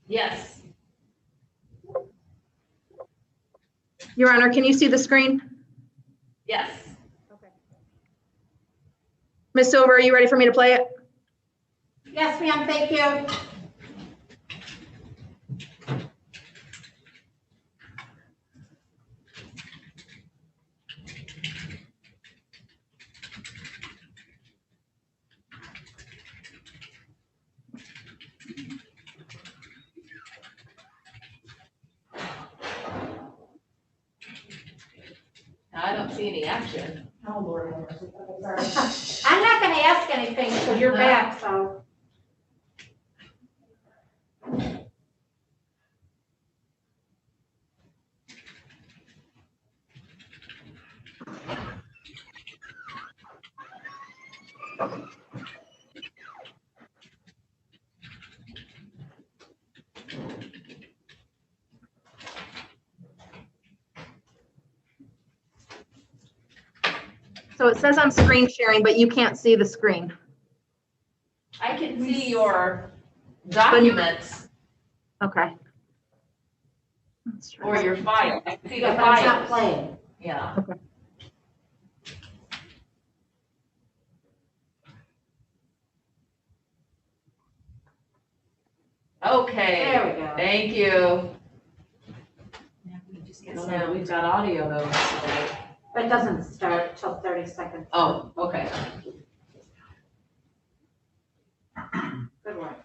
Yes. Your Honor, can you see the screen? Yes. Ms. Silver, are you ready for me to play it? Yes, ma'am, thank you. I don't see any action. Oh, Lord. I'm not gonna ask anything until you're back, so. So it says I'm screen sharing, but you can't see the screen. I can see your documents Okay. or your file. I can see the Yeah, but it's not files. playing. Yeah. Okay. Okay. There we go. Thank you. No, we've got audio though. So. But it doesn't start till 30 seconds. Oh, okay. Good work.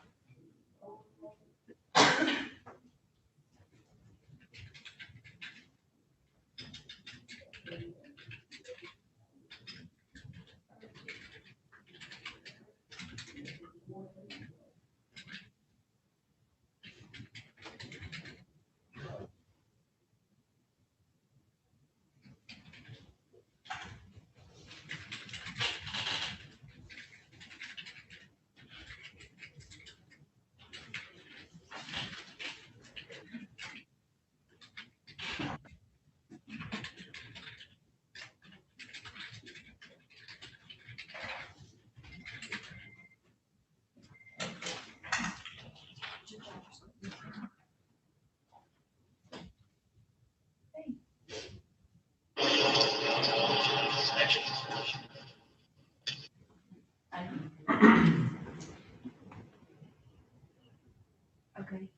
Okay.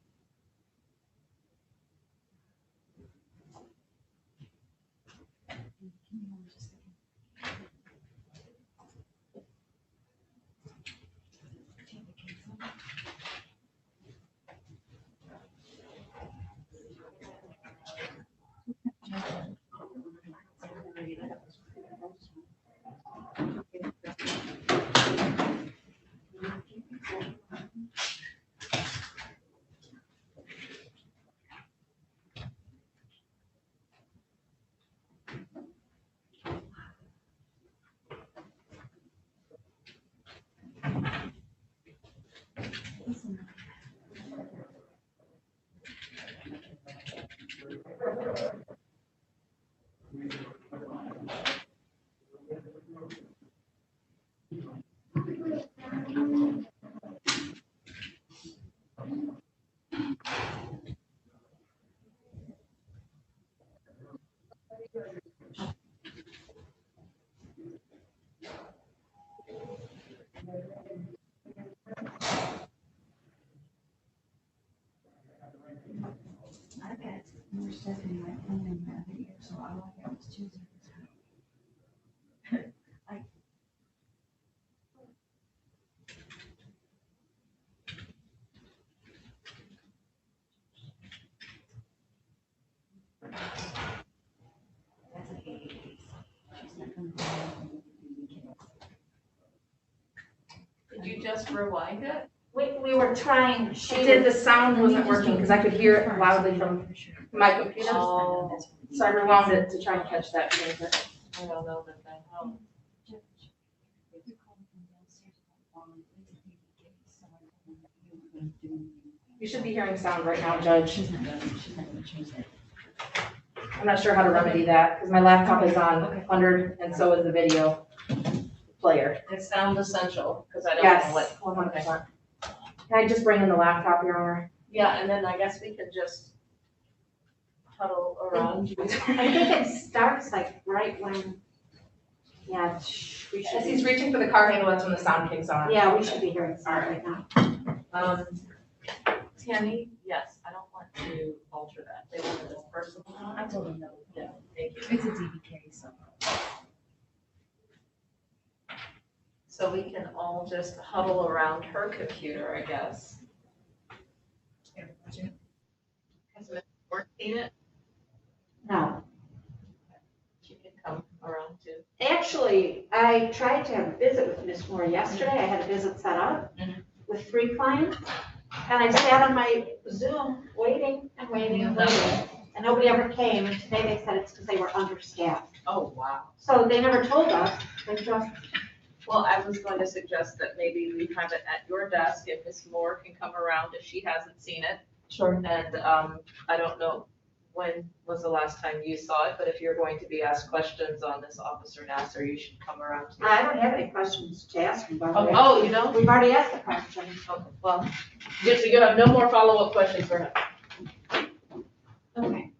You were stepping my phone in my other ear, so all I got was 2 zeros. That's okay. She's not gonna go out and do the Did you just rewind it? We were trying. She did, the sound wasn't working because I could hear it loudly from my computer. Oh. So I rewound it to try and catch that. I don't know that that helped. You should be hearing sound right now, Judge. She's not gonna change that. I'm not sure how to remedy that because my laptop is on 100 and so is the video player. It sounds essential, because I don't Yes, know what. 100%. Can I just bring in the laptop, Your Honor? Yeah, and then I guess we could just huddle around you. I think it starts like right when, yeah, we should. As he's reaching for the car handle, that's when the sound kicks on. Yeah, we should be hearing sound right now. Tammy, yes, I don't want to alter that. They wanted this personal. I told him no. Yeah, thank you. It's a DBK, so. So we can all just huddle around her computer, I guess. Has Ms. Moore seen it? No. She can come around too. Actually, I tried to have a visit with Ms. Moore yesterday. I had a visit set up with 3 clients. And I sat on my Zoom waiting and waiting and waiting. And nobody ever came. And today they said it's because they were understaffed. Oh, wow. So they never told us. They just. Well, I was going to suggest that maybe we have it at your desk if Ms. Moore can come around if she hasn't seen it. Sure. And I don't know when was the last time you saw it, but if you're going to be asked questions on this Officer Nasser, you should come around too. I don't have any questions to ask him about. Okay. Oh, you don't? We've already asked the question. Okay, well, you have no more follow-up questions for him? Okay.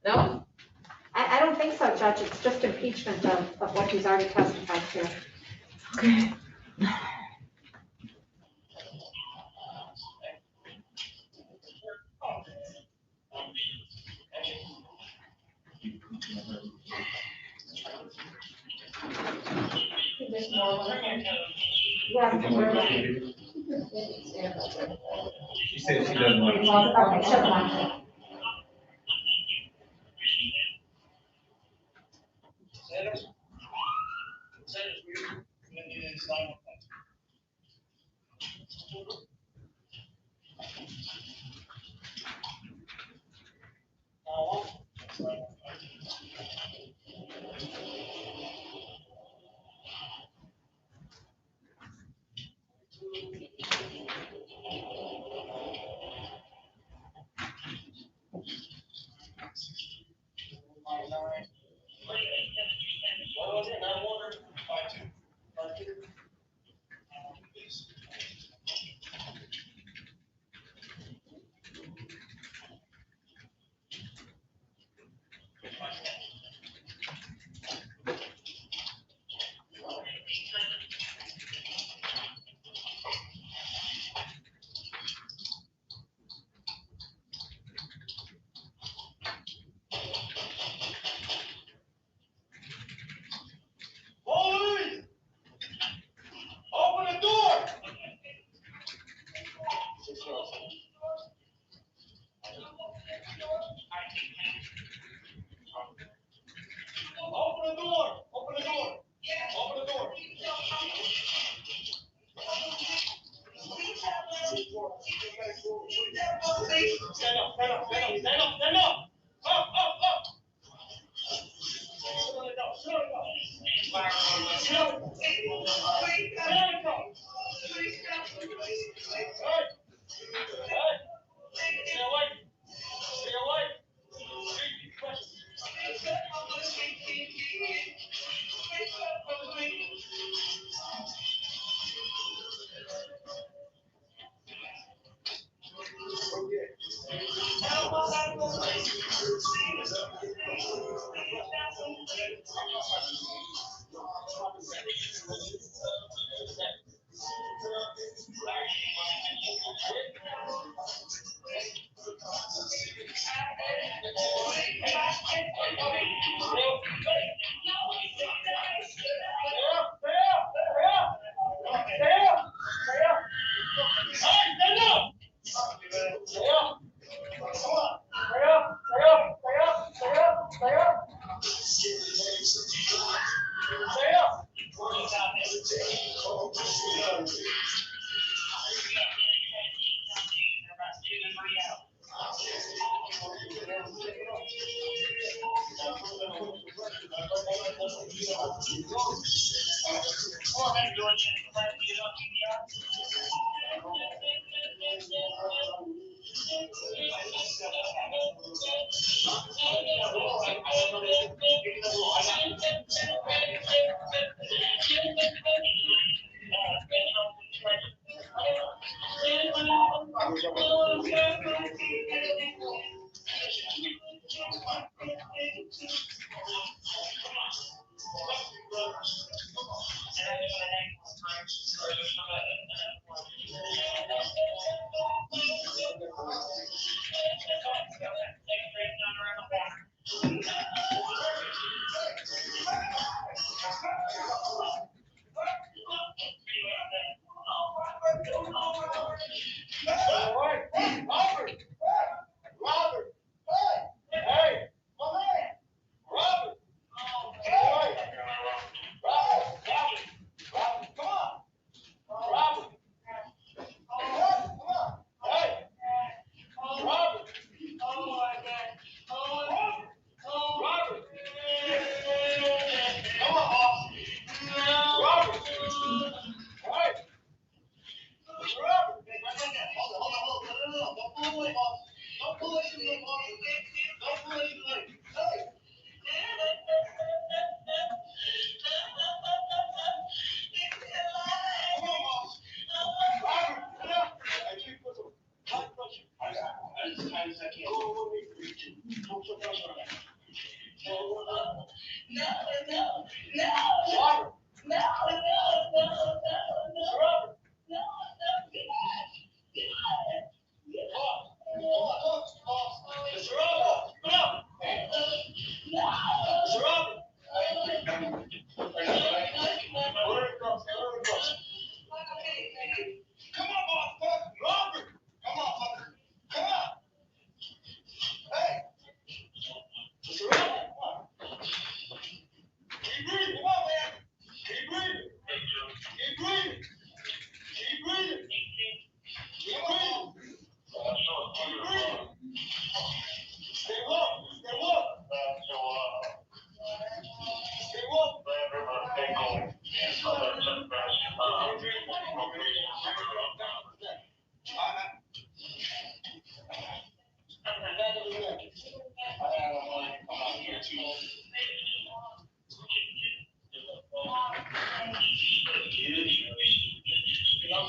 No? I don't think so, Judge. It's just impeachment of what he's already testified to. Okay. She said she doesn't want to. Okay, shut up. Open the door! Open the door! Open the door! Open the door! Stand up, stand up, stand up, stand up, stand up! Up, up, up! Sit on the door, sit on the door. Sit on the door. Sit on the door. Hey! Hey! Stay away! Stay away! Repeat question.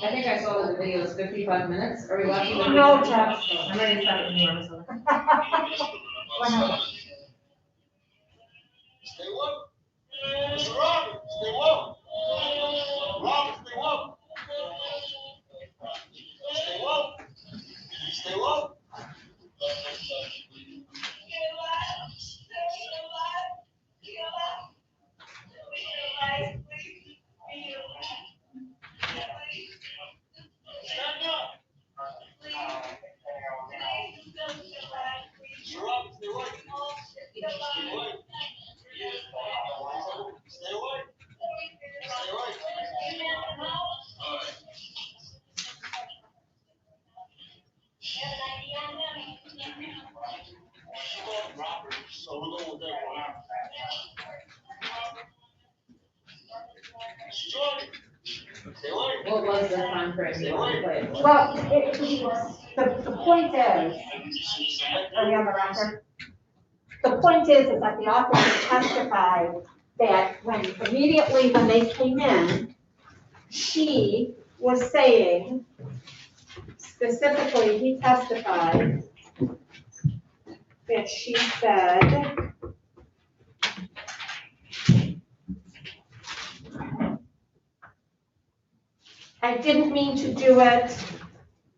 I think I saw the video, it's 55 minutes. Are we watching the? No, Jeff, I'm ready to start with you on this one. Why not? Stay woke. Mr. Robert, stay woke. Robert, stay woke. Stay woke. Stay woke. Stand up. Mr. Robert, stay awake. Stay awake. Stay awake. Stay awake. All right. Robert, so we're going with that one. Mr. Jordan, stay awake. What was the time frame you wanted to play it for? Well, the point is, are we on the record? The point is that the officer testified that immediately when they came in, she was saying, specifically, he testified that she said, I didn't mean to do it,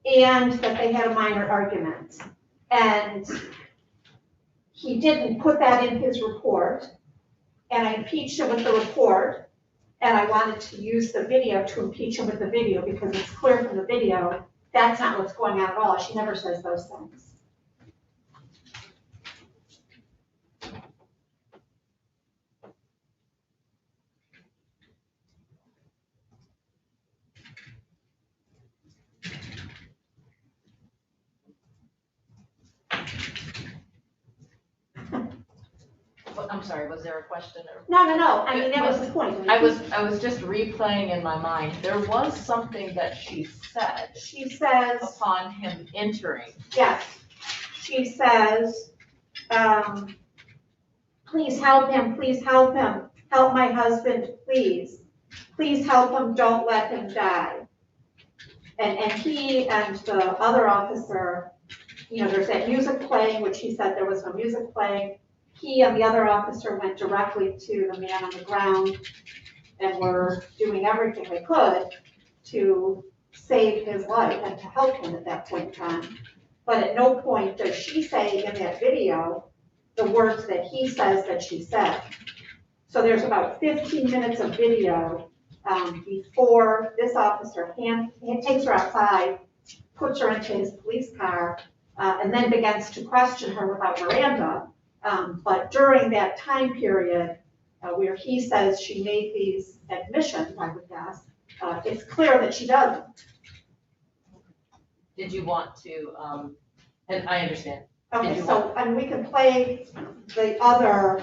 and that they had a minor argument. And he didn't put that in his report, and I impeached him with the report, and I wanted to use the video to impeach him with the video because it's clear from the video that's not what's going on at all. She never says those things. I'm sorry, was there a question or? No, I mean, that was the point. I was just replaying in my mind. There was something that she said. She says. Upon him entering. Yes. She says, please help him, help my husband, please. Please help him, don't let him die. And he and the other officer, you know, there's that music playing, which he said there was no music playing. He and the other officer went directly to the man on the ground and were doing everything they could to save his life and to help him at that point in time. But at no point does she say in that video the words that he says that she said. So there's about 15 minutes of video before this officer takes her outside, puts her into his police car, and then begins to question her without Miranda. But during that time period where he says she made these admissions, I would guess, it's clear that she doesn't. Did you want to, and I understand. Okay, so, and we can play the other,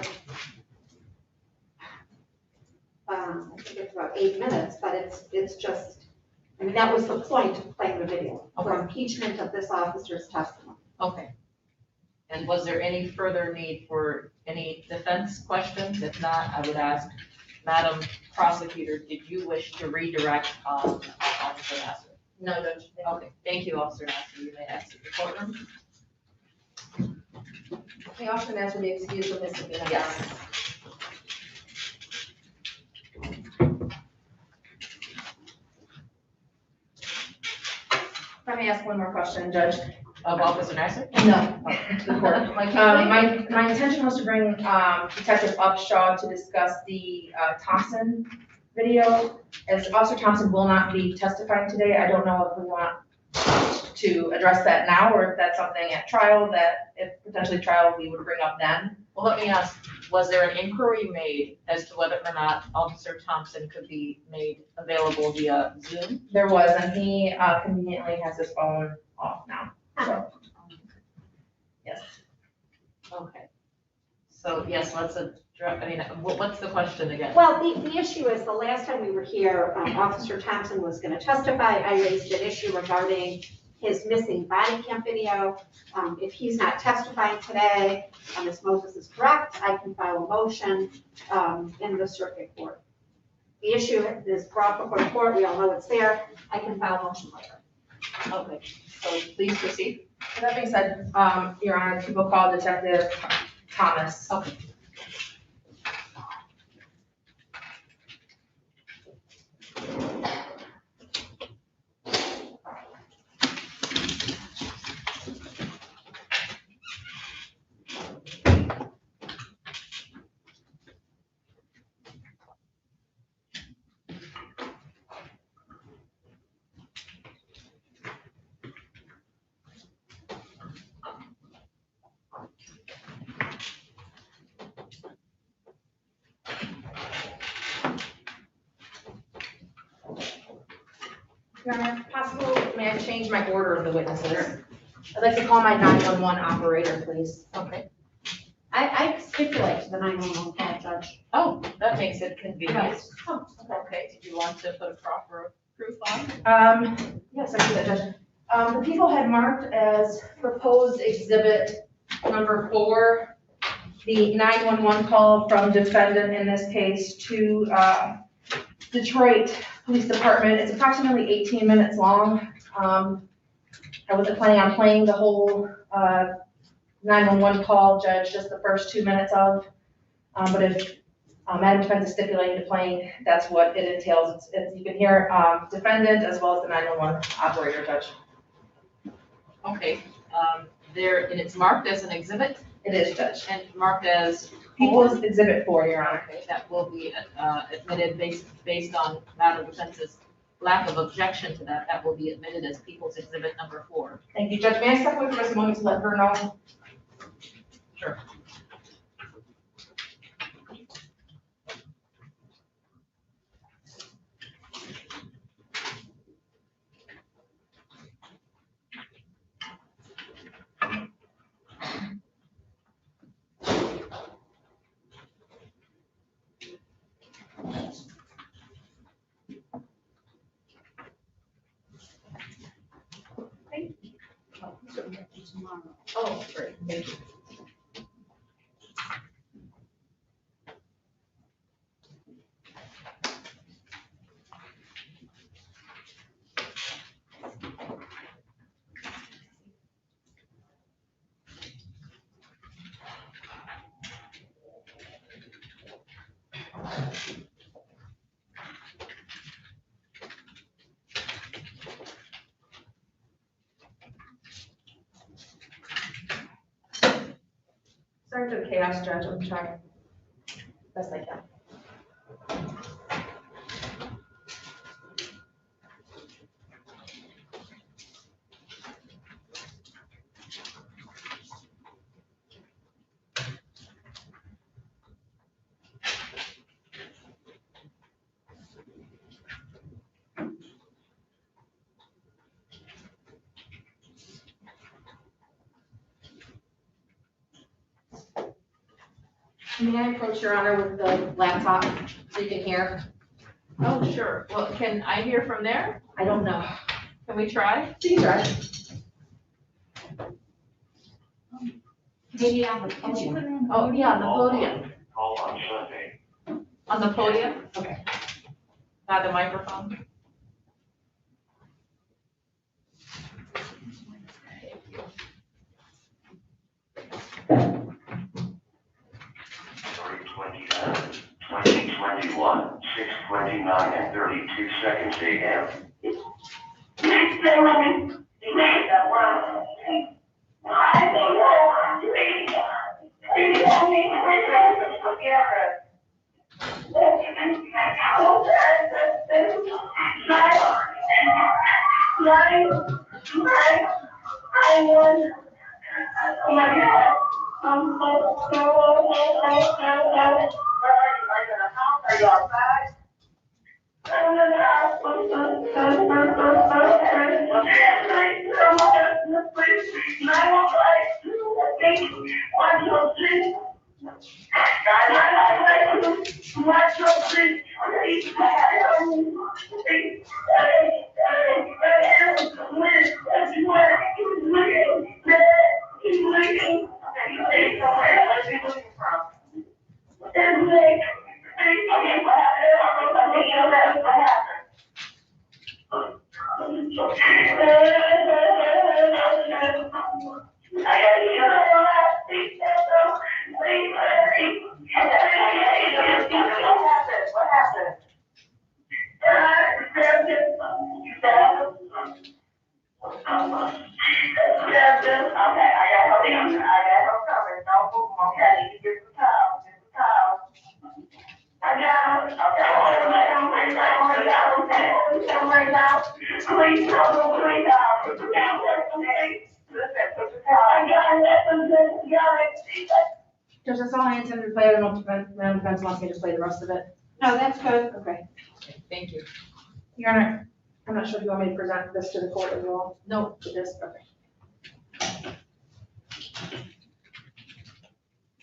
I think it's about 8 minutes, but it's just, I mean, that was the point of playing the video, for impeachment of this officer's testimony. Okay. And was there any further need for any defense questions? If not, I would ask, Madam Prosecutor, did you wish to redirect Officer Nasser? No, Judge. Okay, thank you, Officer Nasser. You may exit the courtroom. May Officer Nasser be excused from this subpoena? Yes. If I may ask one more question, Judge. Of Officer Nasser? No, the court. My intention was to bring Detective Upshaw to discuss the Thompson video. As Officer Thompson will not be testifying today, I don't know if we want to address that now or if that's something at trial that, if potentially trial, we would bring up then. Well, let me ask, was there an inquiry made as to whether or not Officer Thompson could be made available via Zoom? There was, and he conveniently has his phone off now. So, yes. Okay. So yes, let's address, I mean, what's the question again? Well, the issue is the last time we were here, Officer Thompson was going to testify. I raised an issue regarding his missing body cam video. If he's not testifying today, Ms. Moses is correct, I can file a motion in the circuit court. The issue is brought before the court, we all know it's there, I can file a motion later. Okay, so please proceed. With that being said, Your Honor, people call Detective Thomas. Okay. Your Honor, if possible, may I change my order of the witnesses? I'd like to call my 911 operator, please. Okay. I stipulate to the 911 call, Judge. Oh, that makes it convenient. Yes. Oh, okay. Did you want to put a proper proof on? Yes, I see that, Judge. The people had marked as proposed exhibit number 4, the 911 call from defendant in this case to Detroit Police Department. It's approximately 18 minutes long. I wasn't planning on playing the whole 911 call, Judge, just the first 2 minutes of. But if Madam Defense is stipulating to playing, that's what it entails. You can hear defendant as well as the 911 operator, Judge. Okay. And it's marked as an exhibit? It is, Judge. And marked as? People's Exhibit 4, Your Honor. Okay, that will be admitted based on Madam Defense's lack of objection to that. That will be admitted as People's Exhibit number 4. Thank you, Judge. May I step away for just a moment to let her know? Sure. tomorrow. Oh, great, thank you. Sorry for the chaos, Judge, I'm trying best I can. May I approach Your Honor with the laptop so you can hear? Oh, sure. Well, can I hear from there? I don't know. Can we try? Please try. Maybe on the podium. Oh, yeah, on the podium. Call on Sunday. On the podium? Okay. Not the microphone? Sorry, 2021, 6:29 and 32 seconds a.m. Judge, that's all I intended to play. I don't know if Madam Defense wants me to play the rest of it. No, that's good. Okay. Thank you. Your Honor, I'm not sure if you want me to present this to the court as well. No. To this, okay.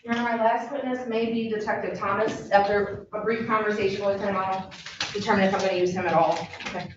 Your Honor, my last witness may be Detective Thomas. After a brief conversation with him, I'll determine if I'm going to use him at all. Okay.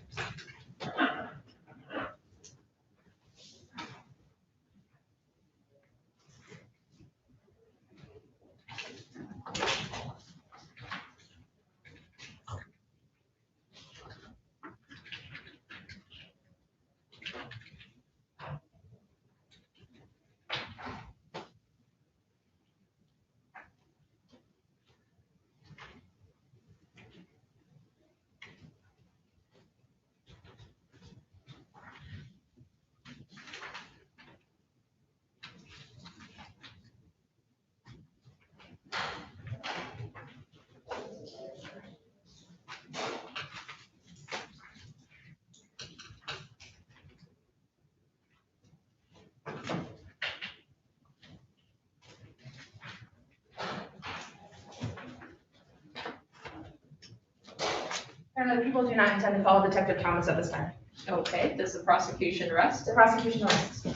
Your Honor, the people do not intend to follow Detective Thomas at this time. Okay, does the prosecution rest? The prosecution rests.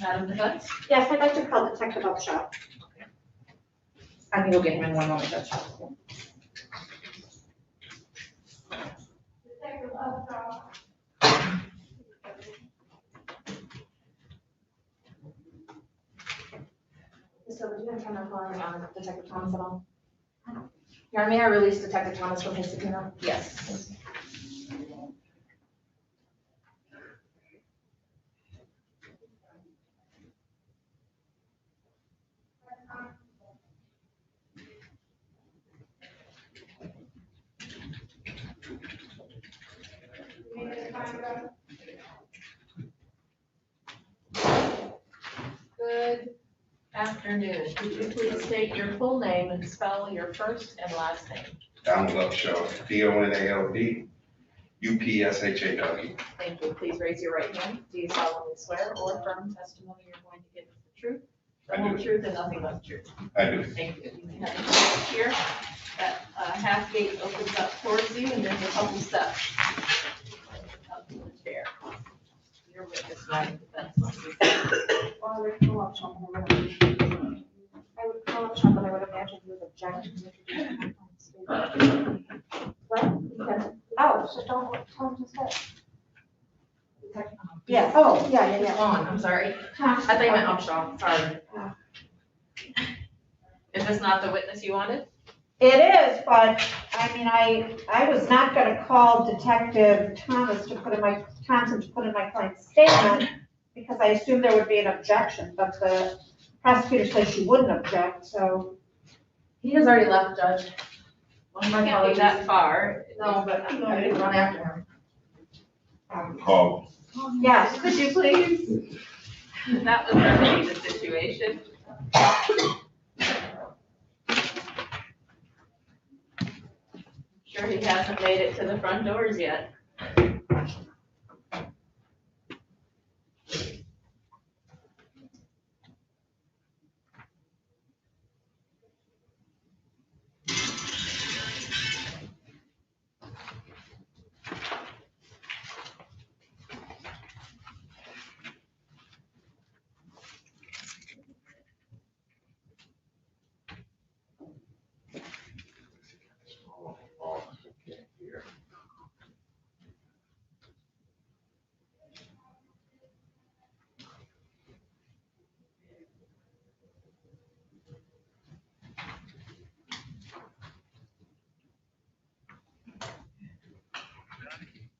Madam Defense? Yes, I'd like to call Detective Upshaw. I can go get him in one moment, Judge. So do you have time to call on Detective Thomas at all? Yeah, may I release Detective Thomas from his subpoena? Yes. Good afternoon. Could you please state your full name and spell your first and last name? Donald Upshaw, DONALD, UPSHAW. Thank you. Please raise your right hand. Do you solemnly swear or affirm testimony you're going to give is the truth, the whole truth, and nothing but the truth? I do. Thank you. You can have a seat here. That half gate opens up towards you, and there's a couple steps up to the chair. Your witness line defense must be. Or I would call up Sean, but I would imagine you would object to introducing my What? Oh, so don't, tell him to say. Yeah, oh, yeah. On, I'm sorry. I thought you meant Upshaw, sorry. Is this not the witness you wanted? It is, but I mean, I was not gonna call Detective Thompson to put in my client's statement because I assumed there would be an objection, but the prosecutor said she wouldn't object, so. He has already left, Judge. One of my Can't be colleagues. that far. No, but I didn't run after him. Call. Yes, could you please? That was remedy the situation. Sure he hasn't made it to the front doors yet.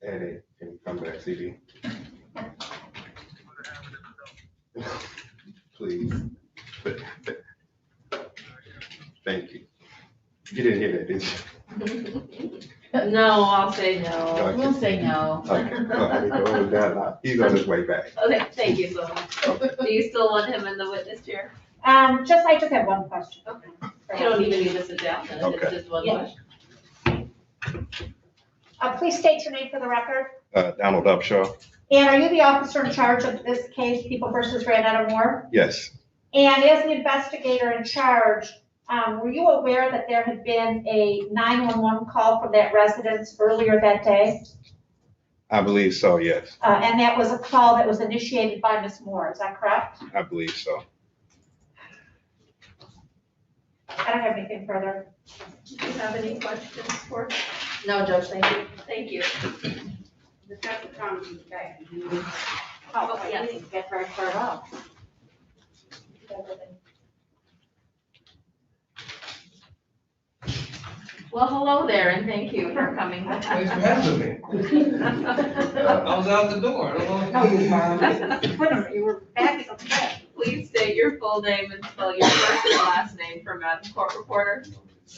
Eddie, can you come back, CD? Please. Thank you. You didn't hear that, did you? No, I'll say no. Okay. We'll say no. Okay. He's on his way back. Okay, thank you so much. Do you still want him in the witness chair? I just have one question. Okay. You don't even need to sit down, then it's Okay. just one Yeah. question. Please state your name for the record. Donald Upshaw? And are you the officer in charge of this case, People versus Randetta Moore? Yes, And as the investigator in charge, were you aware that there had been a 911 call from that residence earlier that day? I believe so, yes. And that was a call that was initiated by Ms. Moore, is that correct? I believe so. I don't have anything further. Do you have any questions for? No, Judge, thank you. Thank you. Detective Thomas is back. Oh, yes. Get very far up. Well, hello there, and thank you for coming. Thanks for having me. I was out the door. I don't know. No, you weren't. You were back at the bed. Please state your full name and spell your first and last name for Madam Court Reporter.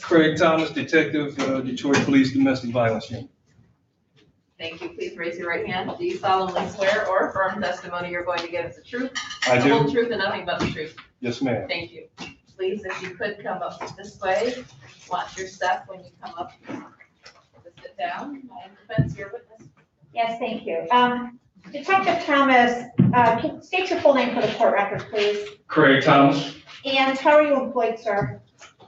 Craig Thomas, Detective, Detroit Police Domestic Violence Unit. Thank you. Please raise your right hand. Do you solemnly swear or affirm testimony you're going to give is the truth, I the whole do. truth, and nothing but the truth? Yes, ma'am. Thank you. Please, if you could come up this way, watch your step when you come up to sit down. My defense, your witness. Yes, thank you. Detective Thomas, can you state your full name for the court record, please? Craig Thomas. And how are you employed, sir?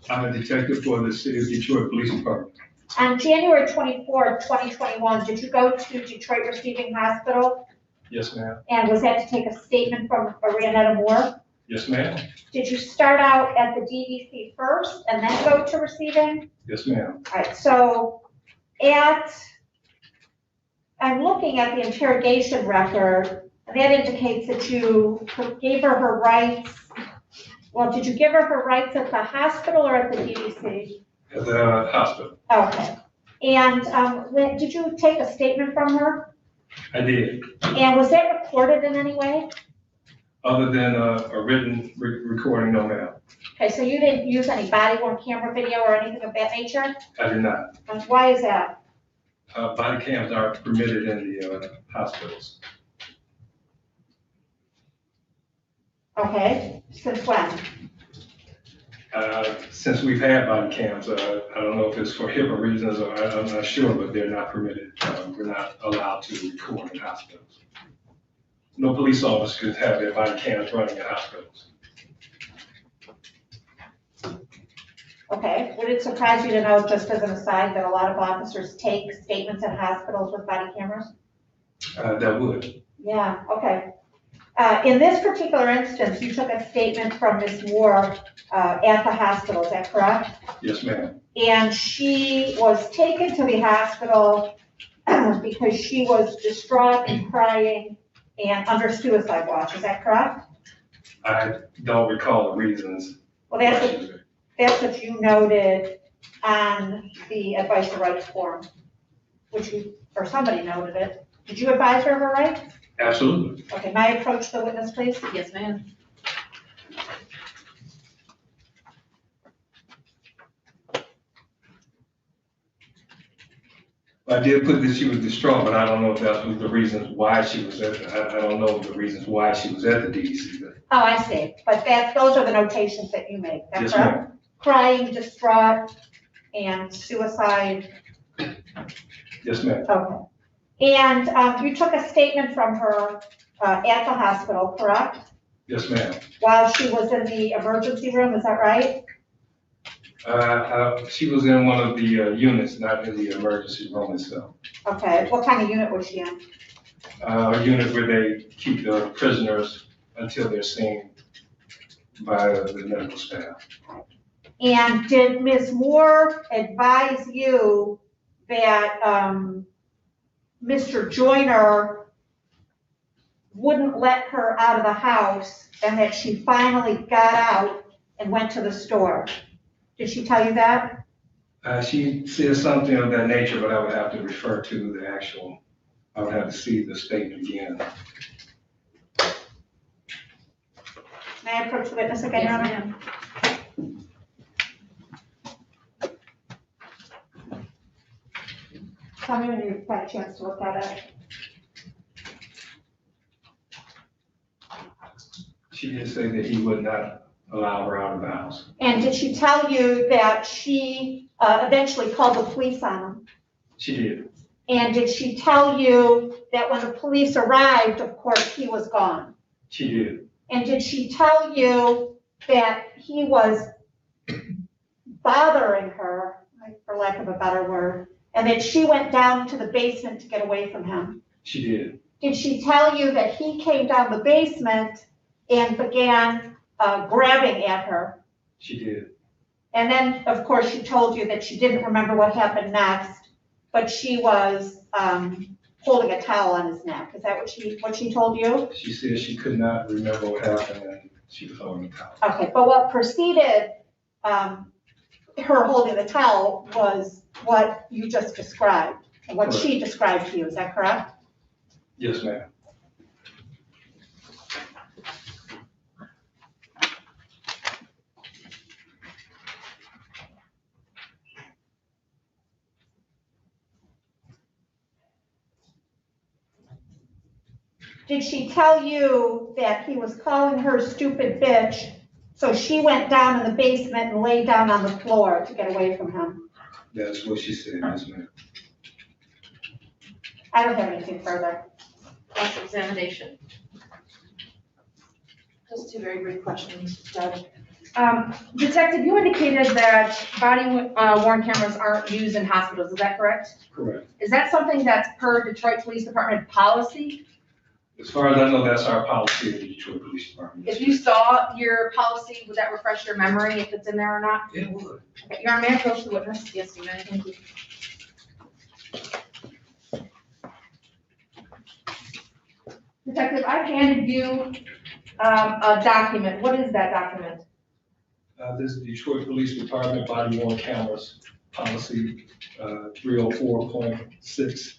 I'm a detective for the City of Detroit Police Department. On January 24th, 2021, did you go to Detroit Receiving Hospital? Yes, ma'am. And was that to take a statement from Randetta Moore? Yes, ma'am. Did you start out at the DDC first and then go to receiving? Yes, ma'am. All right, so I'm looking at the interrogation record, and that indicates that you gave her rights Well, did you give her her rights at the hospital or at the DDC? At the hospital. Okay. And did you take a statement from her? I did, And was that recorded in any way? other than a written recording, no ma'am. Okay, so you didn't use any body worn camera video or anything of that nature? I did not. And why is that? Body cams aren't permitted in the hospitals. Okay, since when? Since we've had body cams, I don't know if it's for HIPAA reasons or I'm not sure, but they're not permitted. We're not allowed to record in hospitals. No police officer could have their body cams running in hospitals. Okay, would it surprise you to know, just as an aside, that a lot of officers take statements in hospitals with body cameras? That would. Yeah, okay. In this particular instance, you took a statement from Ms. Moore at the hospital, is that correct? Yes, ma'am. And she was taken to the hospital because she was distraught and crying and under suicide watch, is that correct? I don't recall the reasons. Well, that's what you noted on the advice of rights form, which you, or somebody noted it. Did you advise her of her rights? Absolutely. Okay, may I approach the witness, please? Yes, ma'am. I did put that she was distraught, but I don't know if that was the reasons why she was at, I don't know the reasons why she was at the DDC. Oh, I see, but those are the notations that you make, that's Yes, correct? ma'am. Crying, distraught, and suicide. Yes, ma'am. Okay. And you took a statement from her at the hospital, correct? Yes, ma'am. While she was in the emergency room, is that right? She was in one of the units, not in the emergency room itself. Okay, what kind of unit was she in? A unit where they keep the prisoners until they're seen by the medical staff. And did Ms. Moore advise you that Mr. Joyner wouldn't let her out of the house and that she finally got out and went to the store? Did she tell you that? She said something of that nature, but I would have to refer to the actual, I would have to see the statement again. May I approach the witness again, Your Honor? Tell me when you've had a chance to look at it. She did say that he would not allow her out of the house. And did she tell you that she eventually called the police on him? She did. And did she tell you that when the police arrived, of course, he was gone? She did. And did she tell you that he was bothering her, for lack of a better word, and that she went down to the basement to get away from him? She did. Did she tell you that he came down the basement and began grabbing at her? She did. And then, of course, she told you that she didn't remember what happened next, but she was holding a towel on his neck. Is that what she told you? She said she could not remember what happened and she was holding the towel. Okay, but what preceded her holding the towel was what you just described, and what she described to you. Is that correct? Yes, ma'am. Did she tell you that he was calling her stupid bitch, so she went down in the basement and laid down on the floor to get away from him? That's what she said, yes, ma'am. I don't have anything further. Cross-examination. Just two very brief questions, Judge. Detective, you indicated that body worn cameras aren't used in hospitals, is that correct? Correct. Is that something that's per Detroit Police Department policy? As far as I know, that's our policy at the Detroit Police Department. If you saw your policy, would that refresh your memory if it's in there or not? It would. Okay, Your Honor, may I approach the witness? Yes, you may. Thank you. Detective, I've handed you a document. What is that document? This is Detroit Police Department body worn cameras policy, 304.6.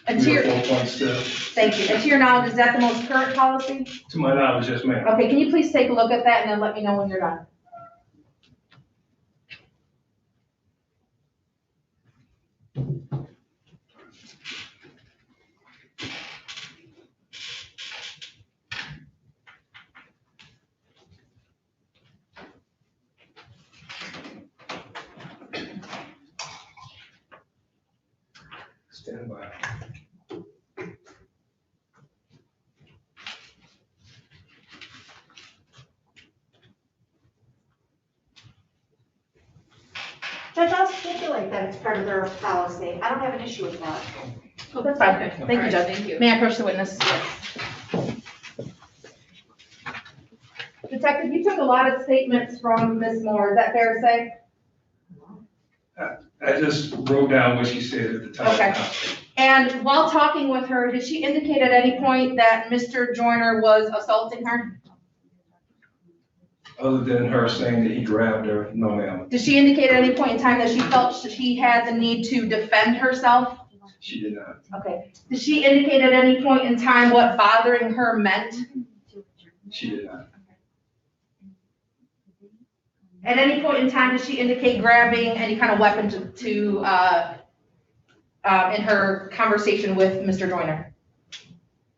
And to your, 304.7. thank you. And to your knowledge, is that the most current policy? To my knowledge, yes, ma'am. Okay, can you please take a look at that and then let me know when you're done? Stand by. Judge, I'll stipulate that it's part of their policy. I don't have an issue with that. Oh, that's fine. Thank you, Alright, Judge. thank you. May I approach the witness? Yes. Detective, you took a lot of statements from Ms. Moore. Is that fair to say? I just wrote down what she said at the time. Okay. And while talking with her, did she indicate at any point that Mr. Joyner was assaulting her? Other than her saying that he grabbed her, no, ma'am. Did she indicate at any point in time that she felt she had the need to defend herself? She did not. Okay. Did she indicate at any point in time what bothering her meant? She did not. At any point in time, did she indicate grabbing any kind of weapon in her conversation with Mr. Joyner?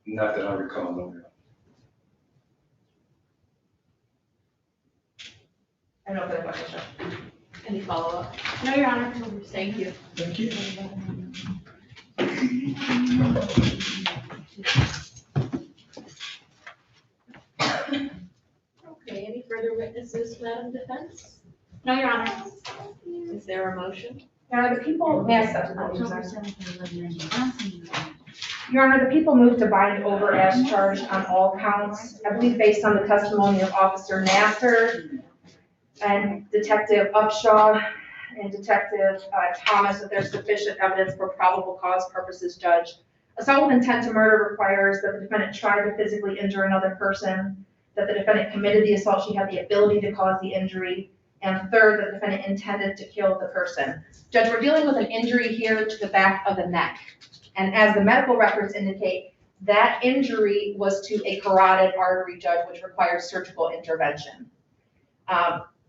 Not that I recall, no, ma'am. I don't know if that question. Any follow-up? No, Your Honor. Thank you. Thank you. Okay, any further witnesses, Madam Defense? No, Your Honor. Is there a motion? Your Honor, the people, may I step down? Your Honor, the people moved to bind over as charged on all counts. I believe based on the testimony of Officer Nasser and Detective Upshaw and Detective Thomas, that there's sufficient evidence for probable cause purposes, Judge. Assault with intent to murder requires that the defendant try to physically injure another person, that the defendant committed the assault, she had the ability to cause the injury, and third, that the defendant intended to kill the person. Judge, we're dealing with an injury here to the back of the neck. And as the medical records indicate, that injury was to a carotid artery, Judge, which requires surgical intervention.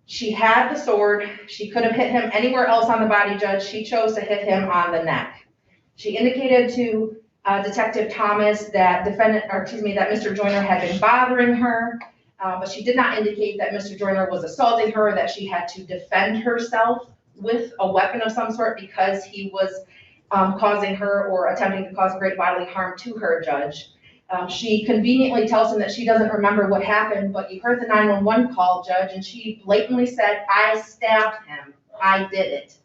She had the sword. She could have hit him anywhere else on the body, Judge. She chose to hit him on the neck. She indicated to Detective Thomas that that Mr. Joyner had been bothering her, but she did not indicate that Mr. Joyner was assaulting her, that she had to defend herself with a weapon of some sort because he was causing her or attempting to cause great bodily harm to her, Judge. She conveniently tells him that she doesn't remember what happened, but you heard the 911 call, Judge, and she blatantly said, "I stabbed him. I did it."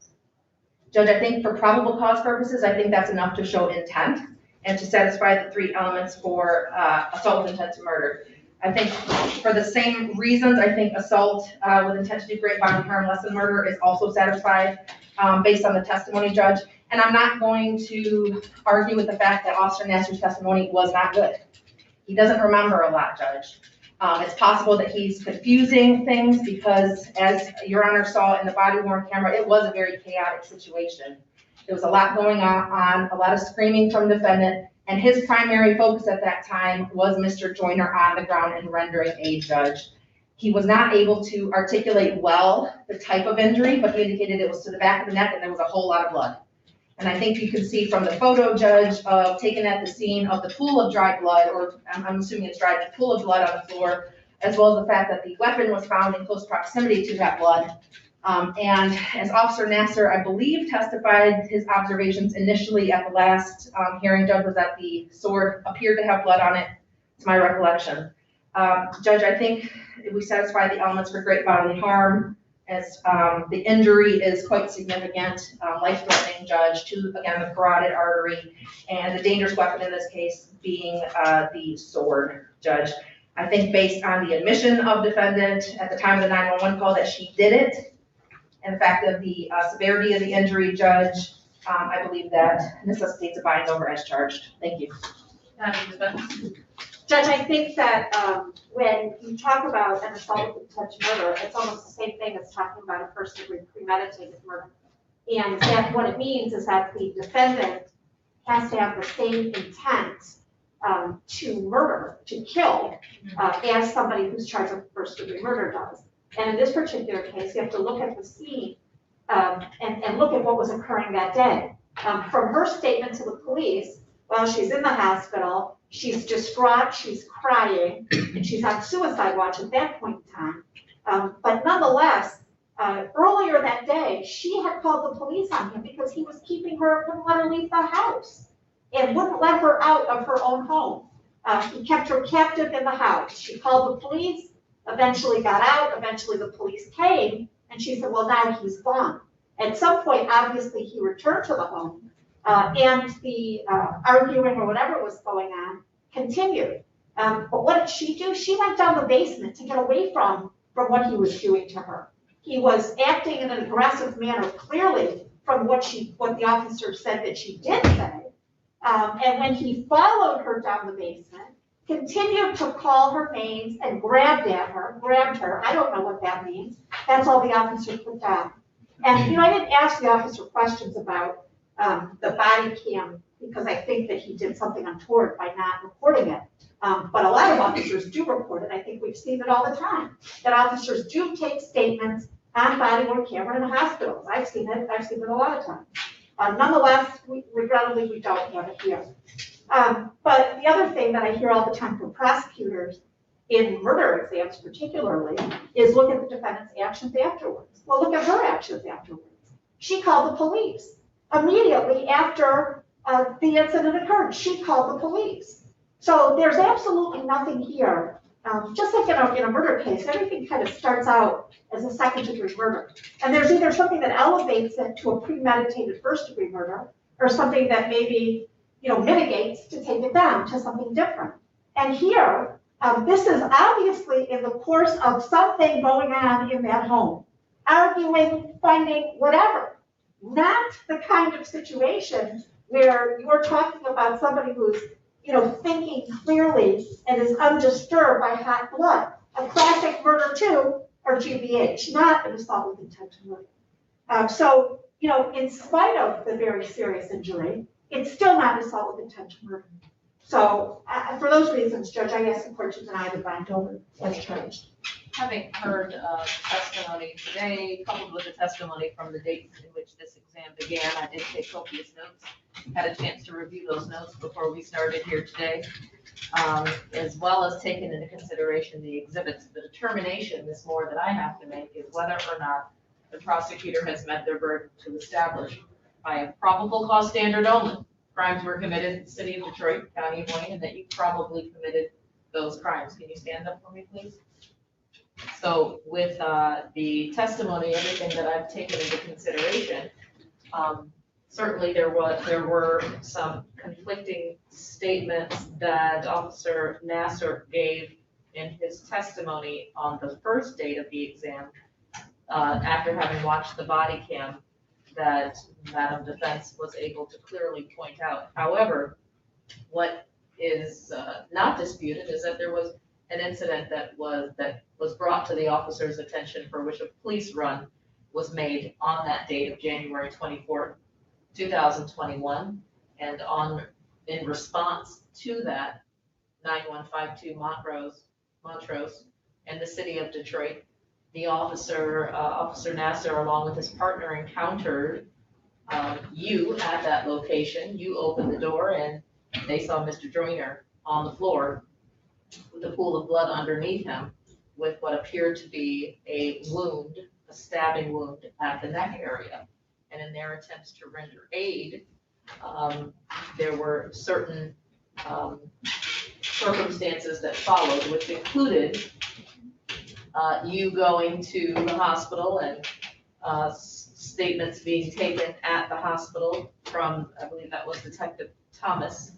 Judge, I think for probable cause purposes, I think that's enough to show intent and to satisfy the three elements for assault with intent to murder. I think for the same reasons, I think assault with intent to do great bodily harm less than murder is also satisfied based on the testimony, Judge. And I'm not going to argue with the fact that Officer Nasser's testimony was not good. He doesn't remember a lot, Judge. It's possible that he's confusing things because, as Your Honor saw in the body-worn camera, it was a very chaotic situation. There was a lot going on, a lot of screaming from the defendant, and his primary focus at that time was Mr. Joyner on the ground and rendering aid, Judge. He was not able to articulate well the type of injury, but he indicated it was to the back of the neck and there was a whole lot of blood. And I think you can see from the photo, Judge, taken at the scene of the pool of dried blood, or I'm assuming it's dried, the pool of blood on the floor, as well as the fact that the weapon was found in close proximity to that blood. And as Officer Nasser, I believe, testified his observations initially at the last hearing, Judge, was that the sword appeared to have blood on it, to my recollection. Judge, I think if we satisfy the elements for great bodily harm, as the injury is quite significant, life-threatening, Judge, to, again, the carotid artery, and the dangerous weapon in this case being the sword, Judge. I think based on the admission of defendant at the time of the 911 call that she did it, and the fact of the severity of the injury, Judge, I believe that necessitates a bind over as charged. Thank you. Judge, I think that when you talk about an assault with intent to murder, it's almost the same thing as talking about a first degree premeditated murder. And that what it means is that the defendant has to have the same intent to murder, to kill, as somebody who's charged with first degree murder does. And in this particular case, you have to look at the scene and look at what was occurring that day. From her statement to the police, well, she's in the hospital, she's distraught, she's crying, and she's on suicide watch at that point in time. But nonetheless, earlier that day, she had called the police on him because he was keeping her, wouldn't let her leave the house, and wouldn't let her out of her own home. He kept her captive in the house. She called the police, eventually got out, eventually the police came, and she said, well, now he's gone. At some point, obviously, he returned to the home, and the arguing or whatever was going on continued. But what did she do? She went down the basement to get away from what he was doing to her. He was acting in an aggressive manner, clearly, from what the officer said that she did say. And when he followed her down the basement, continued to call her names and grabbed her. I don't know what that means. That's all the officer put down. And, I didn't ask the officer questions about the body cam because I think that he did something untoward by not recording it. But a lot of officers do report it. I think we've seen it all the time, that officers do take statements on body-worn camera in the hospitals. I've seen it a lot of times. Nonetheless, regrettably, we don't have it here. But the other thing that I hear all the time from prosecutors in murder exams particularly is look at the defendant's actions afterwards. Well, look at her actions afterwards. She called the police. Immediately after the incident occurred, she called the police. So there's absolutely nothing here. Just like in a murder case, everything kind of starts out as a second-degree murder. And there's either something that elevates it to a premeditated first-degree murder or something that maybe mitigates to take it down to something different. And here, this is obviously in the course of something going on in that home, arguing, fighting, whatever. Not the kind of situation where you're talking about somebody who's, thinking clearly and is undisturbed by hot blood. A classic murder too, or GBH, not an assault with intent to murder. So, in spite of the very serious injury, it's still not assault with intent to murder. So, for those reasons, Judge, I ask the court to deny the bind over as charged. Having heard testimony today, coupled with the testimony from the date in which this exam began, I did take copious notes, had a chance to review those notes before we started here today, as well as taking into consideration the exhibits. The determination this more that I have to make is whether or not the prosecutor has met their burden to establish by a probable cause standard only. Crimes were committed in the city of Detroit, County of Wayne, and that you probably committed those crimes. Can you stand up for me, please? So with the testimony, everything that I've taken into consideration, certainly there were some conflicting statements that Officer Nasser gave in his testimony on the first date of the exam, after having watched the body cam, that Madam Defense was able to clearly point out. However, what is not disputed is that there was an incident that was brought to the officer's attention for which a police run was made on that date of January 24th, 2021. And in response to that, 9152 Montrose and the city of Detroit, the officer Nasser, along with his partner, encountered you at that location. You opened the door and they saw Mr. Joyner on the floor with a pool of blood underneath him, with what appeared to be a wound, a stabbing wound at the neck area. And in their attempts to render aid, there were certain circumstances that followed, which included you going to the hospital and statements being taken at the hospital from, I believe that was Detective Thomas,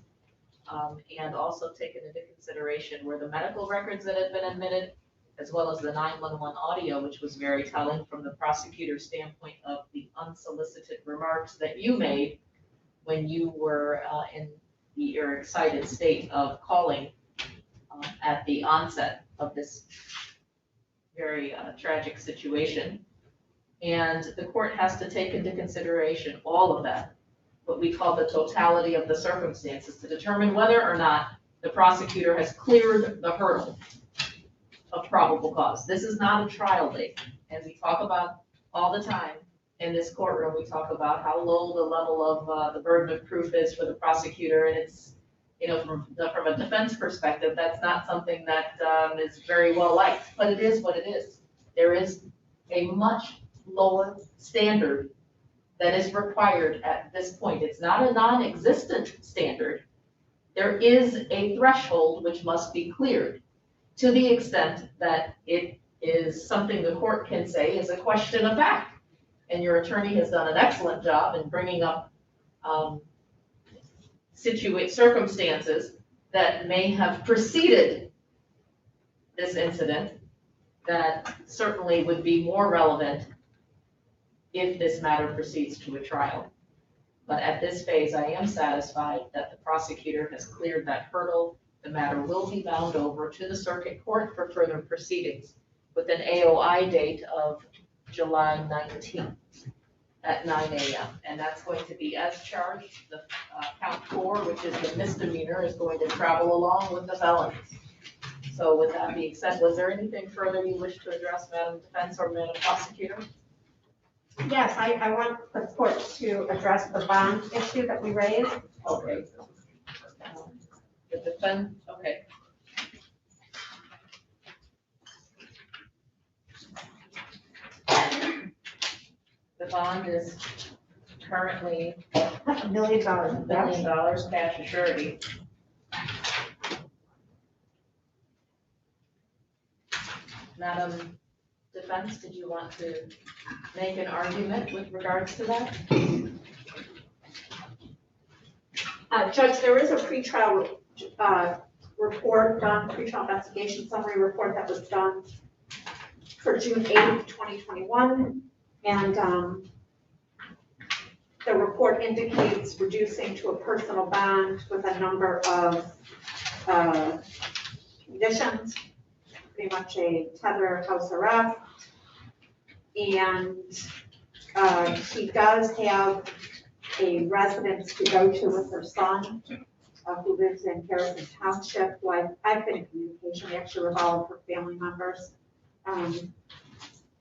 and also taken into consideration were the medical records that had been admitted, as well as the 911 audio, which was very telling from the prosecutor's standpoint of the unsolicited remarks that you made when you were in your excited state of calling at the onset of this very tragic situation. And the court has to take into consideration all of that, what we call the totality of the circumstances, to determine whether or not the prosecutor has cleared the hurdle of probable cause. This is not a trial date, and we talk about all the time in this courtroom, we talk about how low the level of the burden of proof is for the prosecutor, and it's, from a defense perspective, that's not something that is very well liked, but it is what it is. There is a much lower standard that is required at this point. It's not a non-existent standard. There is a threshold which must be cleared to the extent that it is something the court can say is a question of fact. And your attorney has done an excellent job in bringing up circumstances that may have preceded this incident that certainly would be more relevant if this matter proceeds to a trial. But at this phase, I am satisfied that the prosecutor has cleared that hurdle. The matter will be bound over to the circuit court for further proceedings with an AOI date of July 19th at 9 a.m. And that's going to be as charged. The count 4, which is the misdemeanor, is going to travel along with the felonies. So with that being said, was there anything further you wish to address, Madam Defense or Madam Prosecutor? Yes, I want the court to address the bond issue that we raised. Okay. The defense, okay. The bond is currently $1 million. $1 million cash and surety. Madam Defense, did you want to make an argument with regards to that? Judge, there is a pretrial report done, pretrial investigation summary report that was done for June 8th, 2021. And the report indicates reducing to a personal bond with a number of conditions, pretty much a tether house arrest. And she does have a residence to go to with her son, who lives in Harrison Township. Who I've been in communication, we actually with all of her family members.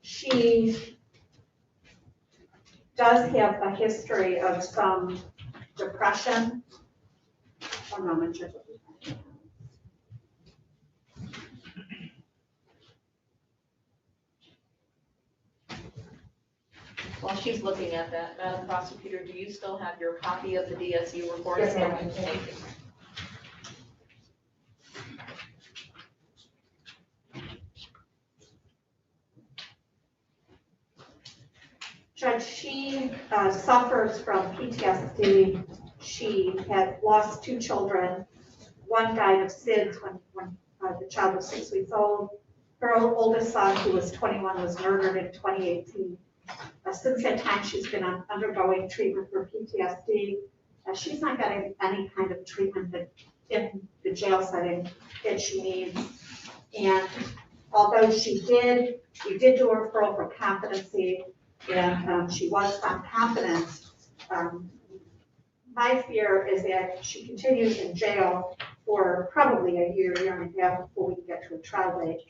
She does have a history of some depression. One moment, Judge. While she's looking at that, Madam Prosecutor, do you still have your copy of the DSU report? Yes, ma'am. Thank you. Judge, she suffers from PTSD. She had lost 2 children. One died of SIDS when the child was 6 weeks old. Her oldest son, who was 21, was murdered in 2018. Since that time, she's been undergoing treatment for PTSD. She's not getting any kind of treatment in the jail setting that she needs. And although we did do a referral for competency, and she was found competent, my fear is that she continues in jail for probably a year and a half before we can get to a trial date.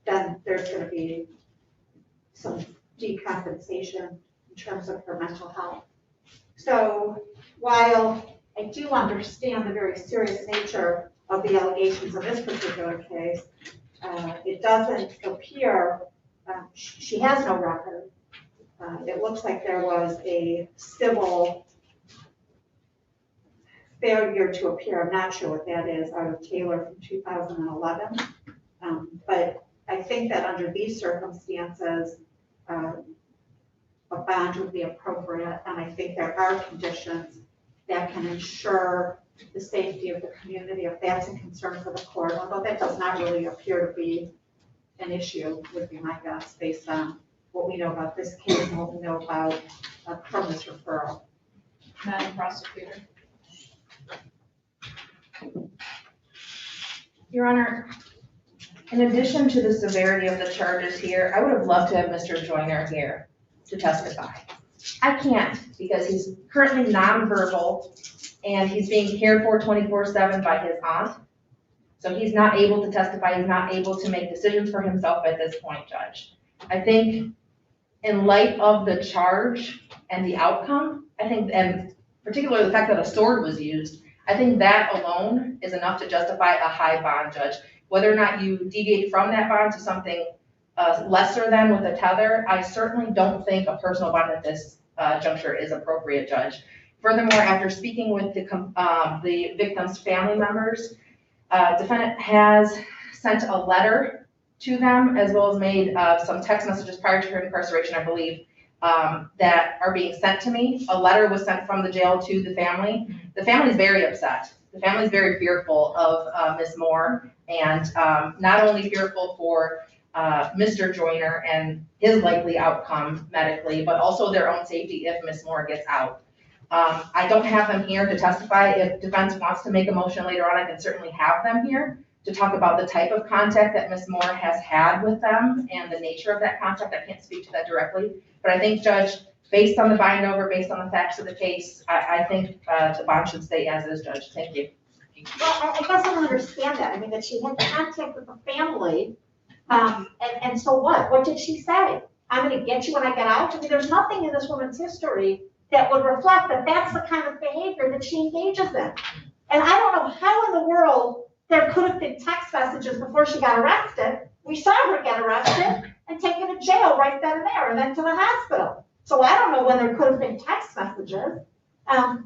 Then there's going to be some decompensation in terms of her mental health. So while I do understand the very serious nature of the allegations in this particular case, it doesn't appear, she has no record. It looks like there was a civil failure to appear. I'm not sure what that is, out of Taylor from 2011. But I think that under these circumstances, a bond would be appropriate, and I think there are conditions that can ensure the safety of the community if that's a concern for the court, although that does not really appear to be an issue, would be my guess, based on what we know about this case and what we know about from this referral. Madam Prosecutor. Your Honor, in addition to the severity of the charges here, I would have loved to have Mr. Joyner here to testify. I can't because he's currently nonverbal and he's being cared for 24/7 by his aunt. So he's not able to testify, he's not able to make decisions for himself at this point, Judge. I think in light of the charge and the outcome, I think, and particularly the fact that a sword was used, I think that alone is enough to justify a high bond, Judge. Whether or not you deviate from that bond to something lesser than with a tether, I certainly don't think a personal bond at this juncture is appropriate, Judge. Furthermore, after speaking with the victim's family members, defendant has sent a letter to them as well as made some text messages prior to her incarceration, I believe, that are being sent to me. A letter was sent from the jail to the family. The family is very upset. The family is very fearful of Ms. Moore, and not only fearful for Mr. Joyner and his likely outcome medically, but also their own safety if Ms. Moore gets out. I don't have them here to testify. If defense wants to make a motion later on, I can certainly have them here to talk about the type of contact that Ms. Moore has had with them and the nature of that contact. I can't speak to that directly, but I think, Judge, based on the bind over, based on the facts of the case, I think the bond should stay as is, Judge. Thank you. Well, I guess I don't understand that. I mean, that she had contact with the family, and so what? What did she say? I'm gonna get you when I get out? I mean, there's nothing in this woman's history that would reflect that that's the kind of behavior that she engages in. And I don't know how in the world there could have been text messages before she got arrested. We saw her get arrested and taken to jail right then and there and then to the hospital. So I don't know when there could have been text messages,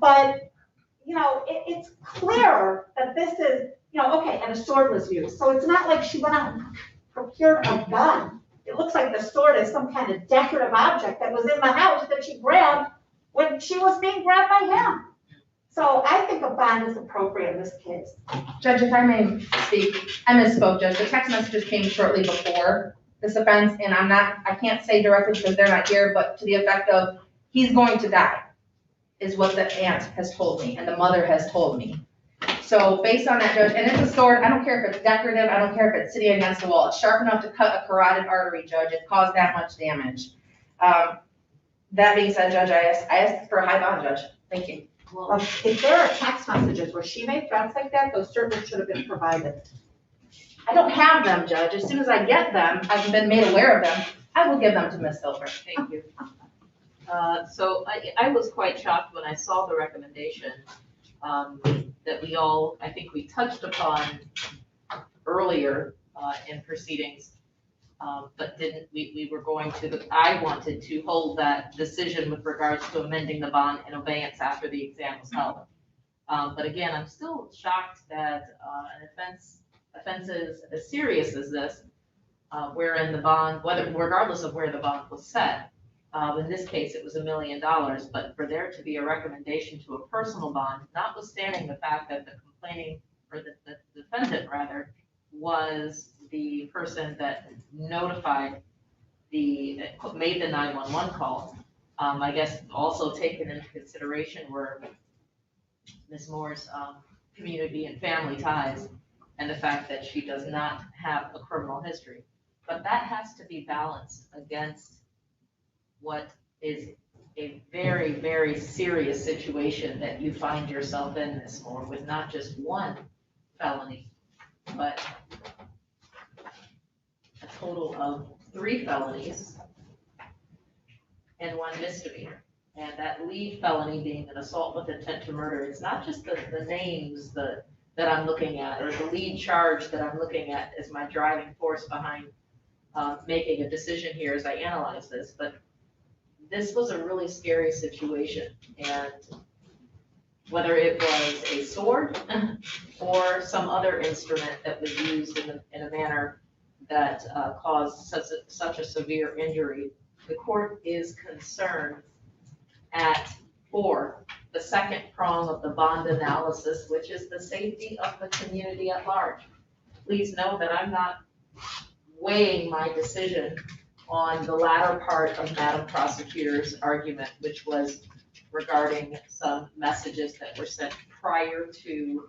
but you know, it's clear that this is, you know, okay, and a sword was used. So it's not like she went out and procured a gun. It looks like the sword is some kind of decorative object that was in the house that she grabbed when she was being grabbed by him. So I think a bond is appropriate in this case. Judge, if I may speak, I misspoke, Judge. The text messages came shortly before this offense, and I can't say directly because they're not here, but to the effect of, he's going to die, is what the aunt has told me and the mother has told me. So based on that, Judge, and it's a sword, I don't care if it's decorative, I don't care if it's sitting against the wall, it's sharp enough to cut a carotid artery, Judge, it caused that much damage. That being said, Judge, I asked for a high bond, Judge. Thank you. Well, if there are text messages where she made threats like that, those certainly should have been provided. I don't have them, Judge. As soon as I get them, I've been made aware of them, I will give them to Ms. Silver. Thank you. So I was quite shocked when I saw the recommendation that we all, I think we touched upon earlier in proceedings, but didn't, we were going to, I wanted to hold that decision with regards to amending the bond in abeyance after the exam was held. But again, I'm still shocked that an offense is as serious as this, wherein the bond, regardless of where the bond was set, in this case, it was $1 million, but for there to be a recommendation to a personal bond, notwithstanding the fact that the complaining, or the defendant rather, was the person that notified made the 911 call. I guess also taken into consideration were Ms. Moore's community and family ties and the fact that she does not have a criminal history. But that has to be balanced against what is a very, very serious situation that you find yourself in, Ms. Moore, with not just one felony, but a total of 3 felonies and 1 misdemeanor. And that lead felony being an assault with intent to murder. It's not just the names that I'm looking at, or the lead charge that I'm looking at as my driving force behind making a decision here as I analyze this, but this was a really scary situation. And whether it was a sword or some other instrument that was used in a manner that caused such a severe injury, the court is concerned for the second prong of the bond analysis, which is the safety of the community at large. Please know that I'm not weighing my decision on the latter part of Madam Prosecutor's argument, which was regarding some messages that were sent prior to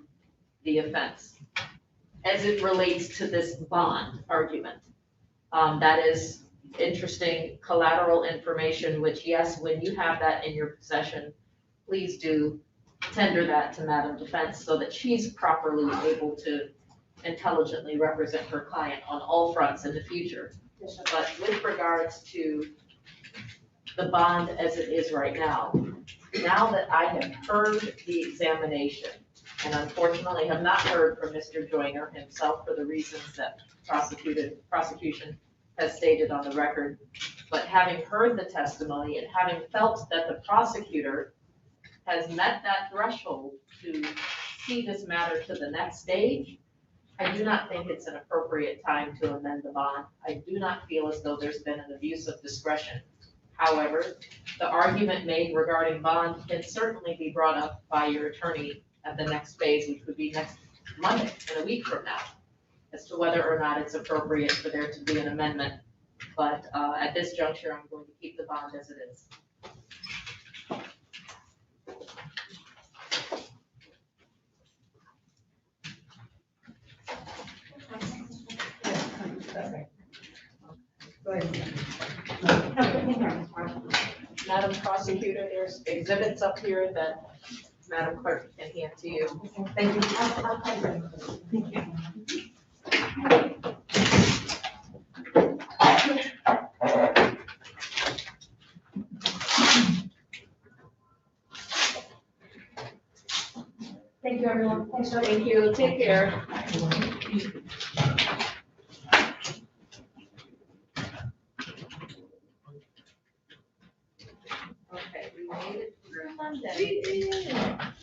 the offense. as it relates to this bond argument. That is interesting collateral information, which yes, when you have that in your possession, please do tender that to Madam Defense so that she's properly able to intelligently represent her client on all fronts in the future. But with regards to the bond as it is right now that I have heard the examination, and unfortunately have not heard from Mr. Joyner himself for the reasons that prosecution has stated on the record, but having heard the testimony and having felt that the prosecutor has met that threshold to see this matter to the next stage, I do not think it's an appropriate time to amend the bond. I do not feel as though there's been an abuse of discretion. However, the argument made regarding bond can certainly be brought up by your attorney at the next phase, which would be next Monday, in a week from now, as to whether or not it's appropriate for there to be an amendment. But at this juncture, I'm going to keep the bond as it is. Madam Prosecutor, there's exhibits up here that Madam Clerk can hand to you. Thank you. Thank you, everyone. Thanks for Thank you. Take care. Okay, we made it through Monday.